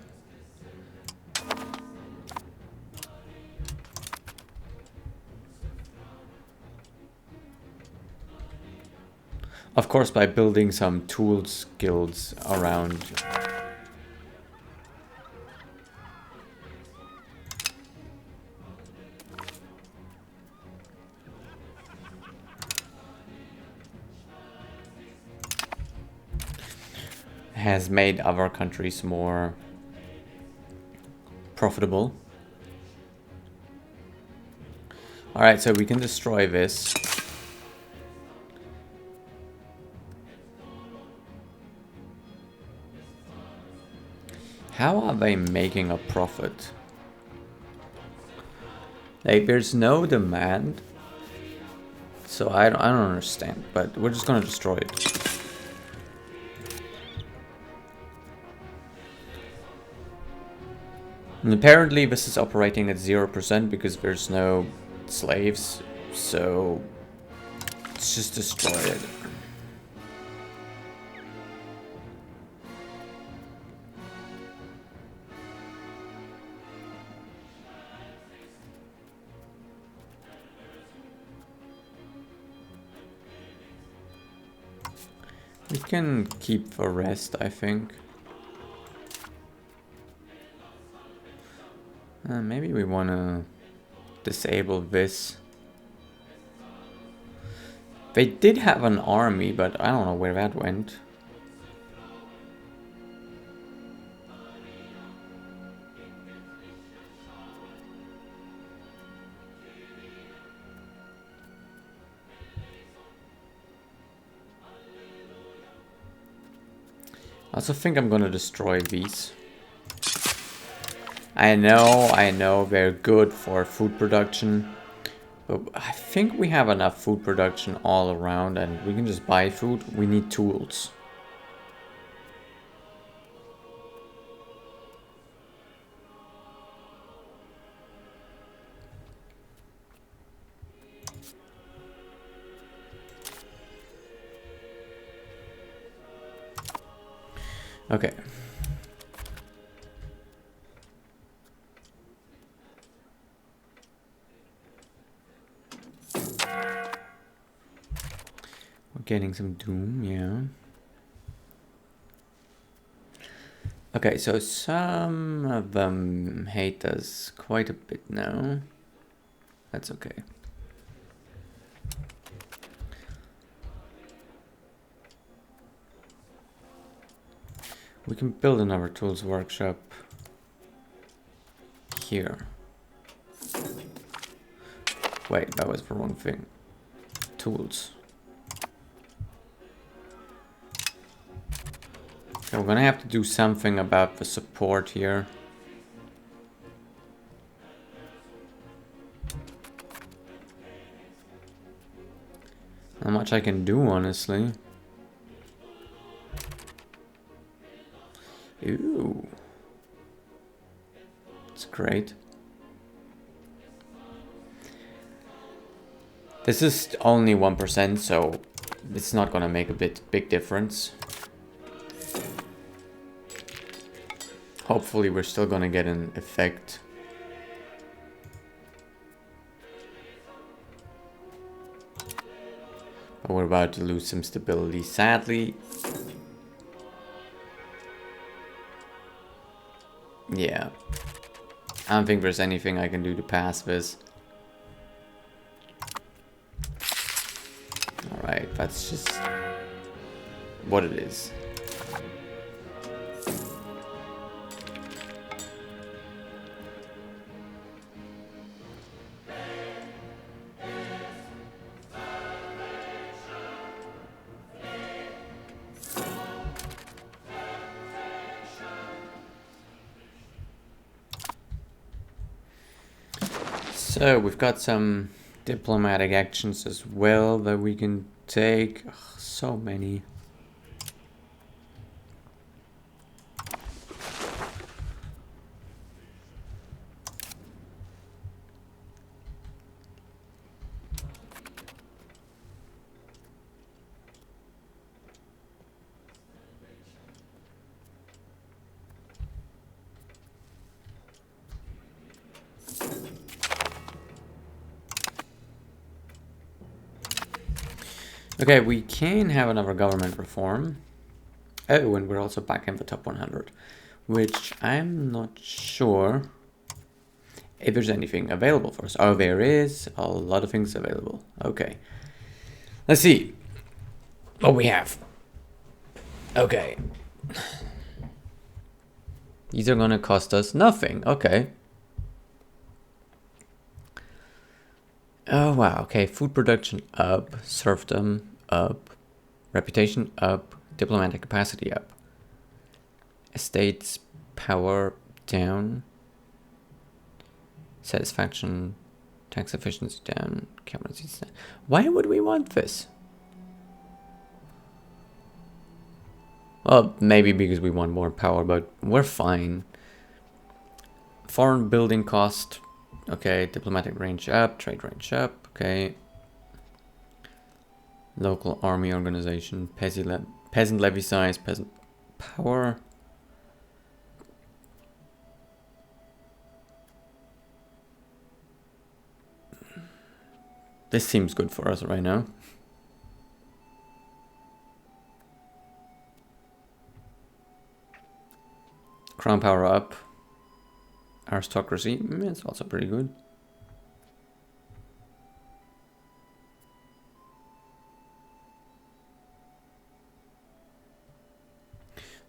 Of course, by building some tools guilds around. Has made other countries more profitable. Alright, so we can destroy this. How are they making a profit? Like, there's no demand. So I don't understand, but we're just gonna destroy it. And apparently this is operating at 0% because there's no slaves, so let's just destroy it. We can keep the rest, I think. Maybe we want to disable this. They did have an army, but I don't know where that went. I also think I'm gonna destroy these. I know they're good for food production, but I think we have enough food production all around and we can just buy food. We need tools. Okay. We're getting some doom, yeah. Okay, so some of them hate us quite a bit now. That's okay. We can build another tools workshop here. Wait, that was the wrong thing. Tools. Okay, we're gonna have to do something about the support here. Not much I can do, honestly. Ooh. It's great. This is only 1%, so it's not gonna make a big difference. Hopefully we're still gonna get an effect. But we're about to lose some stability, sadly. Yeah. I don't think there's anything I can do to pass this. Alright, that's just what it is. So we've got some diplomatic actions as well that we can take. Ugh, so many. Okay, we can have another government reform. Oh, and we're also back in the top 100, which I'm not sure if there's anything available for us. Oh, there is a lot of things available. Okay, let's see what we have. Okay, these are gonna cost us nothing. Okay. Oh wow, okay, food production up, serfdom up, reputation up, diplomatic capacity up, estates power down, satisfaction, tax efficiency down, cabinet seats down. Why would we want this? Well, maybe because we want more power, but we're fine. Foreign building cost, okay, diplomatic range up, trade range up, okay. Local army organization, peasant levy size, peasant power. This seems good for us right now. Crown power up. Aristocracy, it's also pretty good.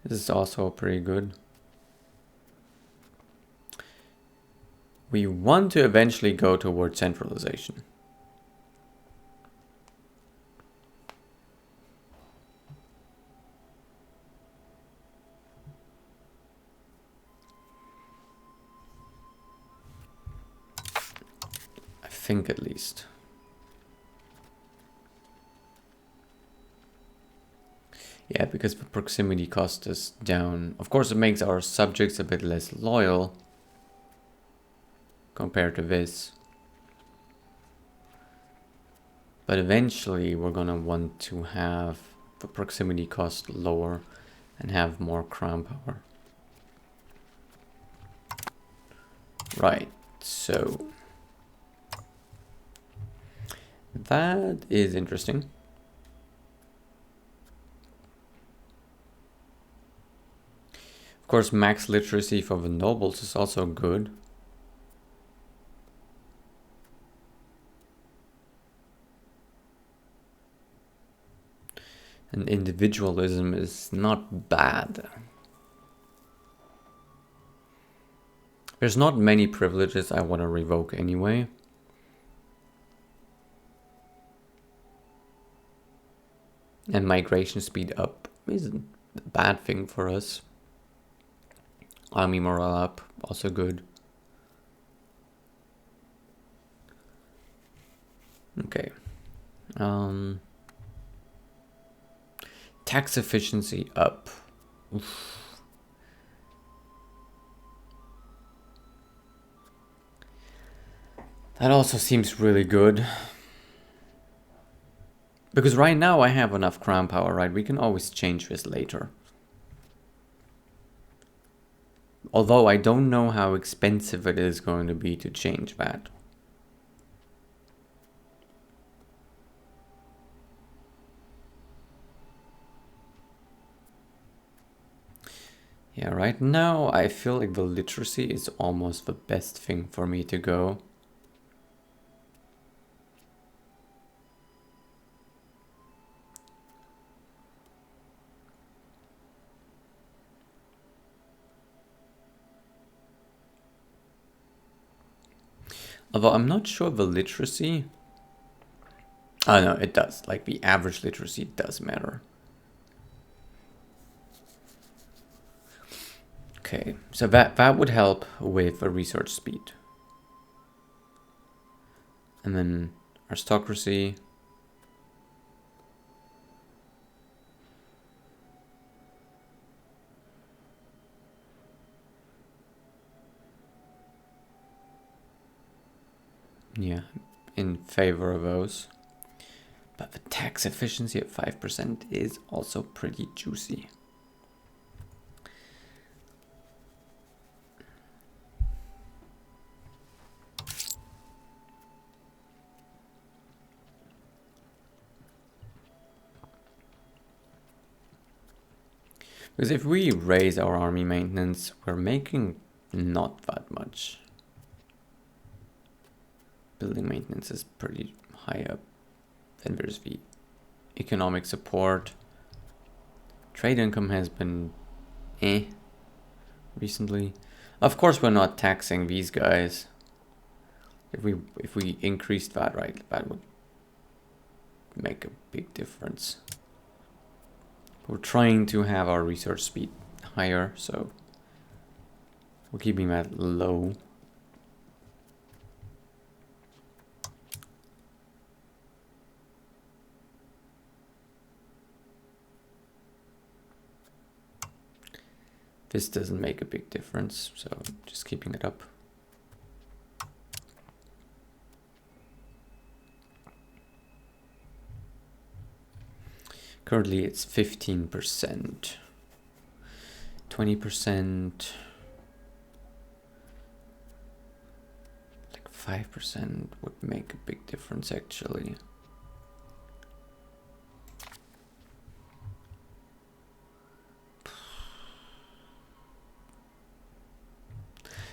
This is also pretty good. We want to eventually go towards centralization. I think at least. Yeah, because the proximity cost is down. Of course, it makes our subjects a bit less loyal compared to this. But eventually, we're gonna want to have the proximity cost lower and have more crown power. Right, so that is interesting. Of course, max literacy for the nobles is also good. And individualism is not bad. There's not many privileges I want to revoke anyway. And migration speed up isn't a bad thing for us. Army morale up, also good. Okay. Tax efficiency up. Oof. That also seems really good. Because right now I have enough crown power, right? We can always change this later. Although I don't know how expensive it is going to be to change that. Yeah, right now I feel like the literacy is almost the best thing for me to go. Although I'm not sure the literacy... Oh no, it does. Like the average literacy does matter. Okay, so that would help with the research speed. And then aristocracy. Yeah, in favor of those. But the tax efficiency at 5% is also pretty juicy. Because if we raise our army maintenance, we're making not that much. Building maintenance is pretty high up. Then there's the economic support. Trade income has been recently. Of course we're not taxing these guys. If we increased that, right, that would make a big difference. We're trying to have our research speed higher, so we're keeping that low. This doesn't make a big difference, so just keeping it up. Currently it's 15%, 20%, like 5% would make a big difference actually.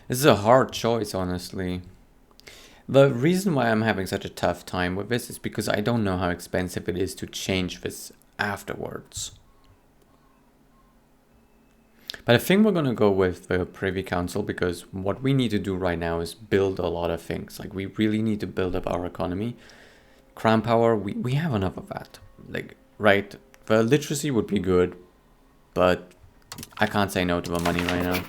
This is a hard choice, honestly. The reason why I'm having such a tough time with this is because I don't know how expensive it is to change this afterwards. But I think we're gonna go with the Privy Council because what we need to do right now is build a lot of things. Like we really need to build up our economy. Crown power, we have enough of that. Like, right, the literacy would be good, but I can't say no to the money right now.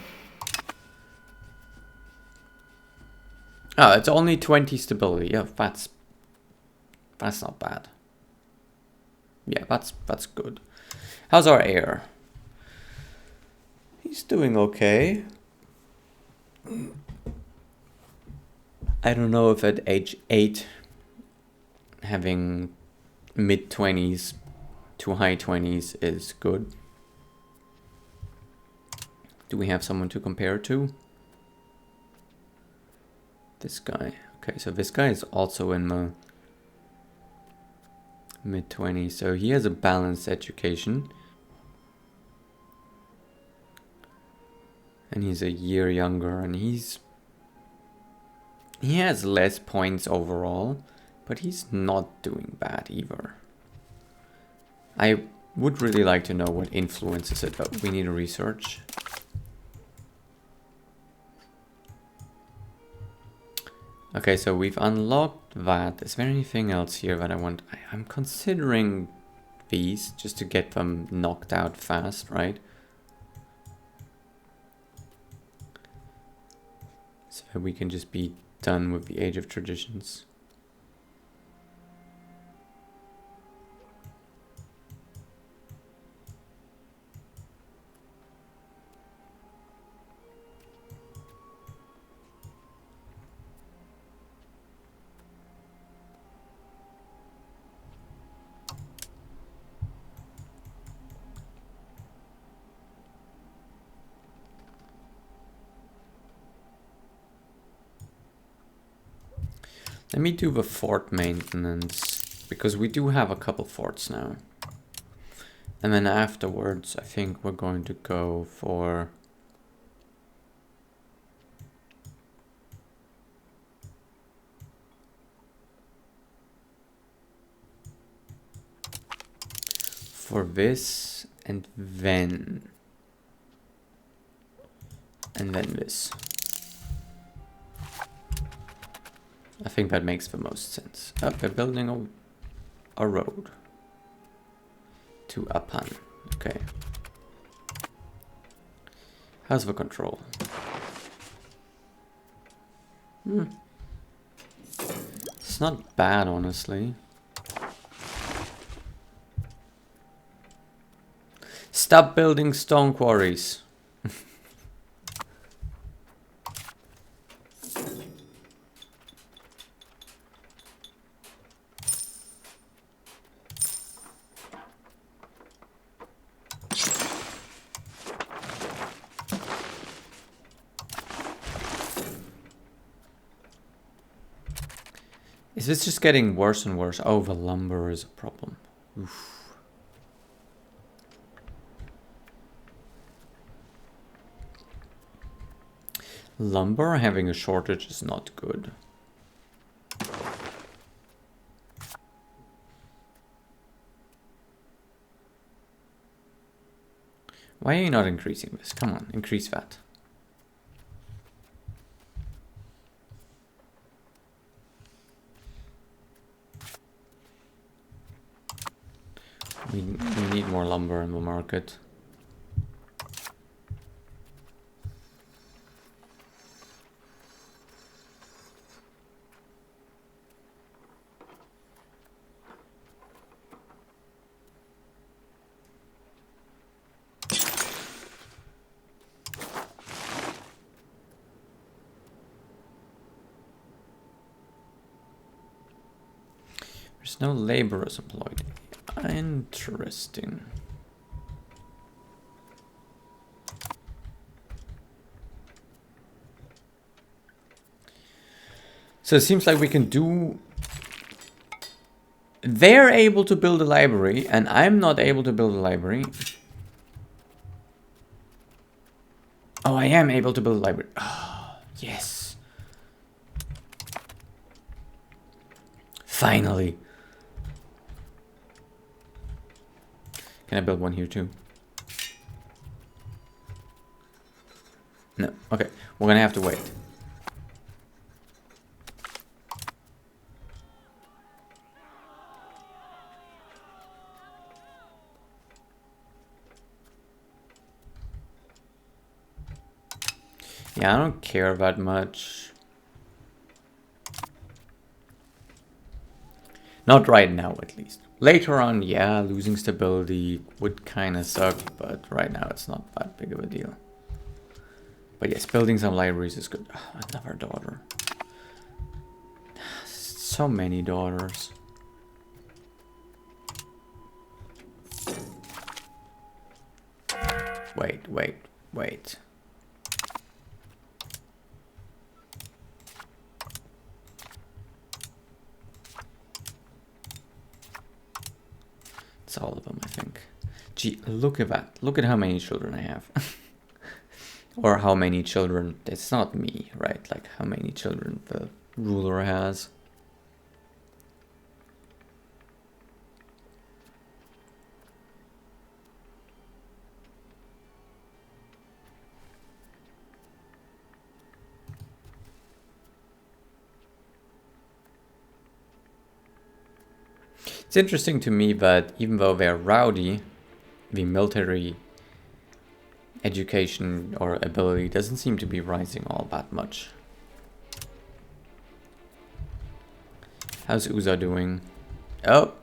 Oh, it's only 20 stability. Yeah, that's not bad. Yeah, that's good. How's our heir? He's doing okay. I don't know if at age 8 having mid-20s to high 20s is good. Do we have someone to compare to? This guy. Okay, so this guy is also in the mid-20s, so he has a balanced education. And he's a year younger, and he has less points overall, but he's not doing bad either. I would really like to know what influences it, but we need to research. Okay, so we've unlocked that. Is there anything else here that I want? I'm considering these just to get them knocked out fast, right? So that we can just be done with the Age of Traditions. Let me do the fort maintenance, because we do have a couple forts now. And then afterwards, I think we're going to go for... this, and then this. I think that makes the most sense. Oh, they're building a road to Apan. Okay. How's the control? It's not bad, honestly. Stop building stone quarries. Is this just getting worse and worse? Oh, the lumber is a problem. Oof. Lumber having a shortage is not good. Why are you not increasing this? Come on, increase that. We need more lumber in the market. There's no laborers employed. Interesting. So it seems like we can do... They're able to build a library, and I'm not able to build a library. Oh, I am able to build a library. Oh, yes. Finally. Can I build one here too? No. Okay. We're gonna have to wait. Yeah, I don't care that much. Not right now, at least. Later on, yeah, losing stability would kind of suck, but right now it's not that big of a deal. But yes, building some libraries is good. Oh, another daughter. So many daughters. Wait. It's all of them, I think. Gee, look at that. Look at how many children I have. Or how many children... It's not me, right? Like how many children the ruler has. It's interesting to me that even though they're rowdy, the military education or ability doesn't seem to be rising all that much. How's Uza doing? Oh!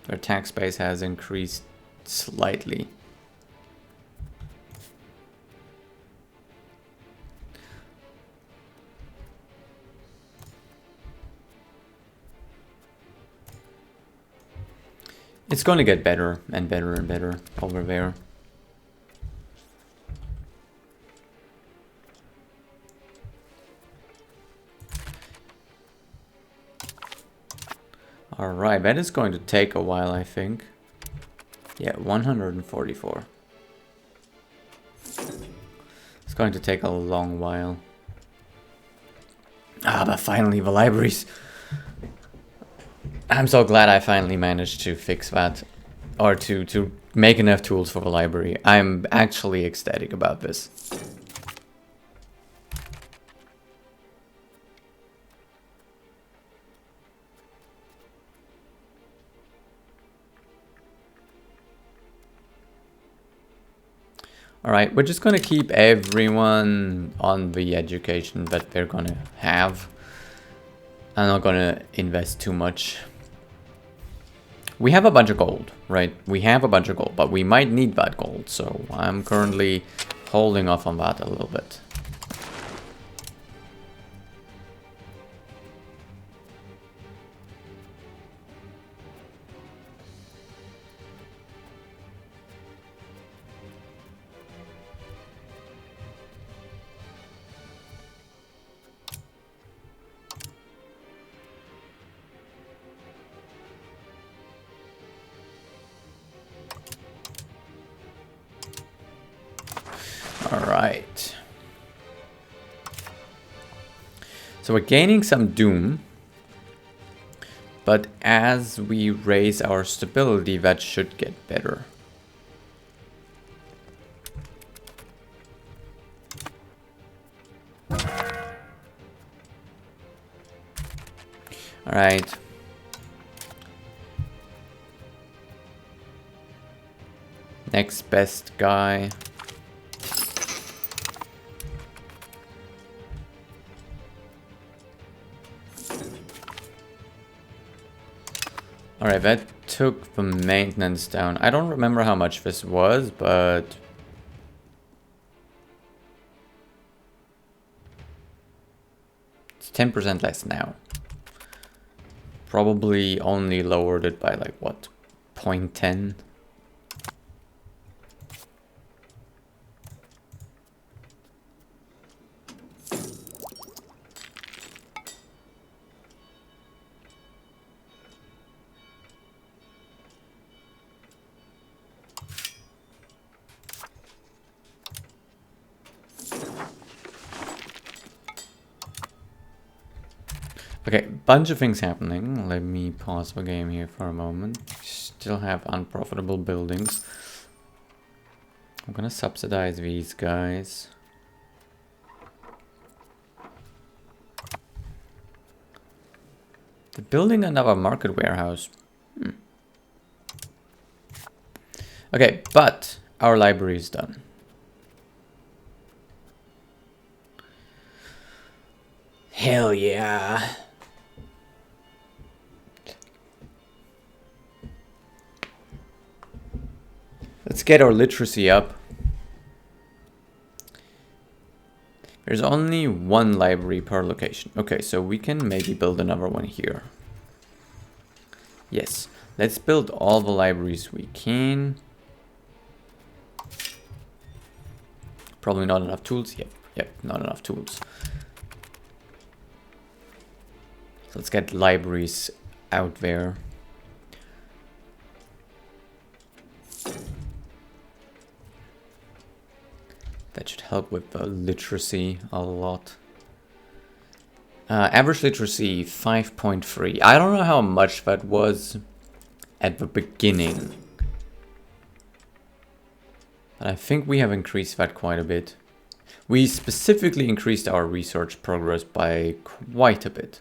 Their tax base has increased slightly. It's going to get better and better and better over there. Alright, that is going to take a while, I think. Yeah, 144. It's going to take a long while. Ah, but finally the libraries. I'm so glad I finally managed to fix that. Or to make enough tools for the library. I'm actually ecstatic about this. Alright, we're just gonna keep everyone on the education that they're gonna have. I'm not gonna invest too much. We have a bunch of gold, right? We have a bunch of gold, but we might need that gold, so I'm currently holding off on that a little bit. Alright. So we're gaining some doom. But as we raise our stability, that should get better. Alright. Next best guy. Alright, that took the maintenance down. I don't remember how much this was, but... it's 10% less now. Probably only lowered it by like, what, 0.10? Okay, bunch of things happening. Let me pause the game here for a moment. Still have unprofitable buildings. I'm gonna subsidize these guys. They're building another market warehouse. Okay, but our library is done. Hell yeah. Let's get our literacy up. There's only one library per location. Okay, so we can maybe build another one here. Yes, let's build all the libraries we can. Probably not enough tools. Yep, not enough tools. So let's get libraries out there. That should help with the literacy a lot. Average literacy 5.3. I don't know how much that was at the beginning. But I think we have increased that quite a bit. We specifically increased our research progress by quite a bit.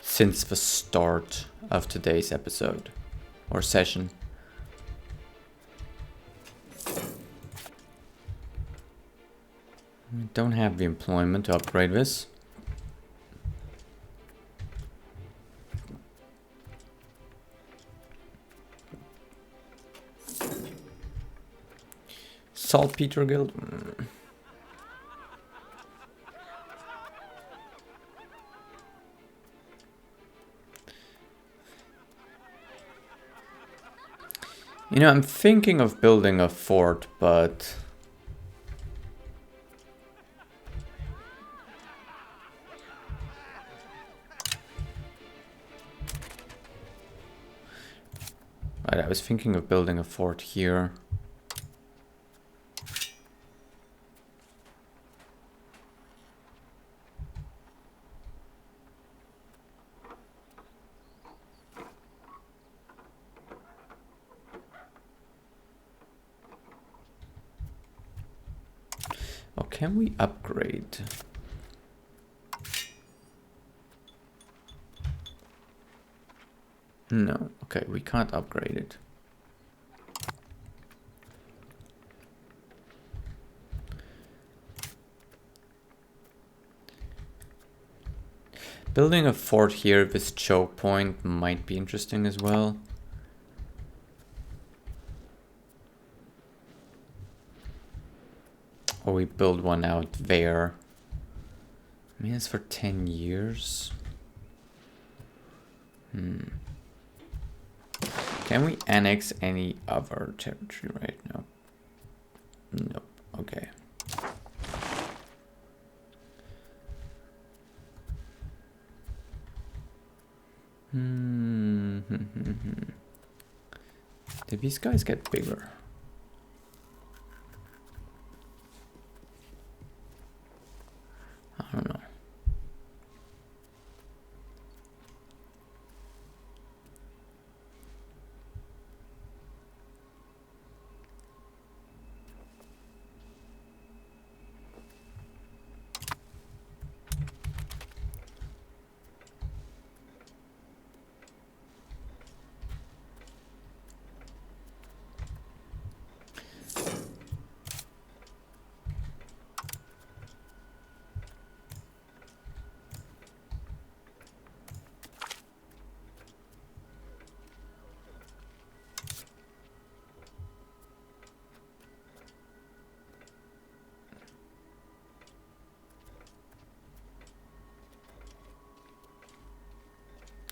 Since the start of today's episode or session. We don't have the employment to upgrade this. Saltpeter Guild. You know, I'm thinking of building a fort, but... Right, I was thinking of building a fort here. Oh, can we upgrade? No, okay, we can't upgrade it. Building a fort here with choke point might be interesting as well. Or we build one out there. I mean, it's for 10 years. Can we annex any other territory right now? Nope. Okay. Did these guys get bigger? I don't know.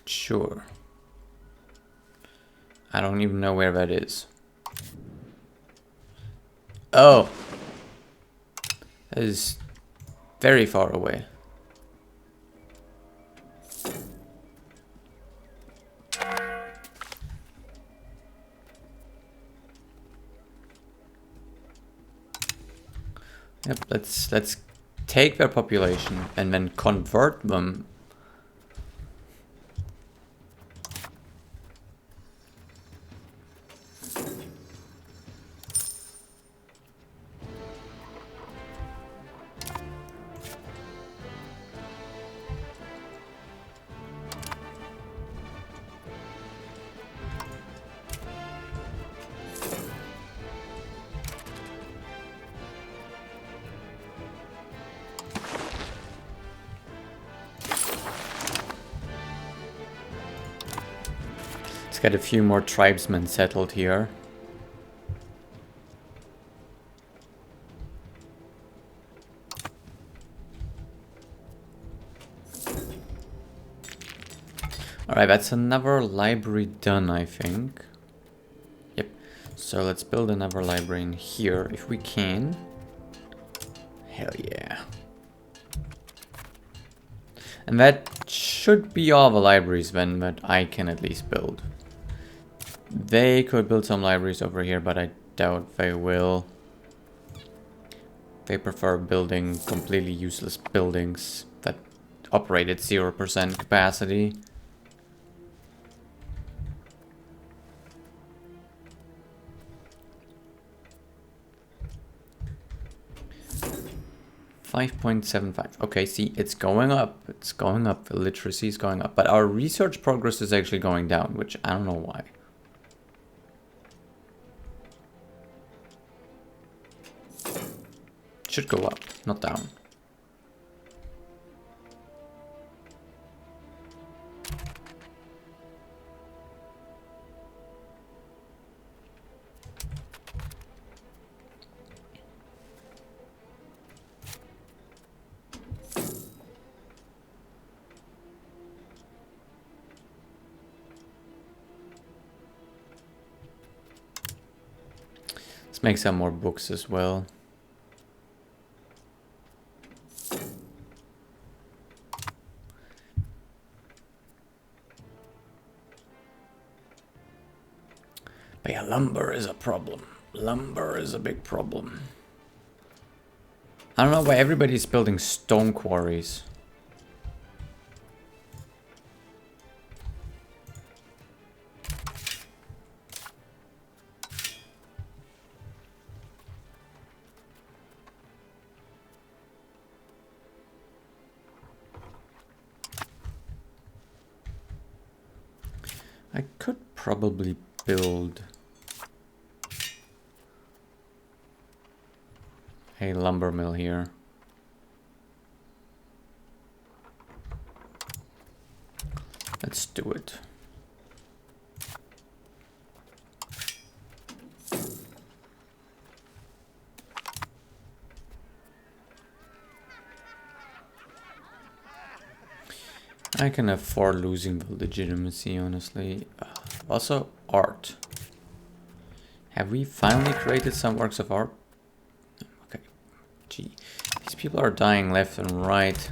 Sure. I don't even know where that is. Oh! That is very far away. Yep, let's take their population and then convert them. Let's get a few more tribesmen settled here. Alright, that's another library done, I think. Yep. So let's build another library in here if we can. Hell yeah. And that should be all the libraries then that I can at least build. They could build some libraries over here, but I doubt they will. They prefer building completely useless buildings that operate at 0% capacity. $5.75. Okay, see, it's going up. It's going up. The literacy is going up. But our research progress is actually going down, which I don't know why. Should go up, not down. Let's make some more books as well. Lumber is a problem. Lumber is a big problem. I don't know why everybody's building stone quarries. I could probably build a lumber mill here. Let's do it. I can afford losing the legitimacy, honestly. Also, art. Have we finally created some works of art? Okay. Gee, these people are dying left and right.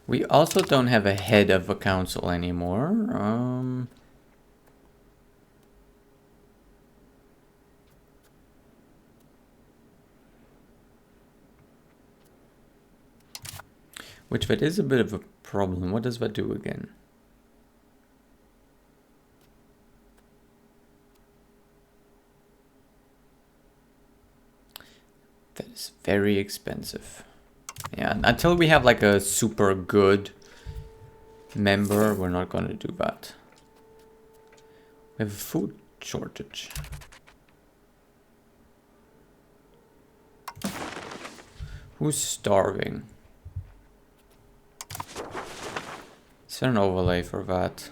We also don't have a head of a council anymore. Which that is a bit of a problem. What does that do again? That is very expensive. Yeah, until we have like a super good member, we're not going to do that. We have a food shortage. Who's starving? Is there an overlay for that?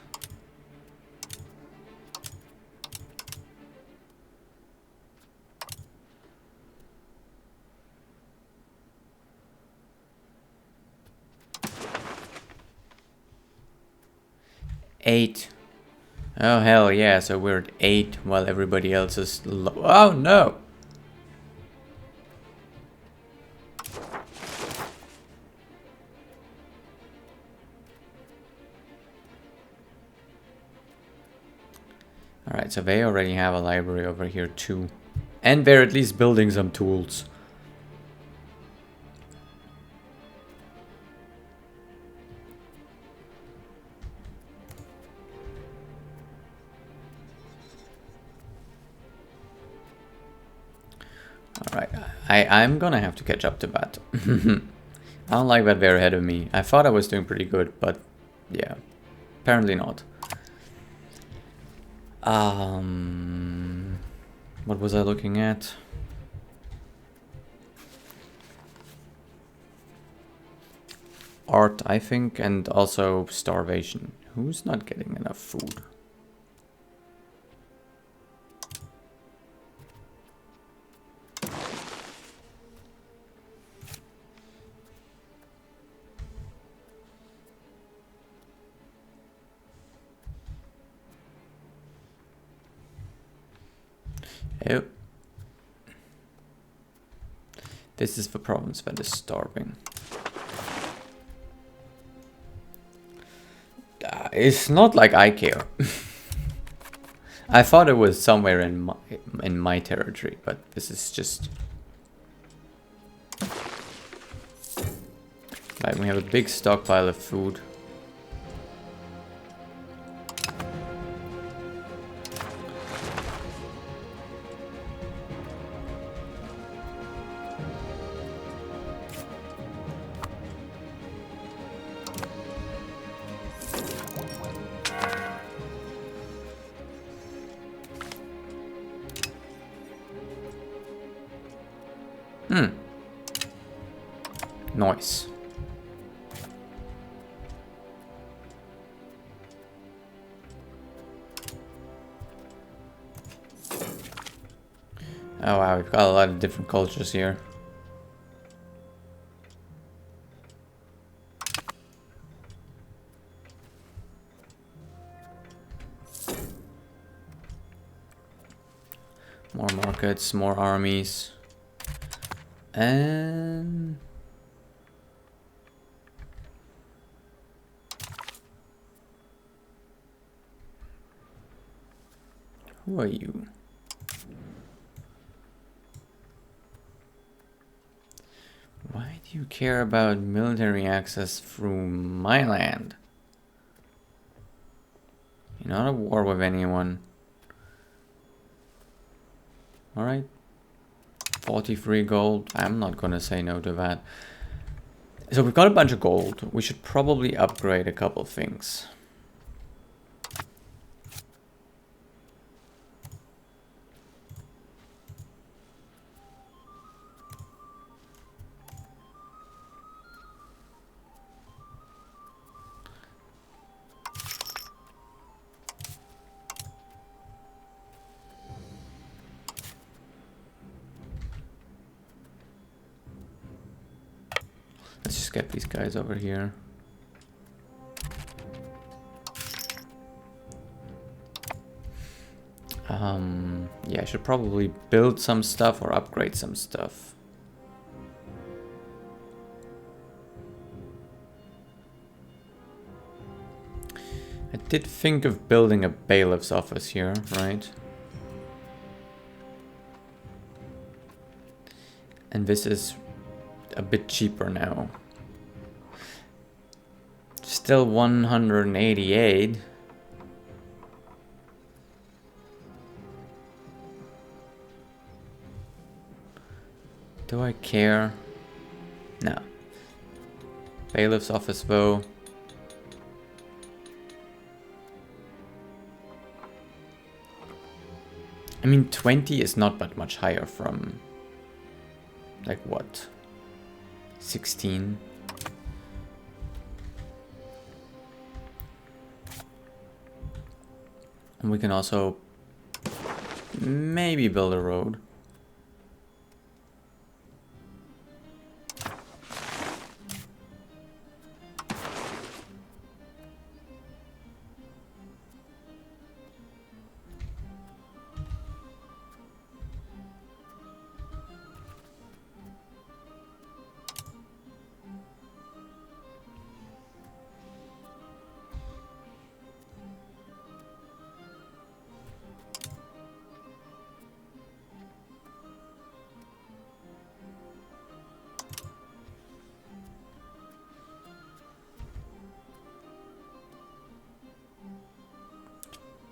Eight. Oh hell yeah, so we're at 8 while everybody else is low. Oh no! Alright, so they already have a library over here too. And they're at least building some tools. Alright, I'm gonna have to catch up to that. I don't like that they're ahead of me. I thought I was doing pretty good, but yeah, apparently not. What was I looking at? Art, I think, and also starvation. Who's not getting enough food? Oh. This is the province that is starving. It's not like I care. I thought it was somewhere in my territory, but this is just... Right, we have a big stockpile of food. Nice. Oh wow, we've got a lot of different cultures here. More markets, more armies. And who are you? Why do you care about military access through my land? You're not at war with anyone. Alright. 43 gold. I'm not gonna say no to that. So we've got a bunch of gold. We should probably upgrade a couple things. Let's just get these guys over here. Yeah, I should probably build some stuff or upgrade some stuff. I did think of building a bailiff's office here, right? And this is a bit cheaper now. Still 188. Do I care? No. Bailiff's office though. I mean, 20 is not that much higher from, like, what? 16? And we can also maybe build a road.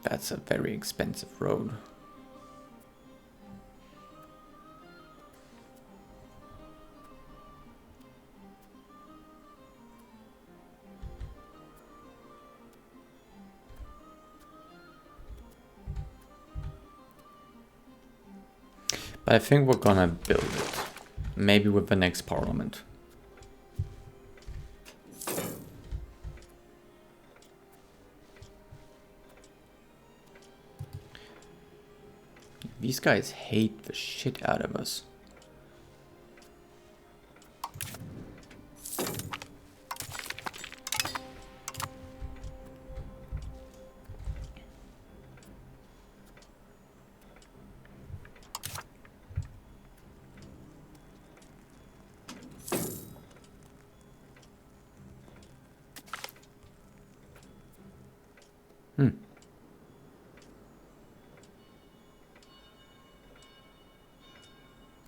That's a very expensive road. But I think we're gonna build it. Maybe with the next parliament. These guys hate the shit out of us.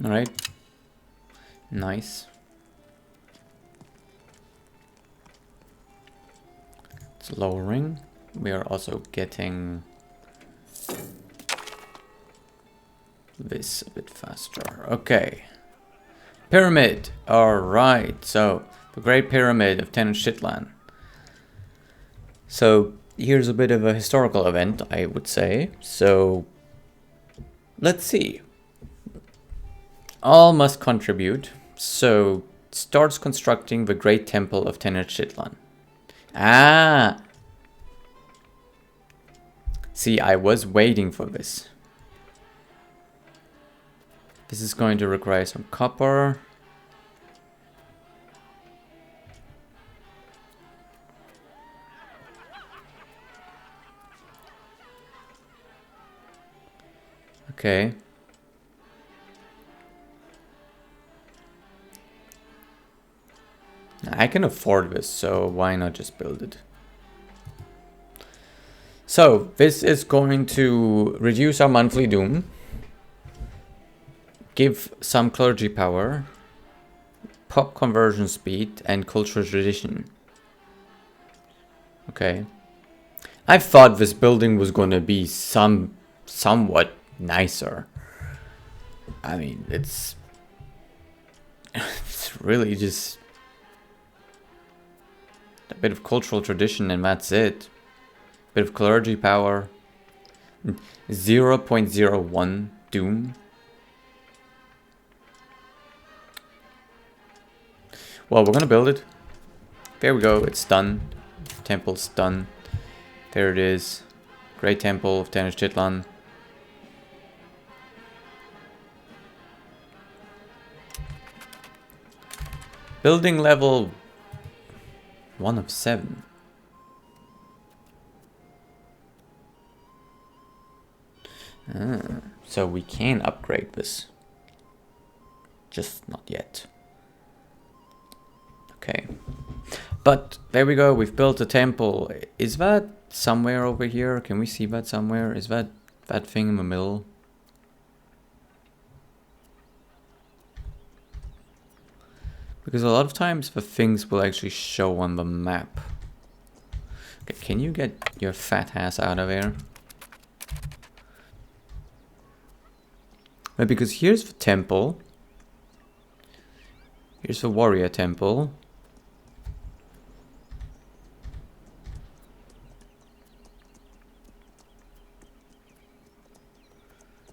All right. Nice. It's lowering. We are also getting this a bit faster. Okay. Pyramid. All right. So the Great Pyramid of Tenochtitlan. So here's a bit of a historical event, I would say. So let's see. All must contribute. So starts constructing the Great Temple of Tenochtitlan. Ah! See, I was waiting for this. This is going to require some copper. Okay. I can afford this, so why not just build it? So, this is going to reduce our monthly doom, give some clergy power, pop conversion speed, and cultural tradition. Okay. I thought this building was going to be somewhat nicer. I mean, it's really just a bit of cultural tradition and that's it. Bit of clergy power. 0.01 doom. Well, we're gonna build it. There we go, it's done. Temple's done. There it is. Great Temple of Tenochtitlan. Building level 1 of 7. So we can upgrade this. Just not yet. Okay. But there we go, we've built a temple. Is that somewhere over here? Can we see that somewhere? Is that thing in the middle? Because a lot of times the things will actually show on the map. Okay, can you get your fat ass out of there? But because here's the temple. Here's the warrior temple.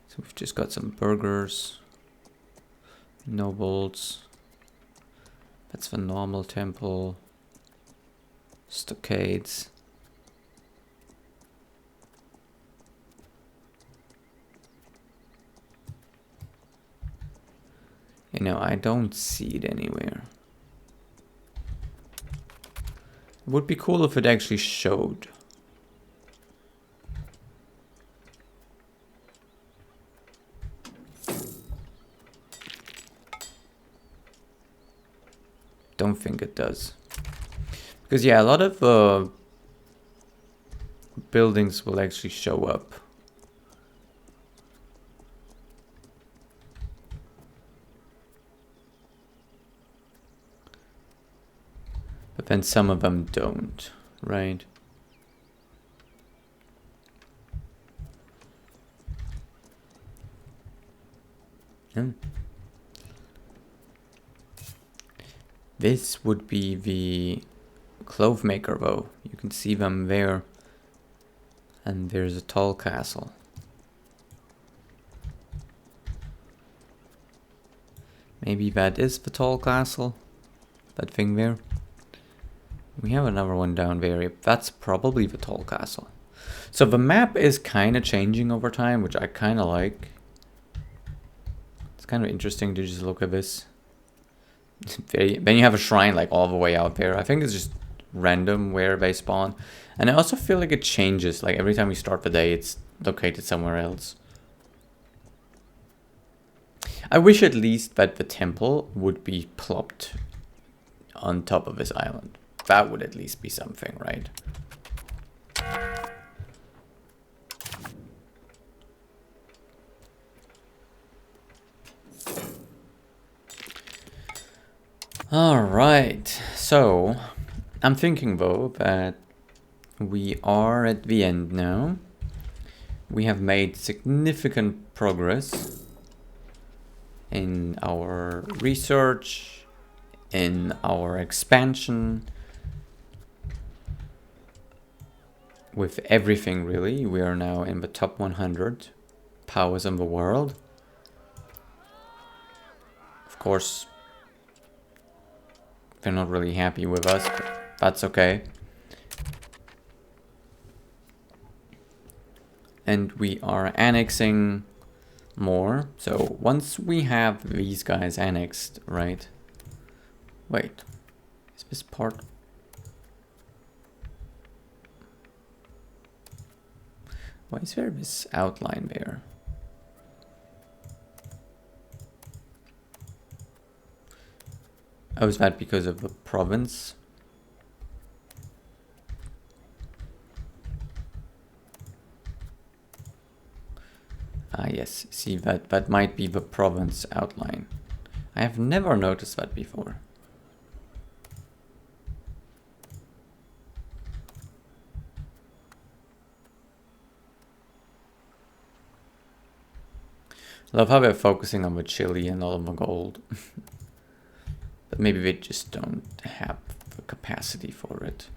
So we've just got some burgers. Nobles. That's the normal temple. Stockades. You know, I don't see it anywhere. It would be cool if it actually showed. Don't think it does. Because yeah, a lot of buildings will actually show up. But then some of them don't, right? This would be the clove maker though. You can see them there. And there's a tall castle. Maybe that is the tall castle. That thing there. We have another one down there. That's probably the tall castle. So the map is kind of changing over time, which I kind of like. It's kind of interesting to just look at this. Then you have a shrine like all the way out there. I think it's just random where they spawn. And I also feel like it changes. Like every time we start the day, it's located somewhere else. I wish at least that the temple would be plopped on top of this island. That would at least be something, right? Alright, so I'm thinking though that we are at the end now. We have made significant progress in our research, in our expansion, with everything really. We are now in the top 100 powers in the world. Of course, they're not really happy with us, but that's okay. And we are annexing more. So once we have these guys annexed, right? Wait, is this part? Why is there this outline there? Oh, is that because of the province? Ah, yes. See, that might be the province outline. I have never noticed that before. I love how they're focusing on the chili and all of the gold. But maybe they just don't have the capacity for it.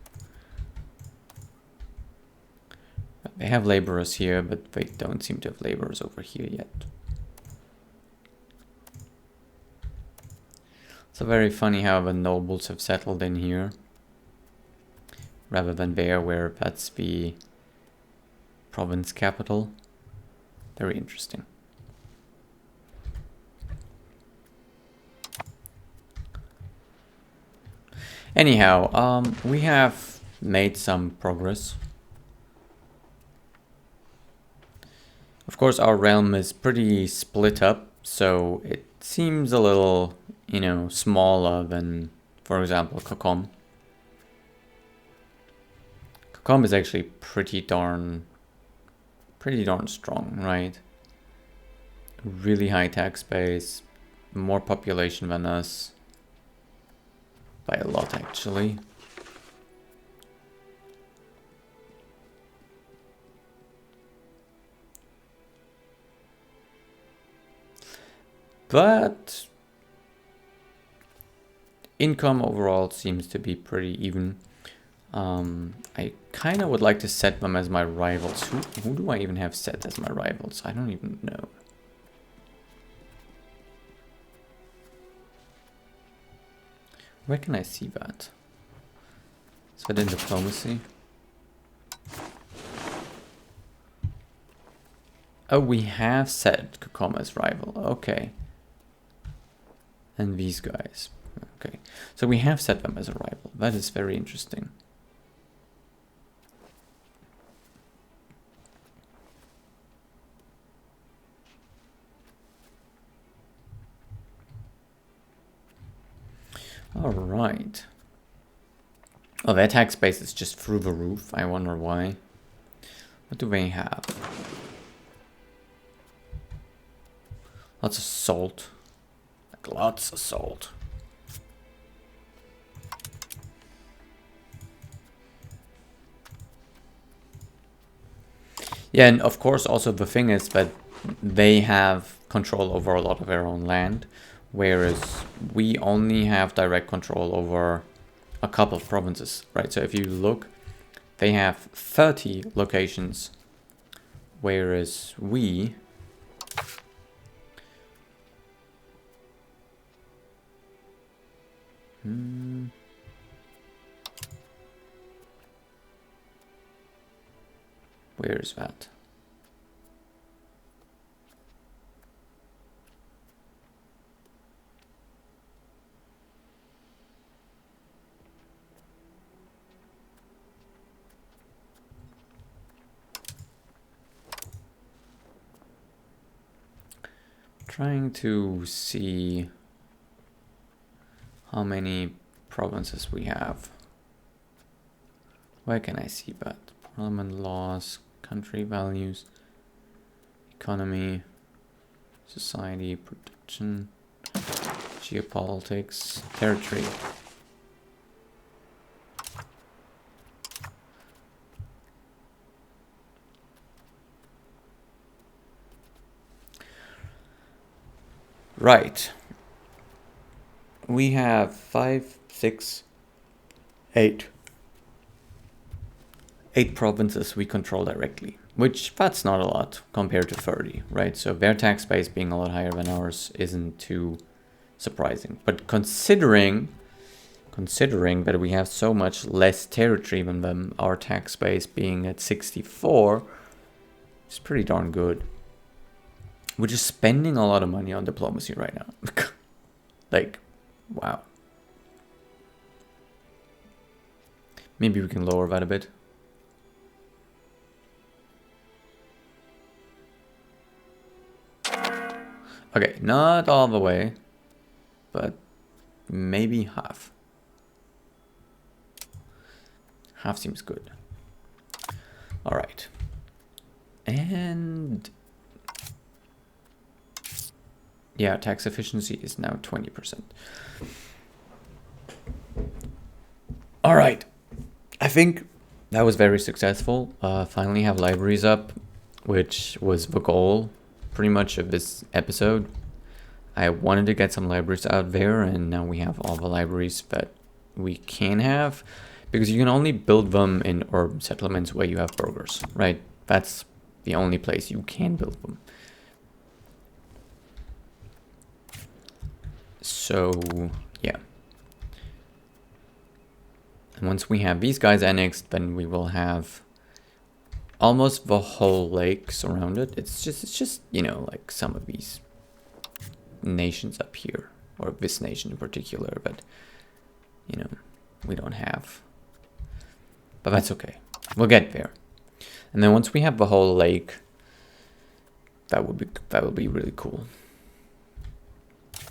They have laborers here, but they don't seem to have laborers over here yet. It's very funny how the nobles have settled in here, rather than there, where that's the province capital. Very interesting. Anyhow, we have made some progress. Of course, our realm is pretty split up, so it seems a little, you know, smaller than, for example, Kokom. Kokom is actually pretty darn strong, right? Really high tax base, more population than us. By a lot, actually. But income overall seems to be pretty even. I kind of would like to set them as my rivals. Who do I even have set as my rivals? I don't even know. Where can I see that? Is that in diplomacy? Oh, we have set Kokom as rival. Okay. And these guys. Okay. So we have set them as a rival. That is very interesting. All right. Oh, their tax base is just through the roof. I wonder why. What do they have? Lots of salt. Like lots of salt. Yeah, and of course also the thing is that they have control over a lot of their own land, whereas we only have direct control over a couple of provinces, right? So if you look, they have 30 locations, whereas we where is that? Trying to see how many provinces we have. Where can I see that? Parliament laws, country values, economy, society, production, geopolitics, territory. Right. We have 5, 6, 8. 8 provinces we control directly, which that's not a lot compared to 30, right? So their tax base being a lot higher than ours isn't too surprising. But considering that we have so much less territory than them, our tax base being at 64 is pretty darn good. We're just spending a lot of money on diplomacy right now. Like, wow. Maybe we can lower that a bit. Okay, not all the way, but maybe half. Half seems good. All right. And yeah, tax efficiency is now 20%. All right. I think that was very successful. Finally have libraries up, which was the goal pretty much of this episode. I wanted to get some libraries out there, and now we have all the libraries that we can have, because you can only build them in urban settlements where you have burghers, right? That's the only place you can build them. So, yeah. And once we have these guys annexed, then we will have almost the whole lake surrounded. It's just, you know, like some of these nations up here, or this nation in particular, but, you know, we don't have. But that's okay. We'll get there. And then once we have the whole lake, that would be really cool.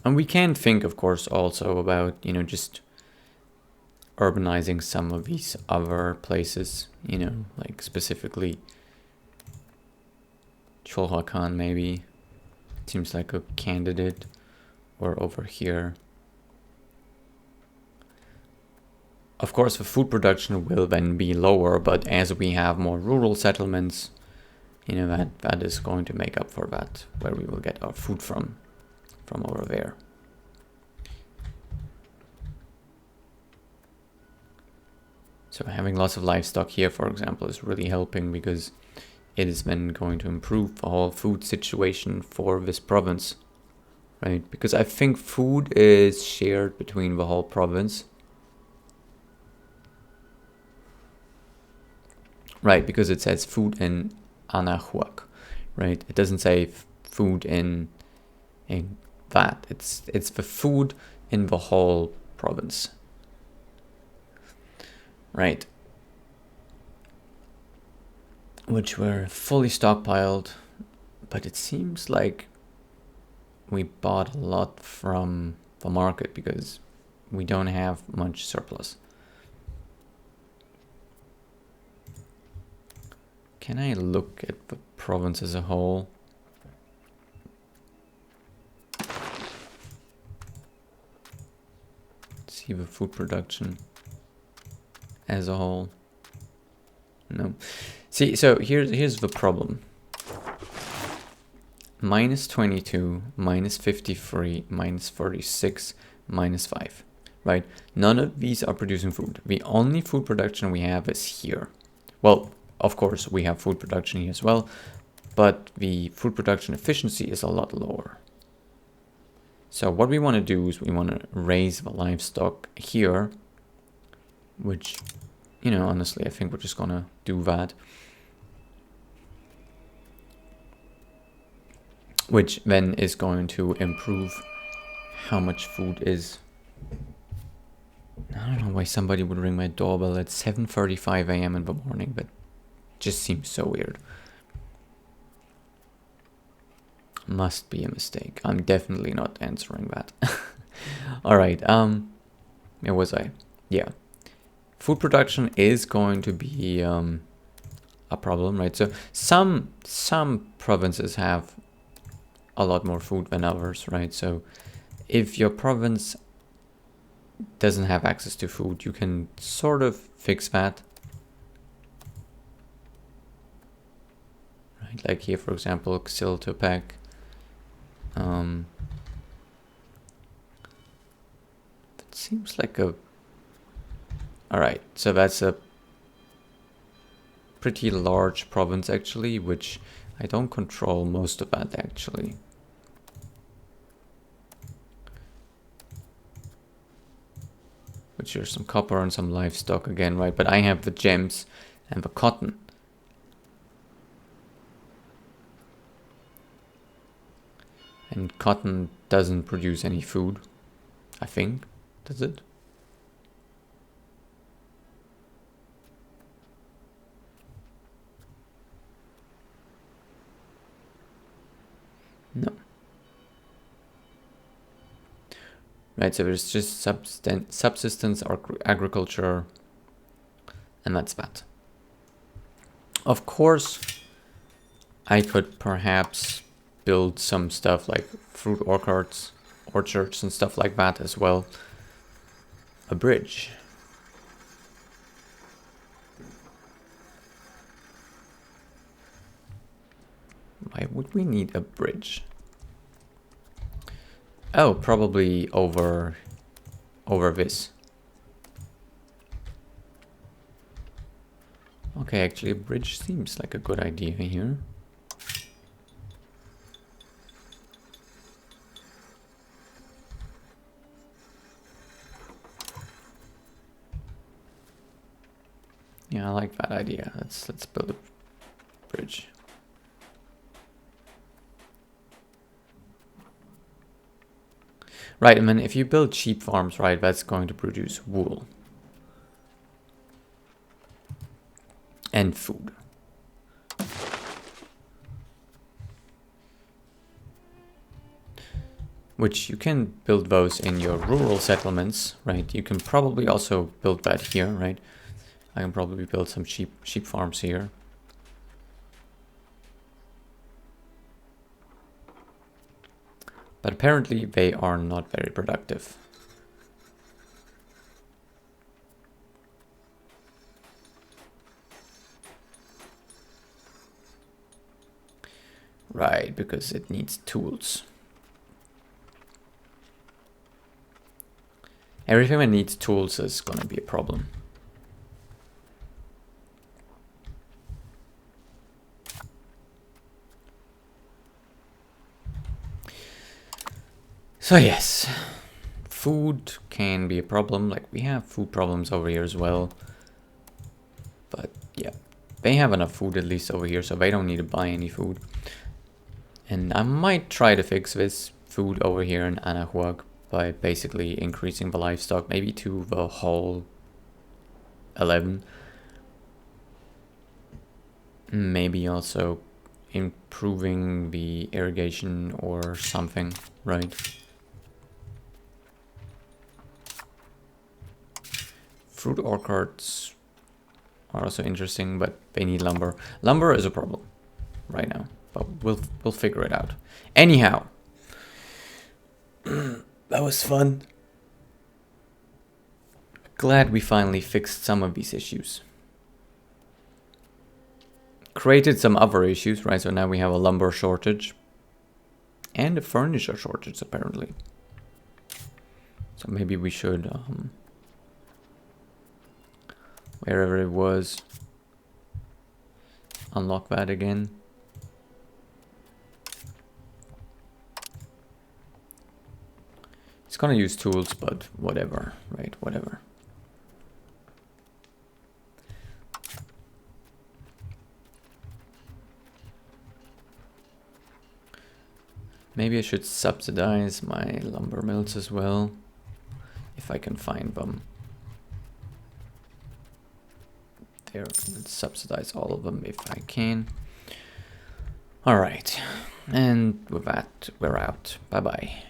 And we can think, of course, also about, you know, just urbanizing some of these other places, you know, like specifically Cholhakan maybe. Seems like a candidate, or over here. Of course, the food production will then be lower, but as we have more rural settlements, you know, that is going to make up for that, where we will get our food from over there. So having lots of livestock here, for example, is really helping, because it is then going to improve the whole food situation for this province, right? Because I think food is shared between the whole province. Right, because it says food in Anahuac, right? It doesn't say food in that. It's the food in the whole province. Right. Which were fully stockpiled, but it seems like we bought a lot from the market because we don't have much surplus. Can I look at the province as a whole? See the food production as a whole. No. See, so here's the problem. Minus 22, minus 53, minus 36, minus 5. Right? None of these are producing food. The only food production we have is here. Well, of course, we have food production here as well, but the food production efficiency is a lot lower. So what we want to do is we want to raise the livestock here, which, you know, honestly, I think we're just going to do that. Which then is going to improve how much food is. I don't know why somebody would ring my doorbell at 7:35 a.m. in the morning, but just seems so weird. Must be a mistake. I'm definitely not answering that. All right. Where was I? Yeah. Food production is going to be a problem, right? So some provinces have a lot more food than others, right? So if your province doesn't have access to food, you can sort of fix that. Right? Like here, for example, Xiltepec. That seems like a... Alright, so that's a pretty large province actually, which I don't control most of that actually. Which there's some copper and some livestock again, right? But I have the gems and the cotton. And cotton doesn't produce any food, I think. Does it? No. right? So there's just subsistence agriculture, and that's that. Of course, I could perhaps build some stuff like fruit orchards and stuff like that as well. A bridge. Why would we need a bridge? Oh, probably over this. Okay, actually a bridge seems like a good idea here. Yeah, I like that idea. Let's build a bridge. Right, I mean, if you build sheep farms, right, that's going to produce wool. And food. Which you can build those in your rural settlements, right? You can probably also build that here, right? I can probably build some sheep farms here. But apparently they are not very productive. Right, because it needs tools. Everything that needs tools is gonna be a problem. So yes, food can be a problem. Like, we have food problems over here as well. But yeah, they have enough food at least over here, so they don't need to buy any food. And I might try to fix this food over here in Anahuac by basically increasing the livestock, maybe to the whole 11. Maybe also improving the irrigation or something, right? Fruit orchards are also interesting, but they need lumber. Lumber is a problem right now, but we'll figure it out. Anyhow, that was fun. Glad we finally fixed some of these issues. Created some other issues, right? So now we have a lumber shortage and a furniture shortage, apparently. So maybe we should, wherever it was, unlock that again. It's gonna use tools, but whatever, right? Whatever. Maybe I should subsidize my lumber mills as well, if I can find them. There, let's subsidize all of them if I can. All right, and with that, we're out. Bye-bye.